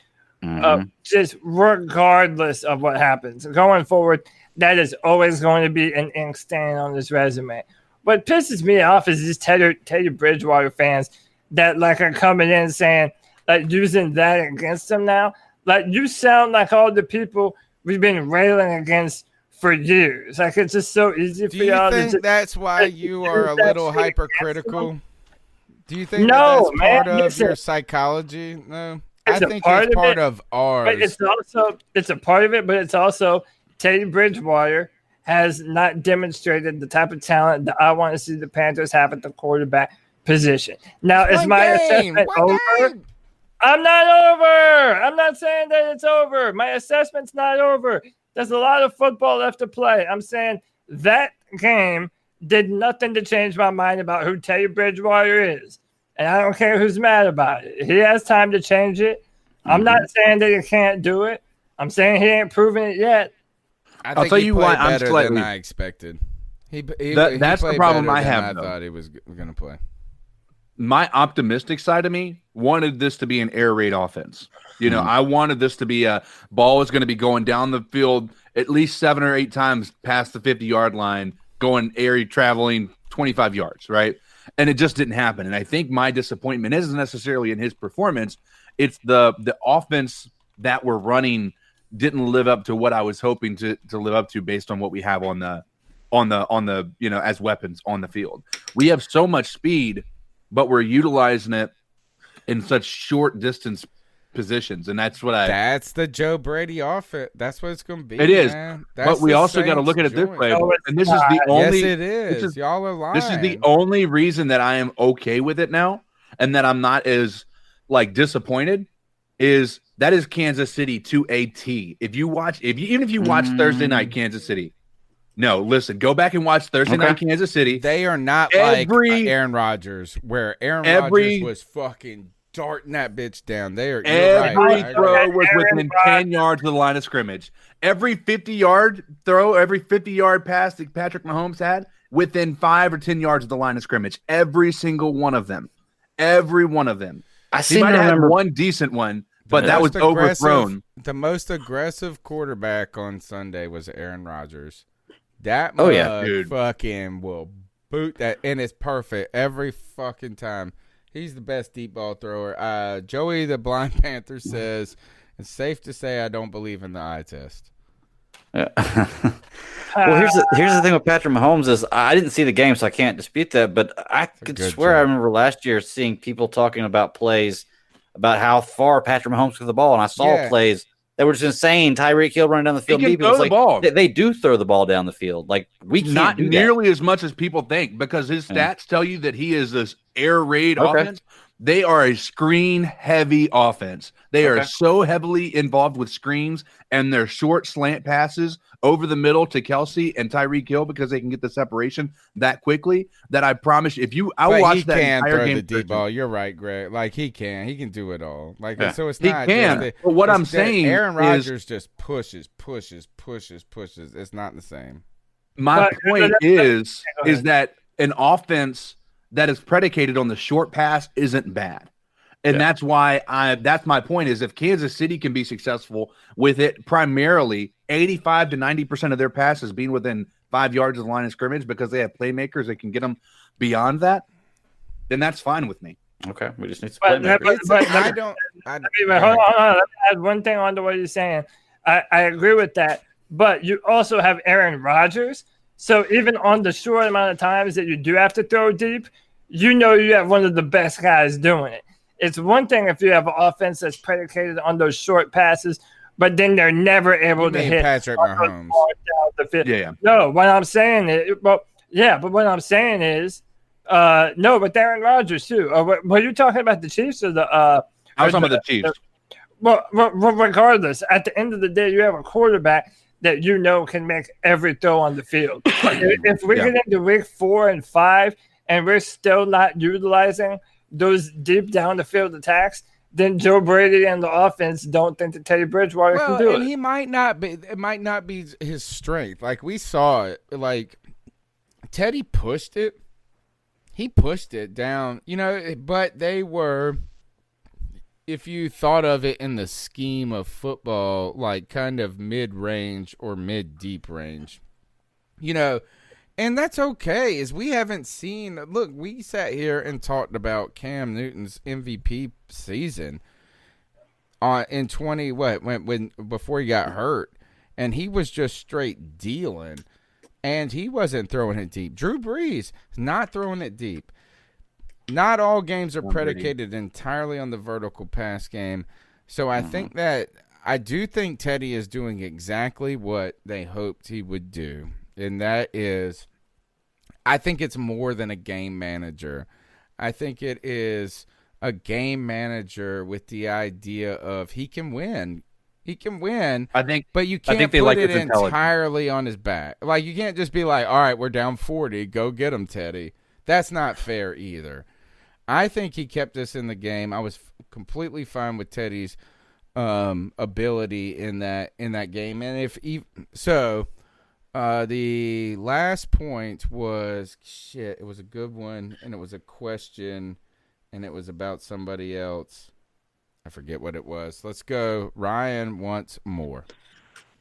just regardless of what happens. Going forward, that is always going to be an ink stain on his resume. What pisses me off is these Teddy Bridgewater fans that like are coming in saying, like, using that against him now. Like, you sound like all the people we've been railing against for years. Like, it's just so easy for y'all. Do you think that's why you are a little hypercritical? Do you think that's part of your psychology? No, I think it's part of ours. But it's a part of it, but it's also Teddy Bridgewater has not demonstrated the type of talent that I want to see the Panthers have at the quarterback position. Now, is my assessment over? I'm not over. I'm not saying that it's over. My assessment's not over. There's a lot of football left to play. I'm saying that game did nothing to change my mind about who Teddy Bridgewater is. And I don't care who's mad about it. He has time to change it. I'm not saying that he can't do it. I'm saying he ain't proven it yet. I'll tell you why I'm better than I expected. That's the problem I have. I thought he was going to play. My optimistic side of me wanted this to be an air raid offense. You know, I wanted this to be a ball is going to be going down the field at least 7 or 8 times past the 50-yard line, going air traveling 25 yards, right? And it just didn't happen. And I think my disappointment isn't necessarily in his performance. It's the offense that we're running didn't live up to what I was hoping to live up to based on what we have on the as weapons on the field. We have so much speed, but we're utilizing it in such short distance positions, and that's the Joe Brady offense. That's what it's going to be. It is, but we also got to look at it this way. And this is the only. Yes, it is. Y'all are lying. This is the only reason that I am okay with it now, and that I'm not as disappointed. Is that is Kansas City to a T. If you watch Thursday night Kansas City. No, listen, go back and watch Thursday night Kansas City. They are not like Aaron Rodgers, where Aaron Rodgers was fucking darting that bitch down. Every throw was within 10 yards of the line of scrimmage. Every 50-yard throw, every 50-yard pass that Patrick Mahomes had within 5 or 10 yards of the line of scrimmage. Every single one of them. Every one of them. He might have had one decent one, but that was overthrown. The most aggressive quarterback on Sunday was Aaron Rodgers. That dude. Fucking will boot that, and it's perfect every fucking time. He's the best deep ball thrower. Joey the Blind Panther says, it's safe to say I don't believe in the eye test. Well, here's the thing with Patrick Mahomes is I didn't see the game, so I can't dispute that, but I could swear I remember last year seeing people talking about plays about how far Patrick Mahomes threw the ball, and I saw plays that were just insane. Tyreek Hill running down the field. He can throw the ball. They do throw the ball down the field. Like, we can't not do nearly as much as people think, because his stats tell you that he is this air raid offense. They are a screen-heavy offense. They are so heavily involved with screens and their short slant passes over the middle to Kelsey and Tyreek Hill because they can get the separation that quickly that I promise you, I watched that entire game. The deep ball. You're right, Greg. Like, he can do it all. Like, so it's he not. Can. But what I'm saying, Aaron Rodgers just pushes. It's not the same. My point is that an offense that is predicated on the short pass isn't bad. And that's why that's my point is if Kansas City can be successful with it, primarily 85 to 90% of their passes being within 5 yards of the line of scrimmage because they have playmakers that can get them beyond that, then that's fine with me. Okay. We just need some playmakers. Hold on. Let me add one thing on to what you're saying. I agree with that, but you also have Aaron Rodgers. So even on the short amount of times that you do have to throw deep, you know you have one of the best guys doing it. It's one thing if you have an offense that's predicated on those short passes, but then they're never able to hit Patrick Mahomes. Yeah. No, what I'm saying is, but what I'm saying is, no, but Aaron Rodgers too. Were you talking about the Chiefs or the? I was talking about the Chiefs. Well, regardless, at the end of the day, you have a quarterback that you know can make every throw on the field. If we get into week 4 and 5 and we're still not utilizing those deep down the field attacks, then Joe Brady and the offense don't think that Teddy Bridgewater can do it. And he might not be. It might not be his strength. Like we saw it. Like Teddy pushed it. He pushed it down. But they were. If you thought of it in the scheme of football, like kind of mid-range or mid-deep range, and that's okay. Is we haven't seen. Look, we sat here and talked about Cam Newton's MVP season in 20 when before he got hurt, and he was just straight dealing, and he wasn't throwing it deep. Drew Brees not throwing it deep. Not all games are predicated entirely on the vertical pass game. So I think I do think Teddy is doing exactly what they hoped he would do. And that is, I think it's more than a game manager. I think it is a game manager with the idea of he can win. He can win. But you can't put it entirely on his back. Like, you can't just be like, all right, we're down 40. Go get him, Teddy. That's not fair either. I think he kept us in the game. I was completely fine with Teddy's ability in that game. And the last point was it was a good one, and it was a question, and it was about somebody else. I forget what it was. Let's go. Ryan wants more.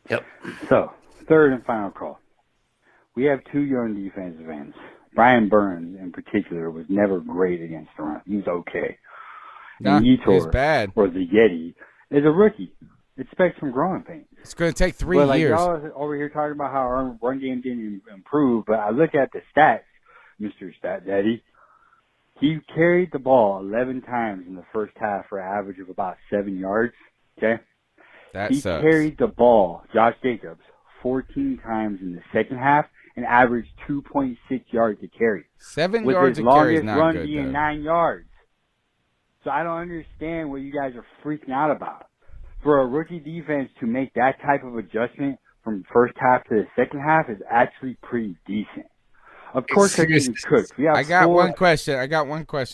Yep. So, third and final call. We have 2 young defensive ends. Brian Burns, in particular, was never great against the run. He was okay. And he's bad. Or the Yeti, is a rookie. Expect some growing pains. It's going to take 3 years. Y'all are over here talking about how our run game didn't improve, but I look at the stats, Mr. Stat Daddy. He carried the ball 11 times in the first half for an average of about 7 yards. Okay? He carried the ball, Josh Jacobs, 14 times in the second half and averaged 2.6 yards to carry. 7 yards to carry is not good, with his longest run being 9 yards. So I don't understand what you guys are freaking out about. For a rookie defense to make that type of adjustment from first half to the second half is actually pretty decent. Of course, they're getting cooked. I got one question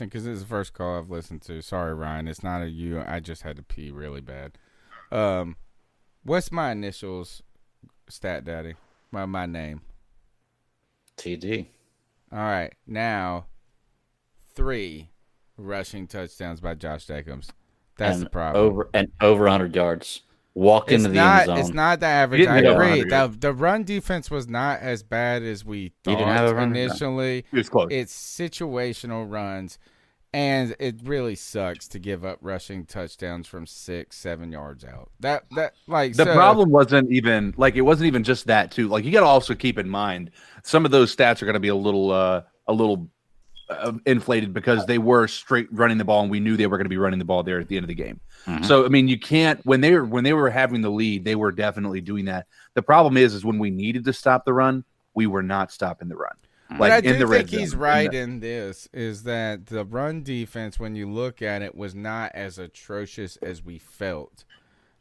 because this is the first call I've listened to. Sorry, Ryan. It's not a you. I just had to pee really bad. What's my initials, Stat Daddy? My name. TD. All right. Now, 3 rushing touchdowns by Josh Jacobs. That's the problem. Over 100 yards. Walk into the end zone. It's not the average. I agree. The run defense was not as bad as we thought initially. It was close. It's situational runs, and it really sucks to give up rushing touchdowns from 6-7 yards out. The problem wasn't even just that too. Like, you got to also keep in mind some of those stats are going to be a little inflated because they were straight running the ball, and we knew they were going to be running the ball there at the end of the game. Mm-hmm. So, I mean, you can't when they were having the lead, they were definitely doing that. The problem is when we needed to stop the run, we were not stopping the run. But I do think he's right in this, is that the run defense, when you look at it, was not as atrocious as we felt.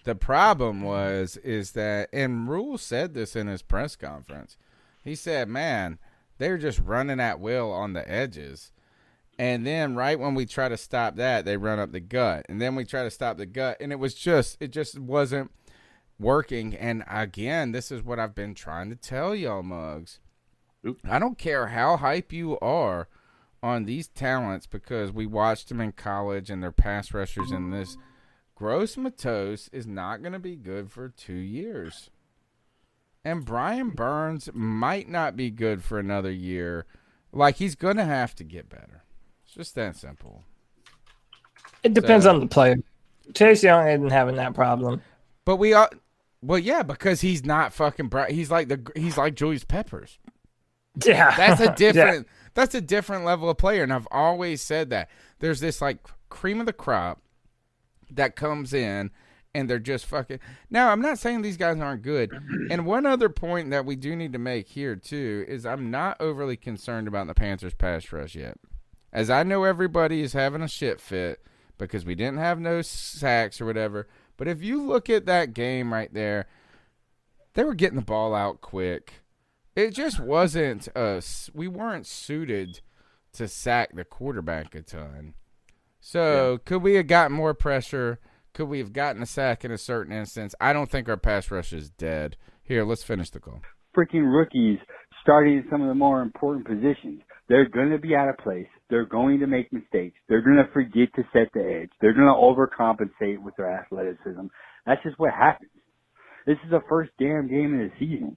The problem is that, and Rule said this in his press conference, he said, man, they're just running at will on the edges. And then right when we try to stop that, they run up the gut. And then we try to stop the gut, and it just wasn't working. And again, this is what I've been trying to tell y'all, Mugs. I don't care how hype you are on these talents, because we watched them in college and their pass rushers in this. Gross Matos is not going to be good for 2 years. And Brian Burns might not be good for another year. Like, he's going to have to get better. It's just that simple. It depends on the player. Chase Young isn't having that problem. But because he's not fucking bright. He's like Julius Peppers. Yeah. That's a different level of player, and I've always said that. There's this like cream of the crop that comes in, and they're just fucking. Now, I'm not saying these guys aren't good. And one other point that we do need to make here too is I'm not overly concerned about the Panthers pass rush yet. As I know everybody is having a shit fit because we didn't have no sacks or whatever. But if you look at that game right there, they were getting the ball out quick. It just wasn't us. We weren't suited to sack the quarterback a ton. So could we have gotten more pressure? Could we have gotten a sack in a certain instance? I don't think our pass rush is dead. Here, let's finish the call. Freaking rookies starting in some of the more important positions. They're going to be out of place. They're going to make mistakes. They're going to forget to set the edge. They're going to overcompensate with their athleticism. That's just what happens. This is the first damn game of the season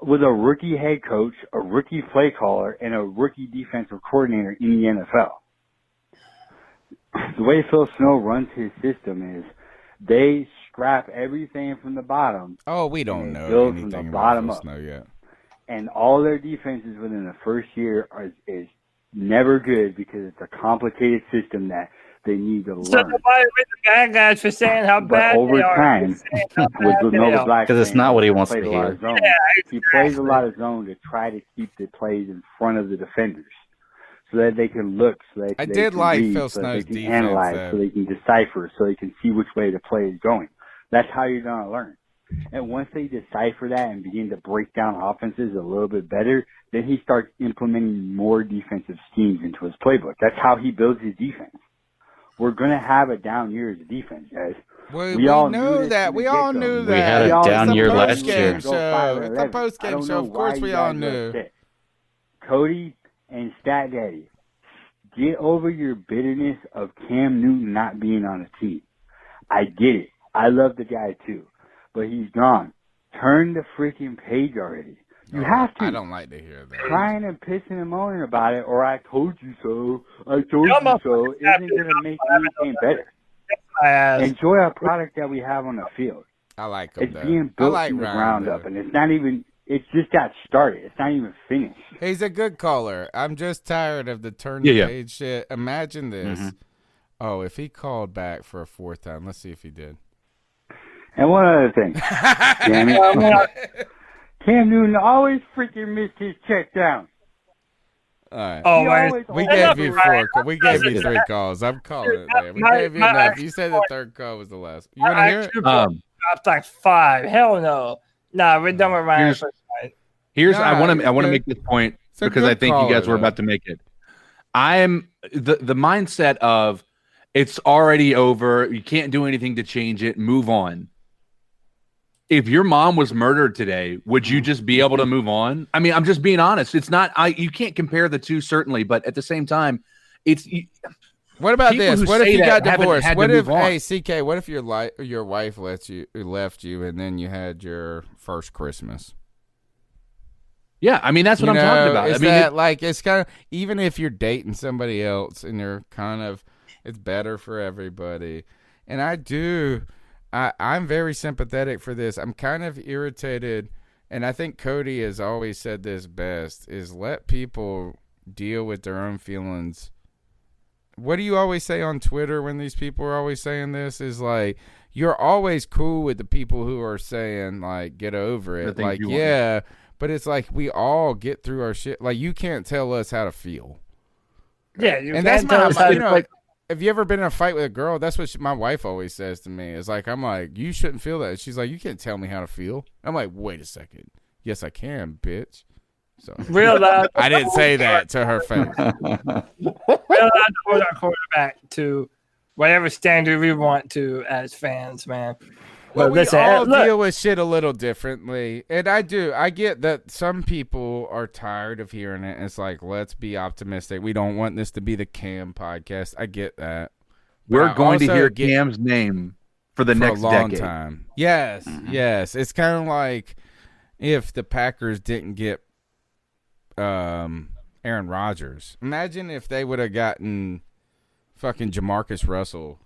with a rookie head coach, a rookie play caller, and a rookie defensive coordinator in the NFL. The way Phil Snow runs his system is they scrap everything from the bottom. Oh, we don't know anything about Phil Snow yet. And all their defenses within the first year is never good because it's a complicated system that they need to learn. So nobody with the bad guys for saying how bad over they are. time, with Nova Black, because it's not what he wants to hear. He plays a lot of zone to try to keep the plays in front of the defenders, so that they can look, so that I they did can like read, Phil so Snow's that they can defense, analyze, though. so they can decipher, so they can see which way the play is going. That's how you're going to learn. And once they decipher that and begin to break down offenses a little bit better, then he starts implementing more defensive schemes into his playbook. That's how he builds his defense. We're going to have a down year as a defense, guys. We all knew that. We all knew that. We had a down year last year. It's a post-game show. Of course we all knew. Cody and Stat Daddy, get over your bitterness of Cam Newton not being on the team. I get it. I love the guy too. But he's gone. Turn the freaking page already. You have to. I don't like to hear that. Crying and pissing and moaning about it, or I told you so, isn't going to make anything better. Enjoy our product that we have on the field. I like him. It's being built from the ground up, and it's not even. It's just got started. It's not even finished. He's a good caller. I'm just tired of the turn the page shit. Imagine this. Mm-hmm. Oh, if he called back for a fourth time, let's see if he did. And one other thing, damn it. Cam Newton always freaking missed his check down. All right. Oh, man. We gave you four. We gave you 3 calls. I'm calling it there. We gave you enough. You said the third call was the last. You want to hear it? Dropped like 5. Hell no. Nah, we're done with Ryan. I want to make this point because I think you guys were about to make it. I'm the mindset of it's already over. You can't do anything to change it. Move on. If your mom was murdered today, would you just be able to move on? I mean, I'm just being honest. It's not. You can't compare the two, certainly, but at the same time, it's. What about this? What if you got divorced? What if, hey, CK? What if your wife left you, and then you had your first Christmas? Yeah, I mean that's what I'm talking about. Is that like it's kind of even if you're dating somebody else and you're kind of it's better for everybody. And I'm very sympathetic for this. I'm kind of irritated, and I think Cody has always said this best: is let people deal with their own feelings. What do you always say on Twitter when these people are always saying this? Is like you're always cool with the people who are saying like get over it. Like yeah. But it's like we all get through our shit. Like you can't tell us how to feel. Yeah, and that's my. Have you ever been in a fight with a girl? That's what my wife always says to me. It's like I'm like, you shouldn't feel that. She's like, you can't tell me how to feel. I'm like, wait a second. Yes, I can, bitch. So real loud. I didn't say that to her face. Real loud to hold our quarterback to whatever standard we want to as fans, man. Well, we all deal with shit a little differently. And I get that some people are tired of hearing it. It's like, let's be optimistic. We don't want this to be the Cam podcast. I get that. We're going to hear Cam's name for the next long decade. Time. Yes, yes. It's kind of like if the Packers didn't get Aaron Rodgers. Imagine if they would have gotten fucking Jamarcus Russell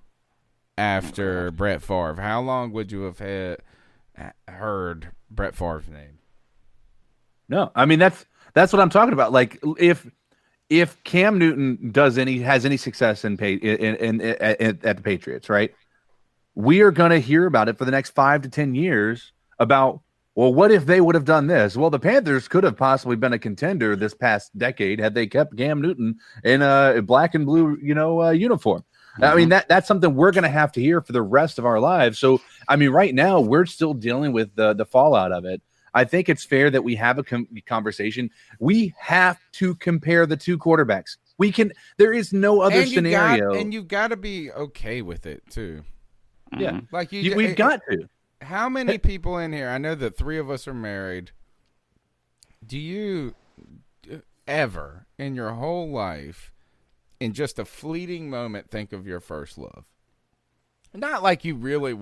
after Brett Favre. How long would you have heard Brett Favre's name? No, I mean that's what I'm talking about. Like if Cam Newton has any success at the Patriots, right? We are going to hear about it for the next 5 to 10 years about, well, what if they would have done this? Well, the Panthers could have possibly been a contender this past decade had they kept Cam Newton in a black and blue, uniform. I mean, that's something we're going to have to hear for the rest of our lives. So, I mean, right now we're still dealing with the fallout of it. I think it's fair that we have a conversation. We have to compare the two quarterbacks. We can. There is no other scenario, and you've got to be okay with it too. Yeah, like we've got to. How many people in here? I know that 3 of us are married. Do you ever in your whole life, in just a fleeting moment, think of your first love? Not like you really,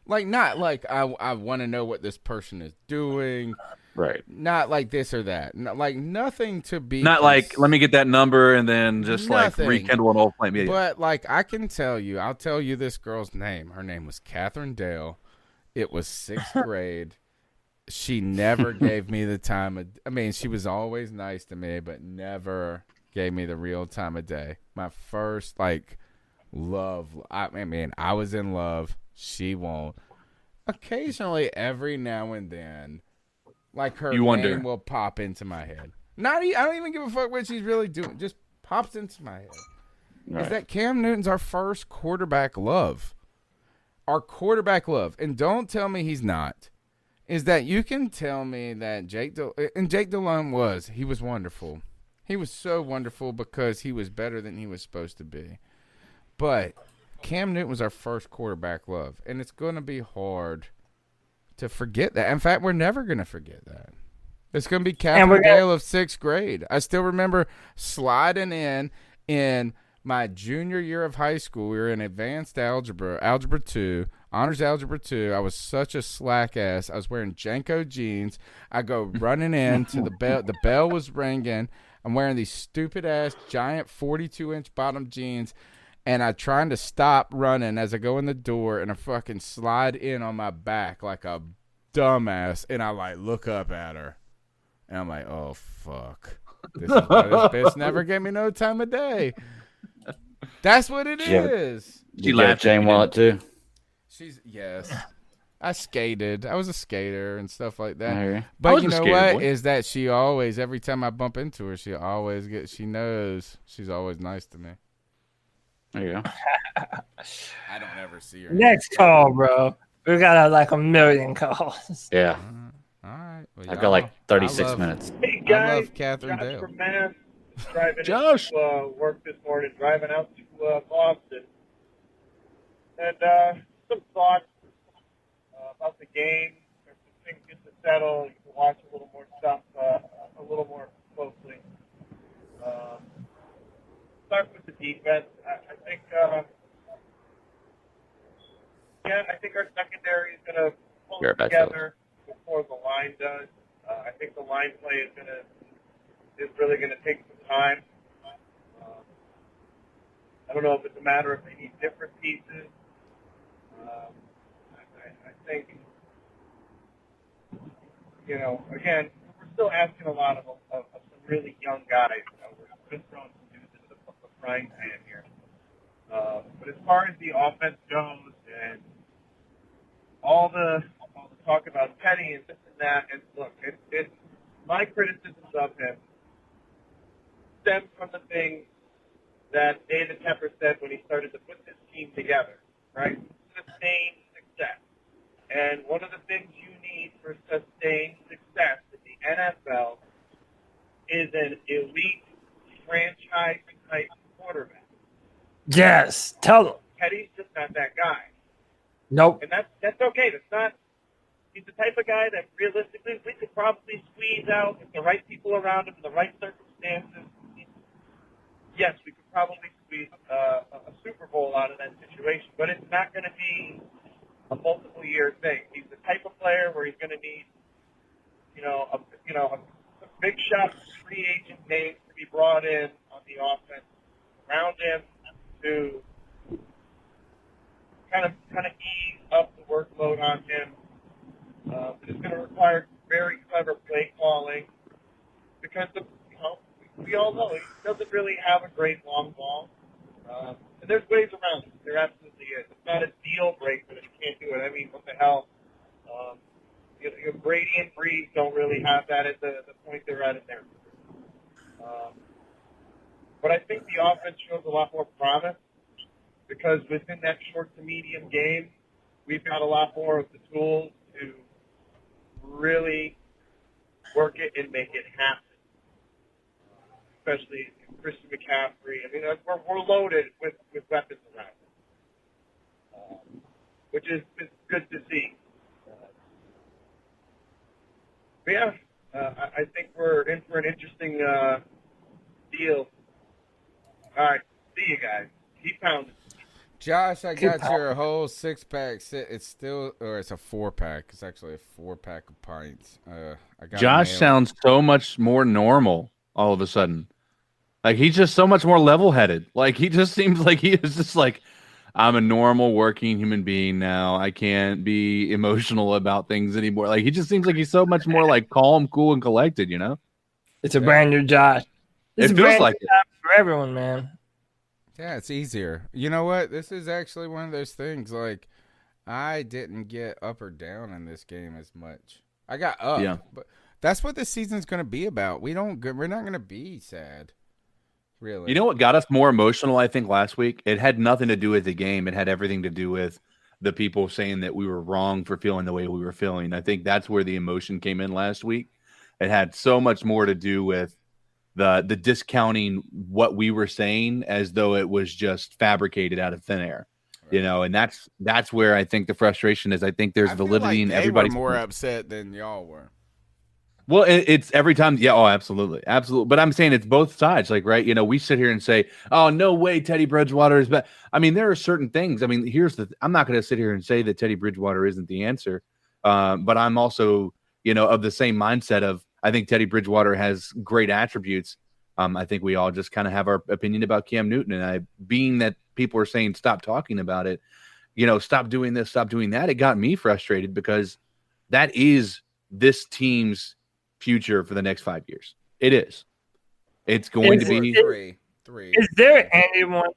like not like I want to know what this person is doing. Right. Not like this or that. Like nothing to be. Not like, let me get that number and then just nothing. Like rekindle an old flame. Yeah, but like I can tell you, I'll tell you this girl's name. Her name was Catherine Dale. It was 6th grade. She never gave me the time of, I mean, she was always nice to me, but never gave me the real time of day. My first like love. I mean, I was in love. She won't. Occasionally, every now and then, like her name will pop into my head. I don't even give a fuck what she's really doing. Just pops into my head. Right. Is that Cam Newton's our first quarterback love? Our quarterback love. And don't tell me he's not. Is that you can tell me that Jake Delhomme he was wonderful. He was so wonderful because he was better than he was supposed to be. But Cam Newton was our first quarterback love. And it's going to be hard to forget that. In fact, we're never going to forget that. It's going to be Catherine Dale of 6th grade. I still remember sliding in my junior year of high school. We were in advanced algebra 2, honors algebra 2. I was such a slack ass. I was wearing Janko jeans. I go running in to the bell. The bell was ringing. I'm wearing these stupid ass giant 42-inch bottom jeans. And I'm trying to stop running as I go in the door, and I fucking slide in on my back like a dumbass, and I like look up at her, and I'm like, oh fuck, this is why this bitch never gave me no time of day. That's what it is. She laughed. Jane Wallet too. Yes. I skated. I was a skater and stuff like that. But you know what? Is that she always, every time I bump into her, she knows she's always nice to me. There you go. I don't ever see her. Next call, bro. We got like 1 million calls. Yeah. All right. Well, I've got like 36 minutes. Hey guys, I love Catherine Josh Dale. From Mass, driving Josh. into work this morning, driving out to Boston, and some thoughts about the game. There's some things get to settle. You can watch a little more stuff a little more closely. Start with the defense. I think I think our secondary is going to pull together before the line does. I think the line play is really going to take some time. I don't know if it's a matter of they need different pieces. I think, again, we're still asking a lot of some really young guys. We're just throwing some dudes into the frying pan here. But as far as the offense goes, and all the talk about Teddy and this and that, and look, it's my criticisms of him stem from the things that David Tepper said when he started to put this team together, right? Sustained success. And one of the things you need for sustained success in the NFL is an elite franchise-type quarterback. Yes, tell them. Teddy's just not that guy. Nope. And that's okay. He's the type of guy that realistically we could probably squeeze out with the right people around him in the right circumstances. Yes, we could probably squeeze a Super Bowl out of that situation, but it's not going to be a multiple-year thing. He's the type of player where he's going to need, a big shot free agent names to be brought in on the offense around him to kind of ease up the workload on him. It's going to require very clever play calling because we all know he doesn't really have a great long ball. And there's ways around it. There absolutely is. It's not a deal breaker that he can't do it. I mean, what the hell? Brady and Breeze don't really have that at the point they're at in their career. But I think the offense shows a lot more promise because within that short to medium game, we've got a lot more of the tools to really work it and make it happen. Especially Christian McCaffrey. I mean, we're loaded with weapons around us, which is good to see. But yeah, I think we're in for an interesting deal. All right, see you guys. Keep pounding. Josh, I got your whole 6-pack. It's still, or it's a 4-pack. It's actually a 4-pack of pints. I got Josh sounds so much more normal all of a sudden. Like, he's just so much more level-headed. Like, he just seems like he is just like, I'm a normal working human being now. I can't be emotional about things anymore. Like, he just seems like he's so much more like calm, cool, and collected, you know? It's a brand new Josh. It's It feels like it. for everyone, man. Yeah, it's easier. You know what? This is actually one of those things. Like, I didn't get up or down in this game as much. I got up, but that's what this season's going to be about. We're not going to be sad. Really. You know what got us more emotional, I think, last week? It had nothing to do with the game. It had everything to do with the people saying that we were wrong for feeling the way we were feeling. I think that's where the emotion came in last week. It had so much more to do with the discounting what we were saying as though it was just fabricated out of thin air. Right. You know, and that's where I think the frustration is. I think there's validity in everybody's more upset than y'all were. Well, it's every time. Yeah. Oh, absolutely. Absolutely. But I'm saying it's both sides. Like, right. You know, we sit here and say, oh, no way Teddy Bridgewater is bad. I mean, there are certain things. I mean, I'm not going to sit here and say that Teddy Bridgewater isn't the answer. But I'm also, you know, of the same mindset of, I think Teddy Bridgewater has great attributes. I think we all just kind of have our opinion about Cam Newton. And being that people are saying, stop talking about it, you know, stop doing this, stop doing that. It got me frustrated because that is this team's future for the next 5 years. It is. It's going to be three. Is there anyone?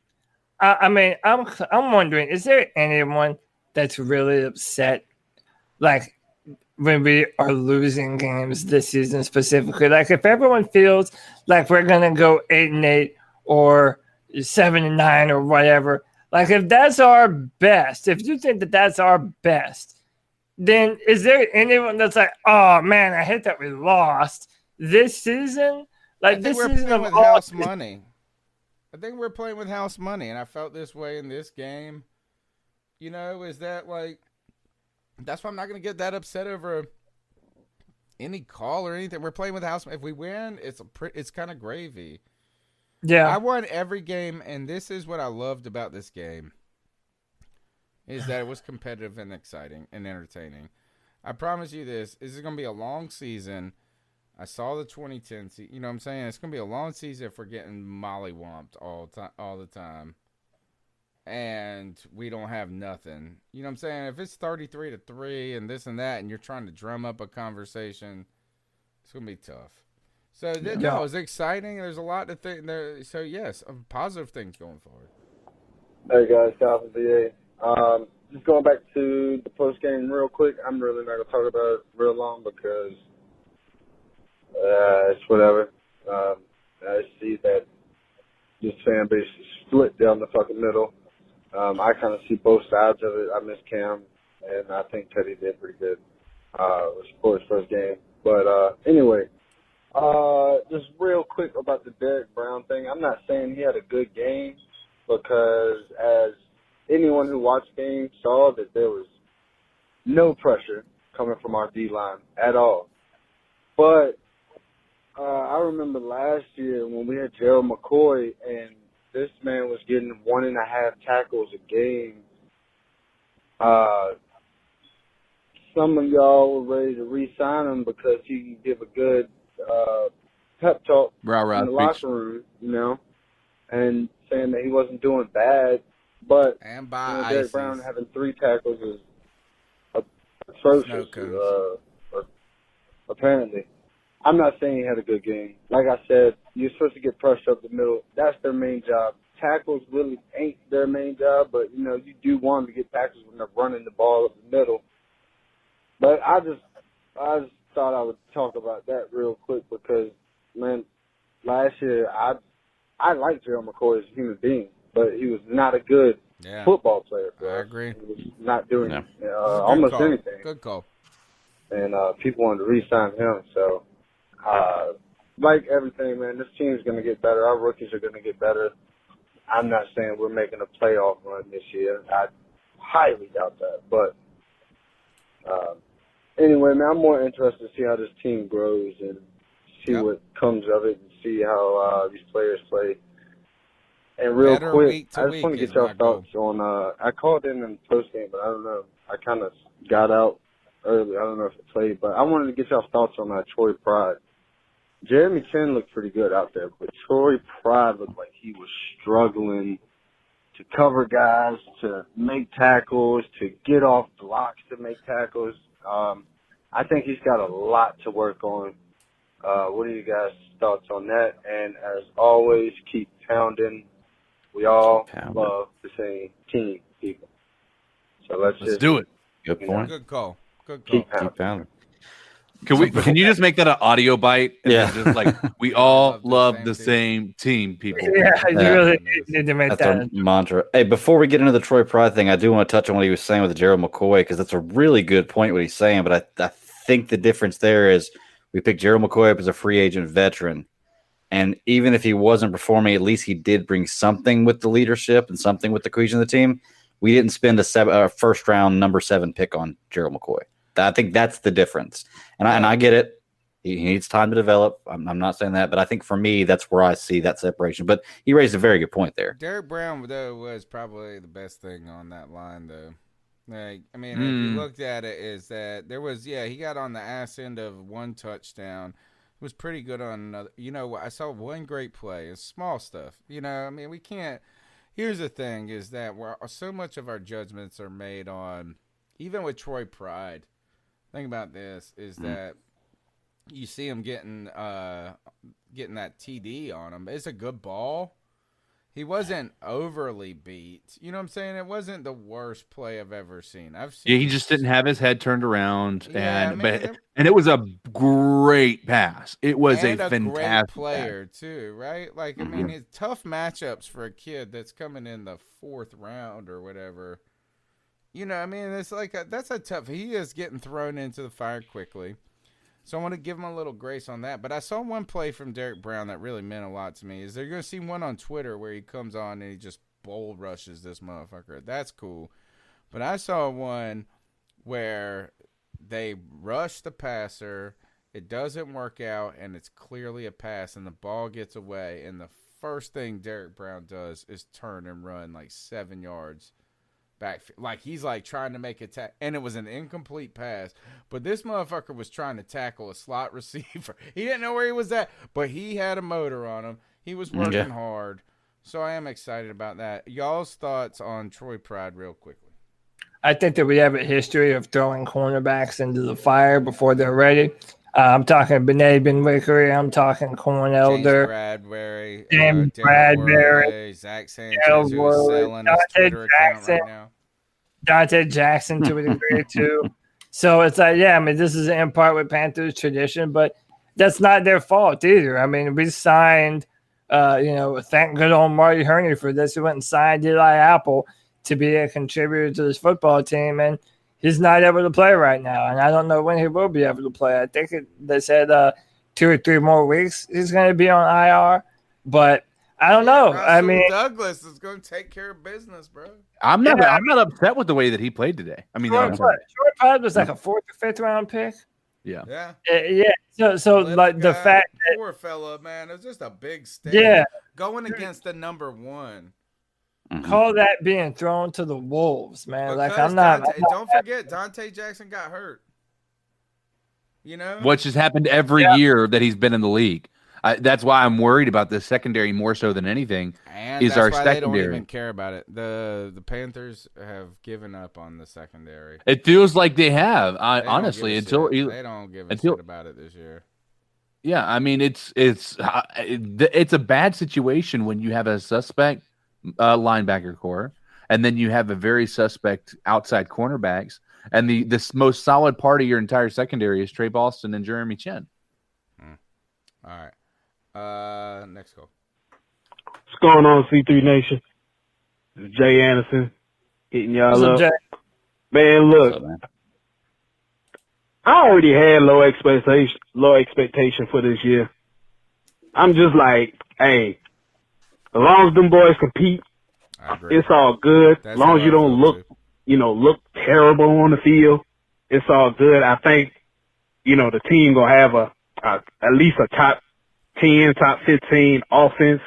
I mean, I'm wondering, is there anyone that's really upset, like when we are losing games this season specifically? Like, if everyone feels like we're gonna go 8-8 or 7-9 or whatever, like if that's our best, if you think that that's our best, then is there anyone that's like, oh man, I hate that we lost this season? Like, this season of house money. I think we're playing with house money, and I felt this way in this game. You know, is that like, that's why I'm not going to get that upset over any call or anything. We're playing with house money. If we win, it's kind of gravy. Yeah. I won every game, and this is what I loved about this game. Is that it was competitive and exciting and entertaining. I promise you this is going to be a long season. I saw the 2010 season. You know what I'm saying? It's going to be a long season if we're getting mollywomped all the time. And we don't have nothing. You know what I'm saying? If it's 33-3 and this and that, and you're trying to drum up a conversation, it's going to be tough. So, no, it's exciting. There's a lot to think there. So, yes, positive things going forward. Hey, guys. Calvin VA. Just going back to the post game real quick. I'm really not gonna talk about it real long because it's whatever. I see that this fan base is split down the fucking middle. I kind of see both sides of it. I miss Cam, and I think Teddy did pretty good for his first game. But anyway, just real quick about the Derek Brown thing. I'm not saying he had a good game because as anyone who watched games saw that there was no pressure coming from our D-line at all. But I remember last year when we had Gerald McCoy and this man was getting 1.5 tackles a game. Some of y'all were ready to re-sign him because he can give a good pep talk in the locker room, you know, and saying that he wasn't doing bad. But Derek Brown having 3 tackles is atrocious, apparently. I'm not saying he had a good game. Like I said, you're supposed to get pressure up the middle. That's their main job. Tackles really ain't their main job, but, you know, you do want them to get tackles when they're running the ball up the middle. But I just thought I would talk about that real quick because, man, last year I liked Gerald McCoy as a human being, but he was not a good football player for us. I agree. He was not doing almost anything. Good call. And people wanted to re-sign him. So, like everything, man, this team's going to get better. Our rookies are going to get better. I'm not saying we're making a playoff run this year. I highly doubt that. But anyway, man, I'm more interested to see how this team grows and see what comes of it and see how these players play. And real quick, I just want to get your thoughts on I called in post-game, but I don't know. I kind of got out early. I don't know if it played, but I wanted to get y'all thoughts on Troy Pride. Jeremy Chin looked pretty good out there, but Troy Pride looked like he was struggling to cover guys, to make tackles, to get off blocks to make tackles. I think he's got a lot to work on. What are you guys' thoughts on that? And as always, keep pounding. We all love the same team, people. So let's just do it. Good point. Good call. Good call. Keep pounding. Can you just make that an audio bite? And Yeah. just like we all love the same team, people. Yeah, you really need to make That's that our mantra. Hey, before we get into the Troy Pride thing, I do want to touch on what he was saying with Gerald McCoy, because that's a really good point what he's saying. But I think the difference there is we picked Gerald McCoy up as a free agent veteran. And even if he wasn't performing, at least he did bring something with the leadership and something with the cohesion of the team. We didn't spend a first-round number 7 pick on Gerald McCoy. I think that's the difference. And I get it. He needs time to develop. I'm not saying that, but I think for me, that's where I see that separation. But he raised a very good point there. Derek Brown, though, was probably the best thing on that line, though. Like, I mean, if you looked at it, is that there was, he got on the ass end of one touchdown. Was pretty good on another. I saw one great play. It's small stuff. I mean, we can't. Here's the thing: is that so much of our judgments are made on, even with Troy Pride. Think about this: is that you see him getting that TD on him. It's a good ball. He wasn't overly beat. You know what I'm saying? It wasn't the worst play I've ever seen. He just didn't have his head turned around, and it was a great pass. It was a fantastic great player too, right? Like I mean, it's tough matchups for a kid that's coming in the 4th round or whatever. I mean, it's like that's a tough. He is getting thrown into the fire quickly. So I want to give him a little grace on that. But I saw one play from Derek Brown that really meant a lot to me. Is they're going to see one on Twitter where he comes on and he just bull rushes this motherfucker. That's cool. But I saw one where they rush the passer, it doesn't work out, and it's clearly a pass, and the ball gets away. And the first thing Derek Brown does is turn and run like 7 yards back, like he's like trying to make a and it was an incomplete pass, but this motherfucker was trying to tackle a slot receiver. He didn't know where he was at, but he had a motor on him. He was working hard, so I am excited about that. Y'all's thoughts on Troy Pride real quickly? I think that we have a history of throwing cornerbacks into the fire before they're ready. I'm talking Benet Benwickery. I'm talking Corn Elder. James Bradbury. Zach Sanchez, who's selling his Twitter account right now. Dante Jackson to a degree, too. So it's like, I mean, this is in part with Panthers tradition, but that's not their fault either. I mean, we signed, thank good old Marty Herney for this. We went and signed Eli Apple to be a contributor to this football team, and he's not able to play right now, and I don't know when he will be able to play. I think they said 2 or 3 more weeks he's going to be on IR, but I don't know. Russell I mean, Douglas is going to take care of business, bro. I'm not upset with the way that he played today. I mean, Troy Pride was like a 4th or 5th round pick. Yeah. So like the fact that poor fella, man, it was just a big step. Yeah, going against the number 1. Call that being thrown to the wolves, man. Because like I'm not. Don't forget, Dante Jackson got hurt. Which has happened every year that he's been in the league. That's why I'm worried about the secondary more so than anything. And is that's our why secondary. They don't even care about it. The Panthers have given up on the secondary. It feels like they have. Honestly, until they don't give a shit about it this year. Yeah, I mean it's a bad situation when you have a suspect linebacker core, and then you have a very suspect outside cornerbacks, and the most solid part of your entire secondary is Trey Boston and Jeremy Chin. All right, next call. What's going on, C3 Nation? Jay Anderson hitting y'all What's up, up. Jay? Man, look, What's up, man? I already had low expectation for this year. I'm just like, hey, as long as them boys compete, it's all good. As long as you don't look terrible on the field, it's all good. I think, the team gonna have at least a top 10, top 15 offense.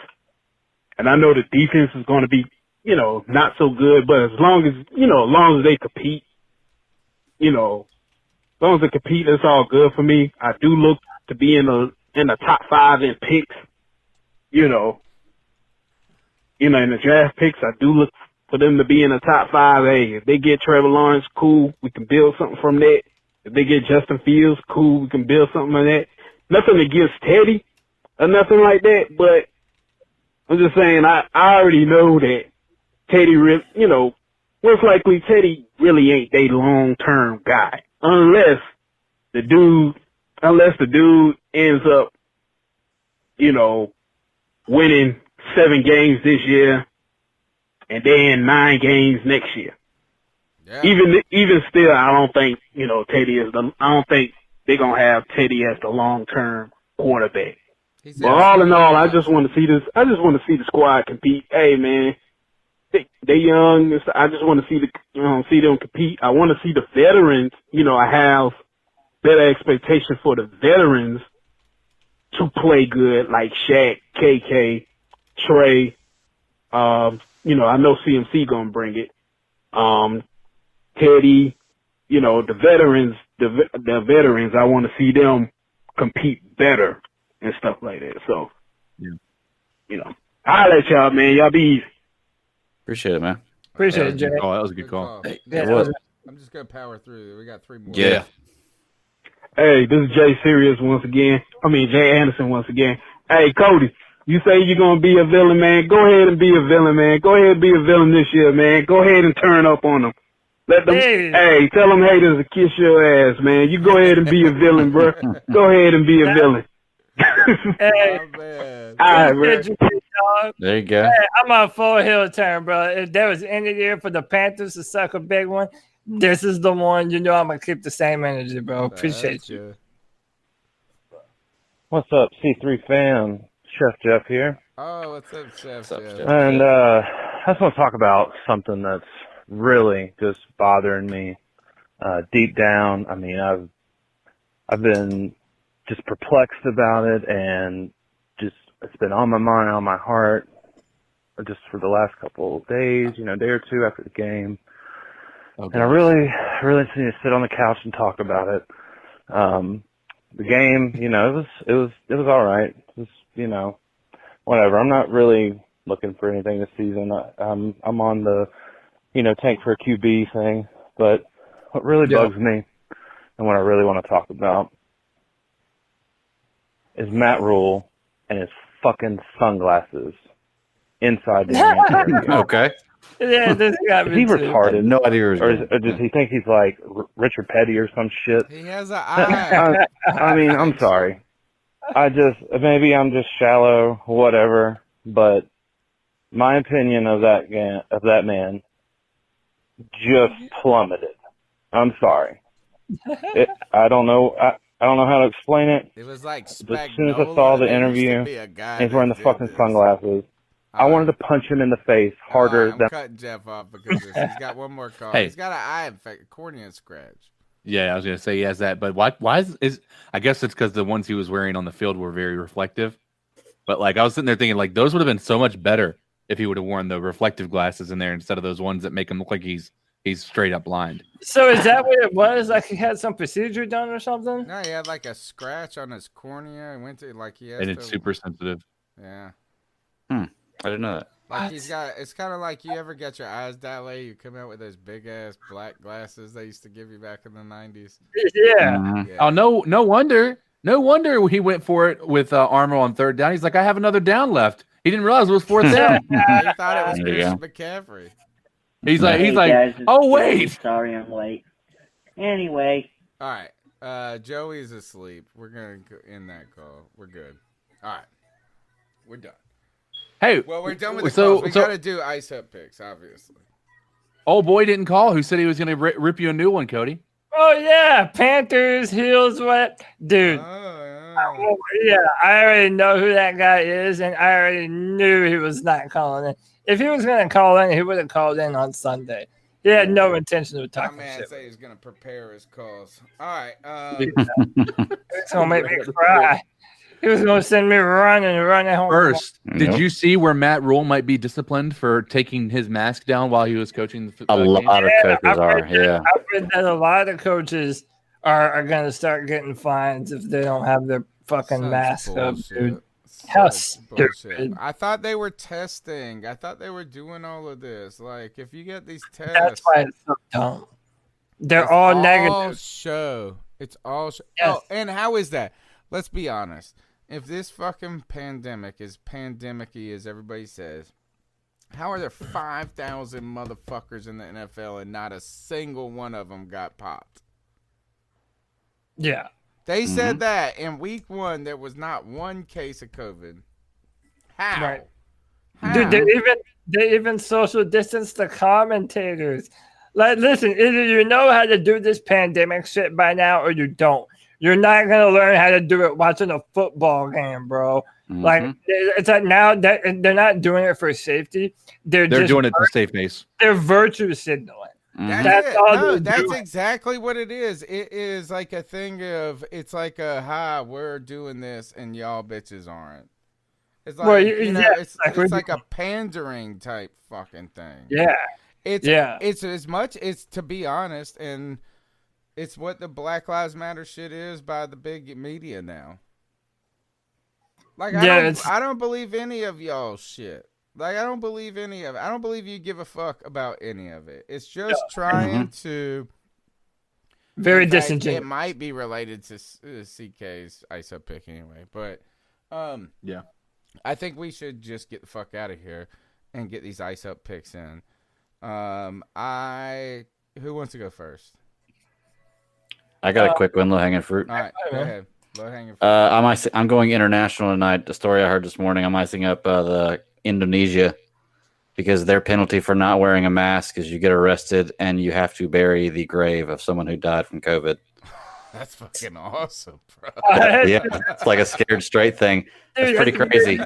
And I know the defense is going to be, not so good, but as long as they compete, as long as they compete, it's all good for me. I do look to be in the top 5 in picks, in the draft picks. I do look for them to be in the top 5. Hey, if they get Trevor Lawrence, cool. We can build something from that. If they get Justin Fields, cool. We can build something from that. Nothing against Teddy or nothing like that, but I'm just saying I already know that Teddy, most likely Teddy really ain't a long-term guy unless the dude ends up, winning 7 games this year and then 9 games next year. Yeah. Even still, I don't think, I don't think they're going to have Teddy as the long-term quarterback. But all in all, I just want to see the squad compete. Hey, man, they young. I just want to see them compete. I want to see the veterans. I have better expectation for the veterans to play good, like Shaq, KK, Trey. I know CMC gonna bring it. Teddy, the veterans. The veterans. I want to see them compete better and stuff like that. So, I'll let y'all, man. Y'all be easy. Appreciate it, man. Appreciate it, Jay. That was a good call. Hey, yeah, I'm just gonna power through. We got 3 more. Yeah. Hey, this is Jay Sirius once again. Jay Anderson once again. Hey, Cody, you say you're gonna be a villain, man. Go ahead and be a villain, man. Go ahead and be a villain this year, man. Go ahead and turn up on them. Let them. Hey, tell them haters to kiss your ass, man. You go ahead and be a villain, bro. Go ahead and be a villain. Hey, all right, bro. There you go. Hey, I'm on full heel turn, bro. If there was any year for the Panthers to suck a big one, this is the one. I'm gonna keep the same energy, bro. Appreciate you. What's up, C3 fam? Chef Jeff here. Oh, what's up, Chef Jeff? And I just want to talk about something that's really just bothering me deep down. I've been just perplexed about it, and just it's been on my mind, on my heart, just for the last couple of days, day or two after the game. And I really just need to sit on the couch and talk about it. The game, it was all right. It was, whatever. I'm not really looking for anything this season. I'm on the, tank for a QB thing. But what really bugs me and what I really want to talk about is Matt Rule and his fucking sunglasses inside the game. Okay. Yeah, this got me Is he retarded? No idea. Or does he think he's like Richard Petty or some shit? He has an eye. I'm sorry. Maybe I'm just shallow, whatever. But my opinion of that man just plummeted. I'm sorry. I don't know. I don't know how to explain it. It was like But as soon as I saw the interview, and he's wearing the fucking sunglasses. I wanted to punch him in the face harder. I'm cutting Jeff off because he's got one more call. Hey. He's got an eye infection, cornea scratch. Yeah, I was gonna say he has that, but why is I guess it's because the ones he was wearing on the field were very reflective. But I was sitting there thinking those would have been so much better if he would have worn the reflective glasses in there instead of those ones that make him look like he's straight up blind. So is that what it was? Like he had some procedure done or something? No, he had a scratch on his cornea and went to he has and it's super sensitive. Yeah. I didn't know that. It's kind of like you ever get your eyes dilated, you come out with those big ass black glasses they used to give you back in the 90s. Yeah. Mm-hmm. Oh, no wonder he went for it with Armo on third down. He's like, I have another down left. He didn't realize it was fourth down. He thought it was Christian McCaffrey. He's like, guys, oh wait. Sorry, I'm late. Anyway. All right. Joey's asleep. We're gonna end that call. We're good. All right. We're done. Hey, well, we're done with the calls. We got to do ice up picks, obviously. Old boy didn't call. Who said he was going to rip you a new one, Cody? Oh yeah, Panthers, heels, what, dude? Yeah, I already know who that guy is, and I already knew he was not calling in. If he was going to call in, he would have called in on Sunday. He had no intention of talking shit. My man say he's going to prepare his calls. All right. It's going to make me cry. He was going to send me running home. First, did you see where Matt Rule might be disciplined for taking his mask down while he was coaching the A lot of coaches are. I've read that a lot of coaches are going to start getting fines if they don't have their fucking mask up, dude. How stupid. I thought they were testing. I thought they were doing all of this. Like, if you get these tests. That's why it's so dumb. They're all negative. It's all show. Yes. Oh, and how is that? Let's be honest. If this fucking pandemic is pandemic-y as everybody says, how are there 5,000 motherfuckers in the NFL and not a single one of them got popped? Yeah. They said that in week 1 there was not one case of COVID. How? Right. How? Dude, they even social distance the commentators. Like, listen, either you know how to do this pandemic shit by now or you don't. You're not gonna learn how to do it watching a football game, bro. Like, it's like now that they're not doing it for safety. They're just doing it to save face. They're virtue signaling. That's all. No, that's exactly what it is. It is like a thing of, it's like a, we're doing this and y'all bitches aren't. It's like, it's like a pandering type fucking thing. Yeah. It's as much, it's, to be honest, and it's what the Black Lives Matter shit is by the big media now. Like, I don't believe any of y'all shit. Like, I don't believe any of it. I don't believe you give a fuck about any of it. It's just trying to. Very disingenuous. It might be related to CK's ISO pick anyway, but yeah, I think we should just get the fuck out of here and get these ice up picks in. Who wants to go first? I got a quick one, low hanging fruit. All right, go ahead. Low hanging fruit. I'm going international tonight. The story I heard this morning, I'm icing up the Indonesia because their penalty for not wearing a mask is you get arrested and you have to bury the grave of someone who died from COVID. That's fucking awesome, bro. Yeah, it's like a scared straight thing. It's pretty crazy.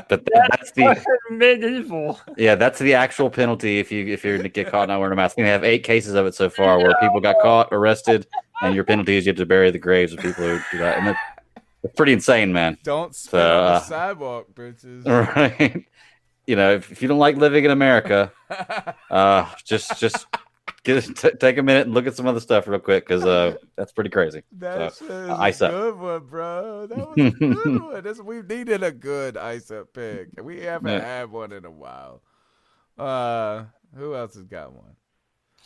But that's the medieval. Yeah, that's the actual penalty if you get caught not wearing a mask. I think they have 8 cases of it so far where people got caught, arrested, and your penalty is you have to bury the graves of people who do that. And it's pretty insane, man. Don't spit on the sidewalk, bitches. Right. You know, if you don't like living in America, just take a minute and look at some other stuff real quick because that's pretty crazy. That's a ice good up. one, bro. That was a good one. We needed a good ice up pick. We haven't had one in a while. Who else has got one?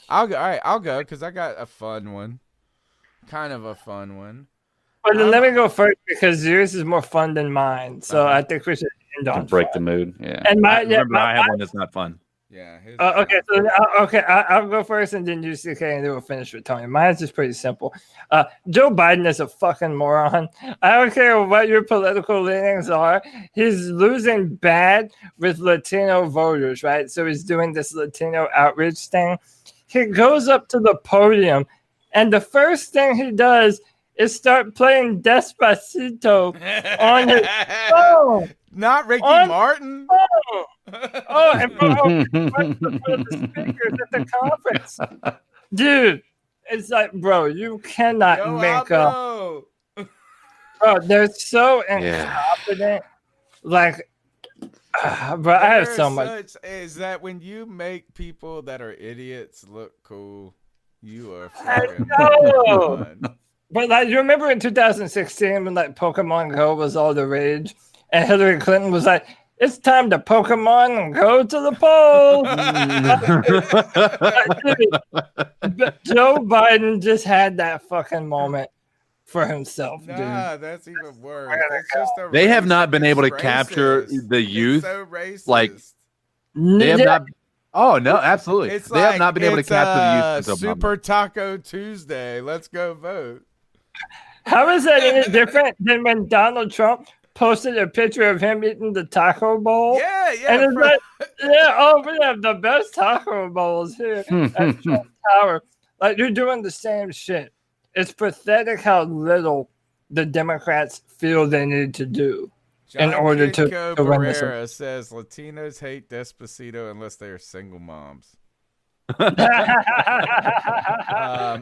I'll go. All right, I'll go because I got a fun one. Kind of a fun one. Well, then let me go first because yours is more fun than mine. So I think we should end on break the mood. Yeah. And I have one that's not fun. Yeah. Okay. So I'll go first, and then you CK, and then we'll finish with Tony. Mine's just pretty simple. Joe Biden is a fucking moron. I don't care what your political leanings are. He's losing bad with Latino voters, right? So he's doing this Latino outreach thing. He goes up to the podium, and the first thing he does is start playing Despacito on his phone. Not Ricky Martin. And the speakers at the conference. Dude, it's like, bro, you cannot make up. Bro, they're so incompetent. Like, bro, I have so much. Is that when you make people that are idiots look cool, you are fucking fun. But like, you remember in 2016 when like Pokemon Go was all the rage, and Hillary Clinton was like, "It's time to Pokemon and go to the polls." But Joe Biden just had that fucking moment for himself, dude. Nah, that's even worse. That's just they have not been able to capture the youth. So racist. Like they have not. Oh no, absolutely. They have not been able to capture the youth. Super Taco Tuesday. Let's go vote. How is that any different than when Donald Trump posted a picture of him eating the taco bowl. Yeah. And it's like, we have the best taco bowls here at Trump Tower. Like, you're doing the same shit. It's pathetic how little the Democrats feel they need to do in order to win this. Pereira says Latinos hate Despacito unless they are single moms. All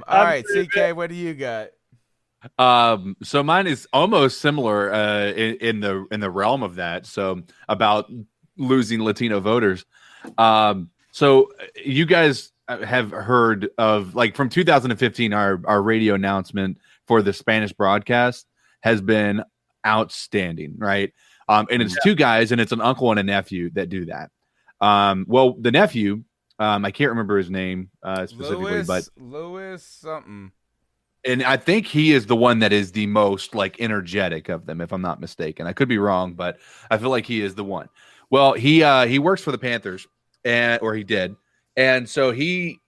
right, CK, what do you got? So mine is almost similar in the realm of that. So about losing Latino voters. So you guys have heard of, like, from 2015, our radio announcement for the Spanish broadcast has been outstanding, right? And it's two guys, and it's an uncle and a nephew that do that. Well, the nephew, I can't remember his name specifically, but Louis something. And I think he is the one that is the most, like, energetic of them, if I'm not mistaken. I could be wrong, but I feel like he is the one. Well, he works for the Panthers, or he did, and so he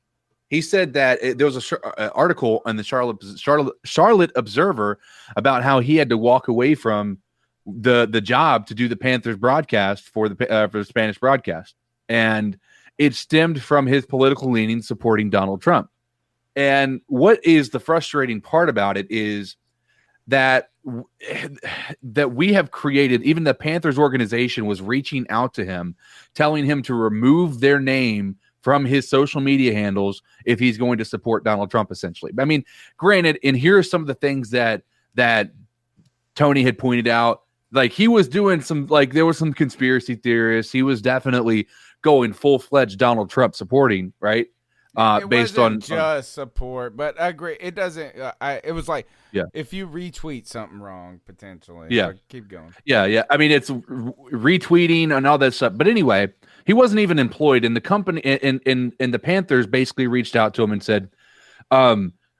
said that there was an article in the Charlotte Observer about how he had to walk away from the job to do the Panthers broadcast for the Spanish broadcast, and it stemmed from his political leanings supporting Donald Trump. And what is the frustrating part about it is that we have created, even the Panthers organization was reaching out to him, telling him to remove their name from his social media handles if he's going to support Donald Trump, essentially. I mean, granted, and here are some of the things that Tony had pointed out. Like, he was doing some, like, there was some conspiracy theorists. He was definitely going full-fledged Donald Trump supporting, right? Based on just support, but I agree. It doesn't. It was like, if you retweet something wrong, potentially. Yeah, keep going. Yeah. I mean, it's retweeting and all that stuff. But anyway, he wasn't even employed, and the company and the Panthers basically reached out to him and said,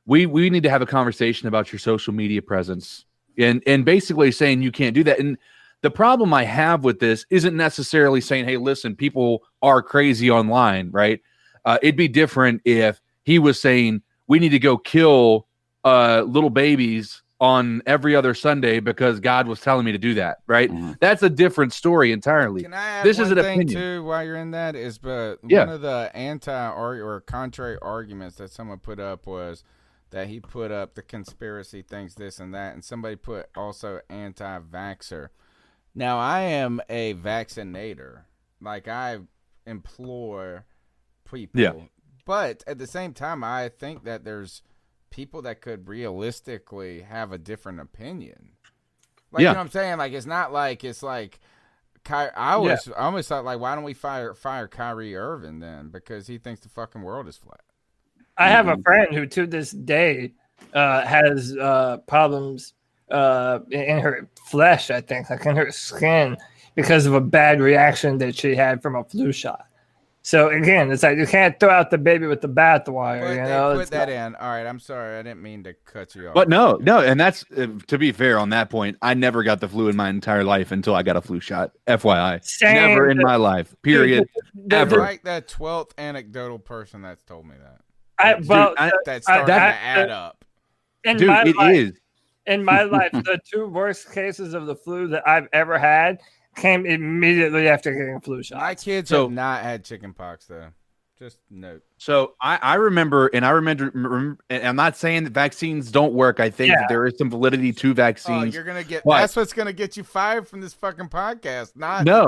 "We need to have a conversation about your social media presence," and basically saying you can't do that. And the problem I have with this isn't necessarily saying, "Hey, listen, people are crazy online," right? It'd be different if he was saying we need to go kill little babies on every other Sunday because God was telling me to do that, right? Mm-hmm. That's a different story entirely. Can I add this one is an thing opinion too while you're in that is, but one of the or contrary arguments that someone put up was that he put up the conspiracy things, this and that, and somebody put also anti-vaxxer. Now, I am a vaccinator. Like, I implore people, but at the same time, I think that there's people that could realistically have a different opinion. Like, you know what I'm saying? Like, it's not like it's like I almost thought, like, why don't we fire Kyrie Irving then, because he thinks the fucking world is flat. I have a friend who to this day has problems in her flesh, I think, like in her skin, because of a bad reaction that she had from a flu shot. So again, it's like you can't throw out the baby with the bathwater. You know, put that in. All right, I'm sorry, I didn't mean to cut you off. But no, and that's to be fair on that point. I never got the flu in my entire life until I got a flu shot. FYI, never in my life. Period. Ever. Like that 12th anecdotal person that's told me that. That's starting to add up. In dude, my it life, is. In my life, the two worst cases of the flu that I've ever had came immediately after getting flu shots. My kids have not had chicken pox, though. Just note. So I remember, and I'm not saying that vaccines don't work. I think that there is some validity to vaccines. Oh, you're gonna get. That's what's gonna get you fired from this fucking podcast. No.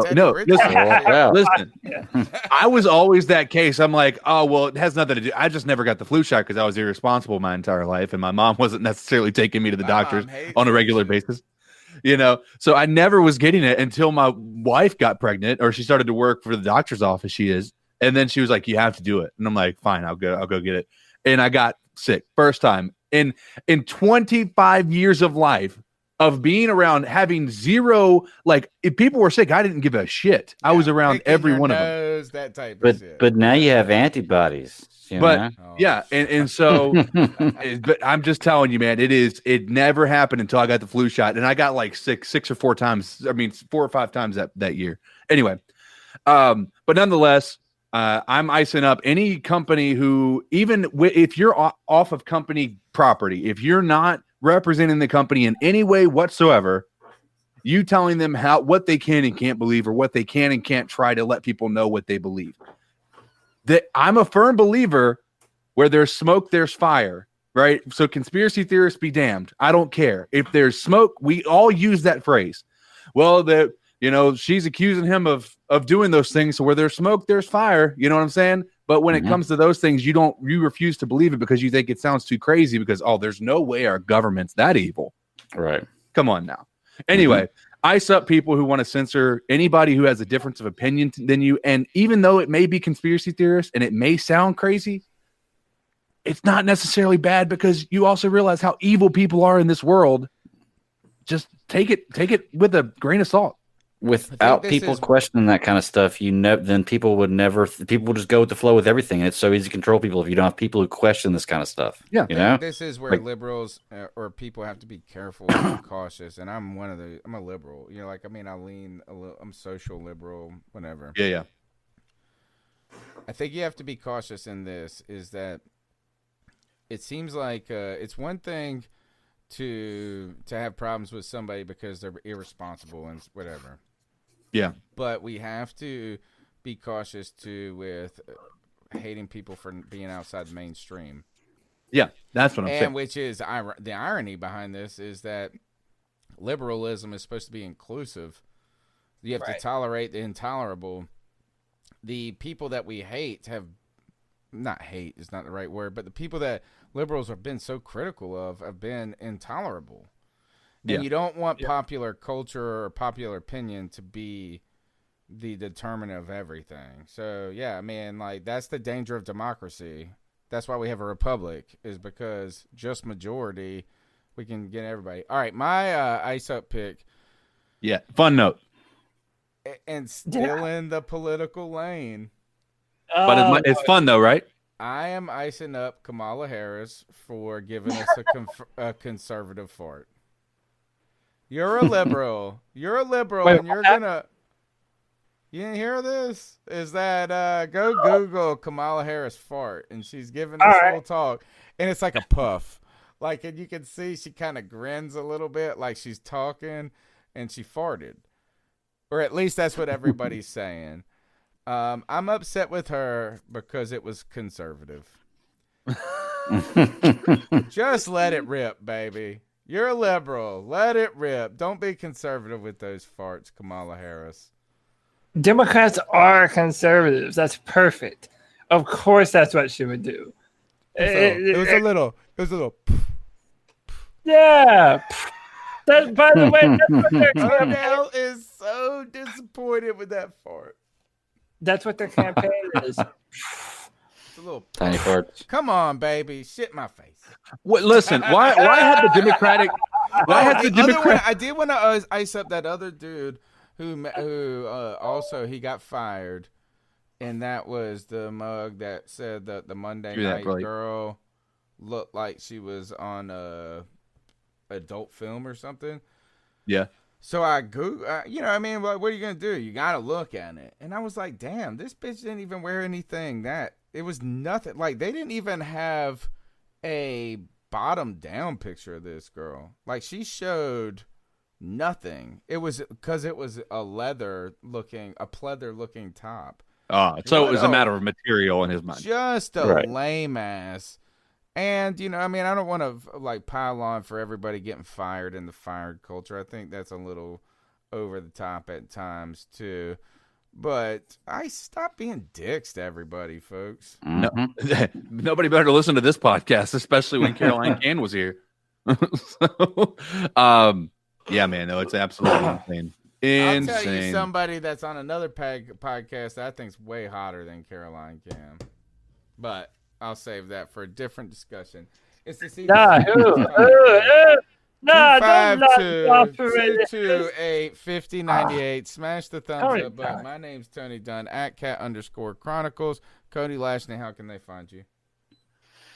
Listen. I was always that case. I'm like, oh well, it has nothing to do. I just never got the flu shot because I was irresponsible my entire life, and my mom wasn't necessarily taking me to the doctors on a regular basis. You know, so I never was getting it until my wife got pregnant, or she started to work for the doctor's office. She is. And then she was like, you have to do it. And I'm like, fine, I'll go get it. And I got sick first time in 25 years of life of being around, having zero, like, if people were sick, I didn't give a shit. I was around every one of them. That type of shit. But now you have antibodies. And so but I'm just telling you, man, it never happened until I got the flu shot. And I got like six or four times. I mean, 4 or 5 times that year. Anyway, but nonetheless, I'm icing up any company who, even if you're off of company property, if you're not representing the company in any way whatsoever, you telling them what they can and can't believe, or what they can and can't try to let people know what they believe. That I'm a firm believer where there's smoke, there's fire, right? So conspiracy theorists be damned. I don't care. If there's smoke, we all use that phrase. Well, she's accusing him of doing those things. So where there's smoke, there's fire. You know what I'm saying? But when it comes to those things, you refuse to believe it because you think it sounds too crazy because, there's no way our government's that evil. Right. Come on now. Anyway, ice up people who want to censor anybody who has a difference of opinion than you. And even though it may be conspiracy theorists and it may sound crazy, it's not necessarily bad because you also realize how evil people are in this world. Just take it with a grain of salt. Without people questioning that kind of stuff, then people would just go with the flow with everything. And it's so easy to control people if you don't have people who question this kind of stuff. Yeah, this is where liberals or people have to be careful and cautious. And I'm a liberal. I'm social liberal, whatever. Yeah. I think you have to be cautious in this. Is that it seems like it's one thing to have problems with somebody because they're irresponsible and whatever. Yeah. But we have to be cautious too with hating people for being outside the mainstream. Yeah, that's what I'm saying. And which is the irony behind this is that liberalism is supposed to be inclusive. You have to tolerate the intolerable. The people that we hate not hate is not the right word, but the people that liberals have been so critical of have been intolerable. And you don't want popular culture or popular opinion to be the determinant of everything. So, that's the danger of democracy. That's why we have a republic, is because just majority, we can get everybody. All right, my ice up pick. Yeah, fun note. And still in the political lane. But it's fun, though, right? I am icing up Kamala Harris for giving us a conservative fart. You're a liberal. You're a liberal, Wait, and you're gonna. You didn't hear this? Is that go Google Kamala Harris fart, and she's giving this whole talk, and it's like a puff, and you can see she kind of grins a little bit, like she's talking, and she farted, or at least that's what everybody's saying. I'm upset with her because it was conservative. Just let it rip, baby. You're a liberal. Let it rip. Don't be conservative with those farts, Kamala Harris. Democrats are conservatives. That's perfect. Of course, that's what she would do. It was a little. Yeah. By the way, that's what their Odell is so disappointed with that fart. That's what their campaign is. It's a little tiny farts. Come on, baby, shit my face. Listen, why had the Democratic? Why had the Democrat? I did want to ice up that other dude who also he got fired, and that was the mug that said that the Monday night girl looked like she was on a adult film or something. Yeah. So I Google, what are you gonna do? You gotta look at it, and I was like, damn, this bitch didn't even wear anything. It was nothing. Like they didn't even have a bottom down picture of this girl. Like she showed nothing. It was because it was a pleather looking top. So it was a matter of material in his mind. Just a lame ass. And, I don't want to, pile on for everybody getting fired in the fired culture. I think that's a little over the top at times, too. But I stop being dicks to everybody, folks. No, nobody better listen to this podcast, especially when Caroline Can was here. Yeah, man, no, it's absolutely insane. I'll tell you somebody that's on another podcast that I think's way hotter than Caroline Cam. But I'll save that for a different discussion. It's the season. 252-228-5098. Smash the thumbs up button. My name's Tony Dunn at @cat_Chronicles. Cody Lashney, how can they find you?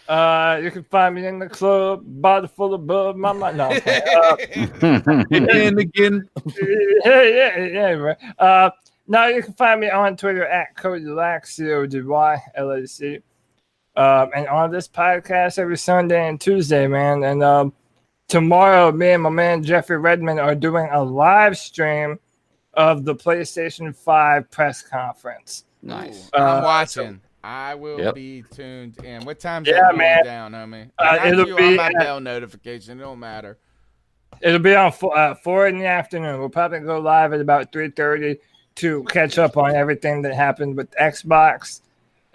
You can find me in the club, body full of bub, mama. No, again. Yeah, right. No, you can find me on Twitter at Cody Lack, CODYLAC. And on this podcast every Sunday and Tuesday, man. And tomorrow, me and my man Jeffrey Redmond are doing a live stream of the PlayStation 5 press conference. Nice. I'm watching. I will be tuned in. What time's that going down, homie? It'll be on my bell notification. It don't matter. It'll be on 4 in the afternoon. We'll probably go live at about 3:30 to catch up on everything that happened with Xbox.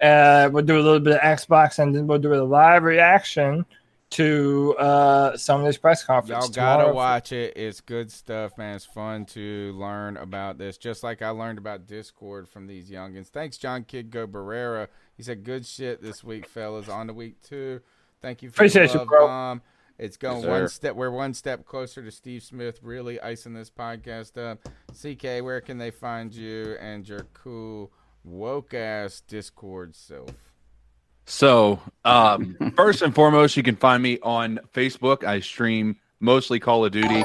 We'll do a little bit of Xbox, and then we'll do a live reaction to some of this press conference. Y'all gotta watch it. It's good stuff, man. It's fun to learn about this, just like I learned about Discord from these youngins. Thanks, John Kidgo Barrera. He said, good shit this week, fellas. On to week 2. Thank you for Appreciate the love, you, bro. Bomb. It's going one step. We're one step closer to Steve Smith really icing this podcast up. CK, where can they find you and your cool woke ass Discord self? So, first and foremost, you can find me on Facebook. I stream mostly Call of Duty.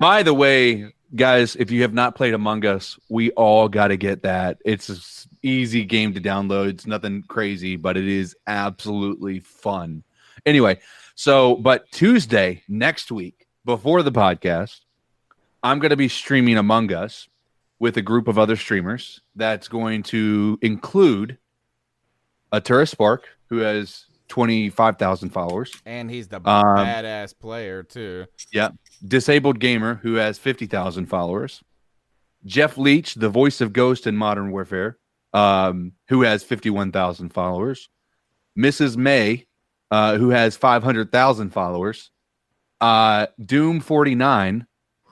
By the way, guys, if you have not played Among Us, we all got to get that. It's an easy game to download. It's nothing crazy, but it is absolutely fun. Anyway, but Tuesday next week, before the podcast, I'm going to be streaming Among Us with a group of other streamers. That's going to include Atura Spark, who has 25,000 followers. And he's the badass player, too. Yeah. Disabled Gamer, who has 50,000 followers. Jeff Leach, the voice of Ghost in Modern Warfare, who has 51,000 followers. Mrs. May, who has 500,000 followers. Doom49,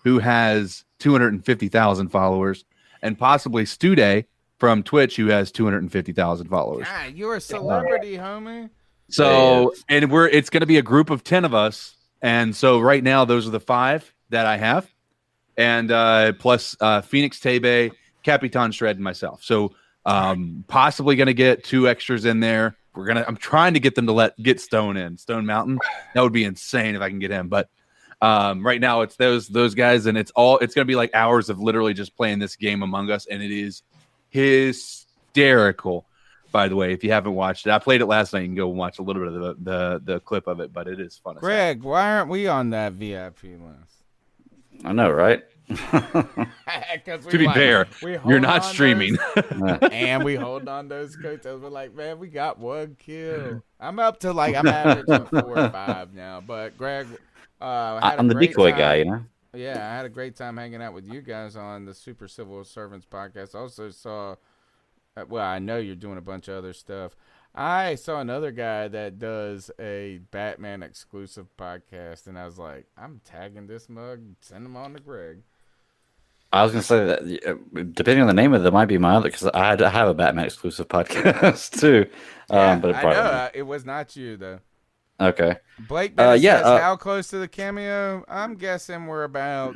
who has 250,000 followers. And possibly Studay from Twitch, who has 250,000 followers. God, you're a celebrity, homie. So, and it's going to be a group of 10 of us. And so right now, those are the 5 that I have. And plus Phoenix Tebe, Capitan Shred, and myself. So possibly going to get 2 extras in there. I'm trying to get them to get Stone in. Stone Mountain. That would be insane if I can get him. But right now it's those guys, and it's going to be like hours of literally just playing this game Among Us, and it is hysterical. By the way, if you haven't watched it, I played it last night. You can go and watch a little bit of the clip of it, but it is fun. Greg, why aren't we on that VIP list? I know, right? To be fair, you're not streaming. And we hold on those coattails. We're like, man, we got 1 kill. I'm up to I'm averaging 4 or 5 now. But Greg, I'm the decoy guy, you know? Yeah, I had a great time hanging out with you guys on the Super Civil Servants podcast. I also saw, well, I know you're doing a bunch of other stuff. I saw another guy that does a Batman exclusive podcast, and I was like, I'm tagging this mug, send him on to Greg. I was going to say that depending on the name of it might be my other, because I have a Batman exclusive podcast too. Yeah, but I know it was not you though. Okay. Blake Bennett says, how close to the cameo? I'm guessing we're about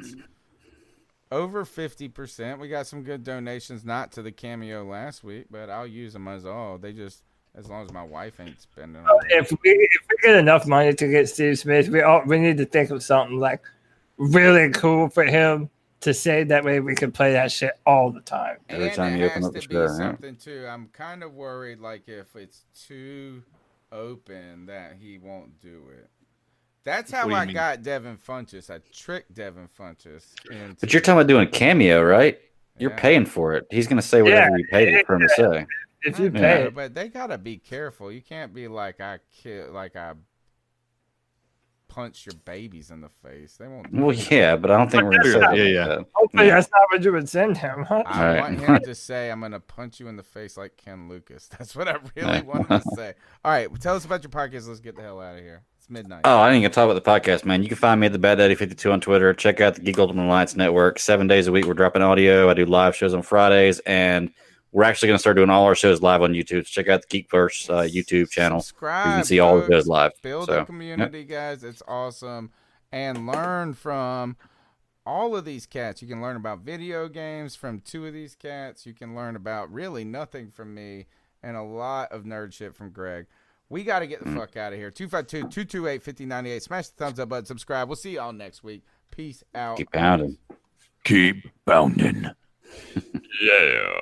over 50%. We got some good donations, not to the cameo last week, but I'll use them as all. They just, as long as my wife ain't spending on it. If we get enough money to get Steve Smith, we need to think of something like really cool for him to say. That way we can play that shit all the time. Every time you open up the show. Something too. I'm kind of worried, like if it's too open, that he won't do it. That's how I got Devin Funchess. I tricked Devin Funchess. But you're talking about doing a cameo, right? You're paying for it. He's going to say whatever you paid for him to say. If you pay, but they gotta be careful. You can't be like I punch your babies in the face. They won't. Well, yeah, but I don't think we're gonna say that. Hopefully, that's not what you would send him. Huh? I want him to say, "I'm gonna punch you in the face like Ken Lucas." That's what I really want him to say. All right, tell us about your podcast. Let's get the hell out of here. It's midnight. Oh, I ain't gonna talk about the podcast, man. You can find me at the Bad Daddy 52 on Twitter. Check out the Geek Ultimate Alliance Network. 7 days a week, we're dropping audio. I do live shows on Fridays, and we're actually going to start doing all our shows live on YouTube. So check out the Geekverse YouTube channel. Subscribe, you can see all the shows live. Build a community, guys. It's awesome. And learn from all of these cats. You can learn about video games from 2 of these cats. You can learn about really nothing from me and a lot of nerd shit from Greg. We got to get the fuck out of here. 252-228-5098. Smash the thumbs up button. Subscribe. We'll see y'all next week. Peace out. Keep pounding. Keep pounding. Yeah.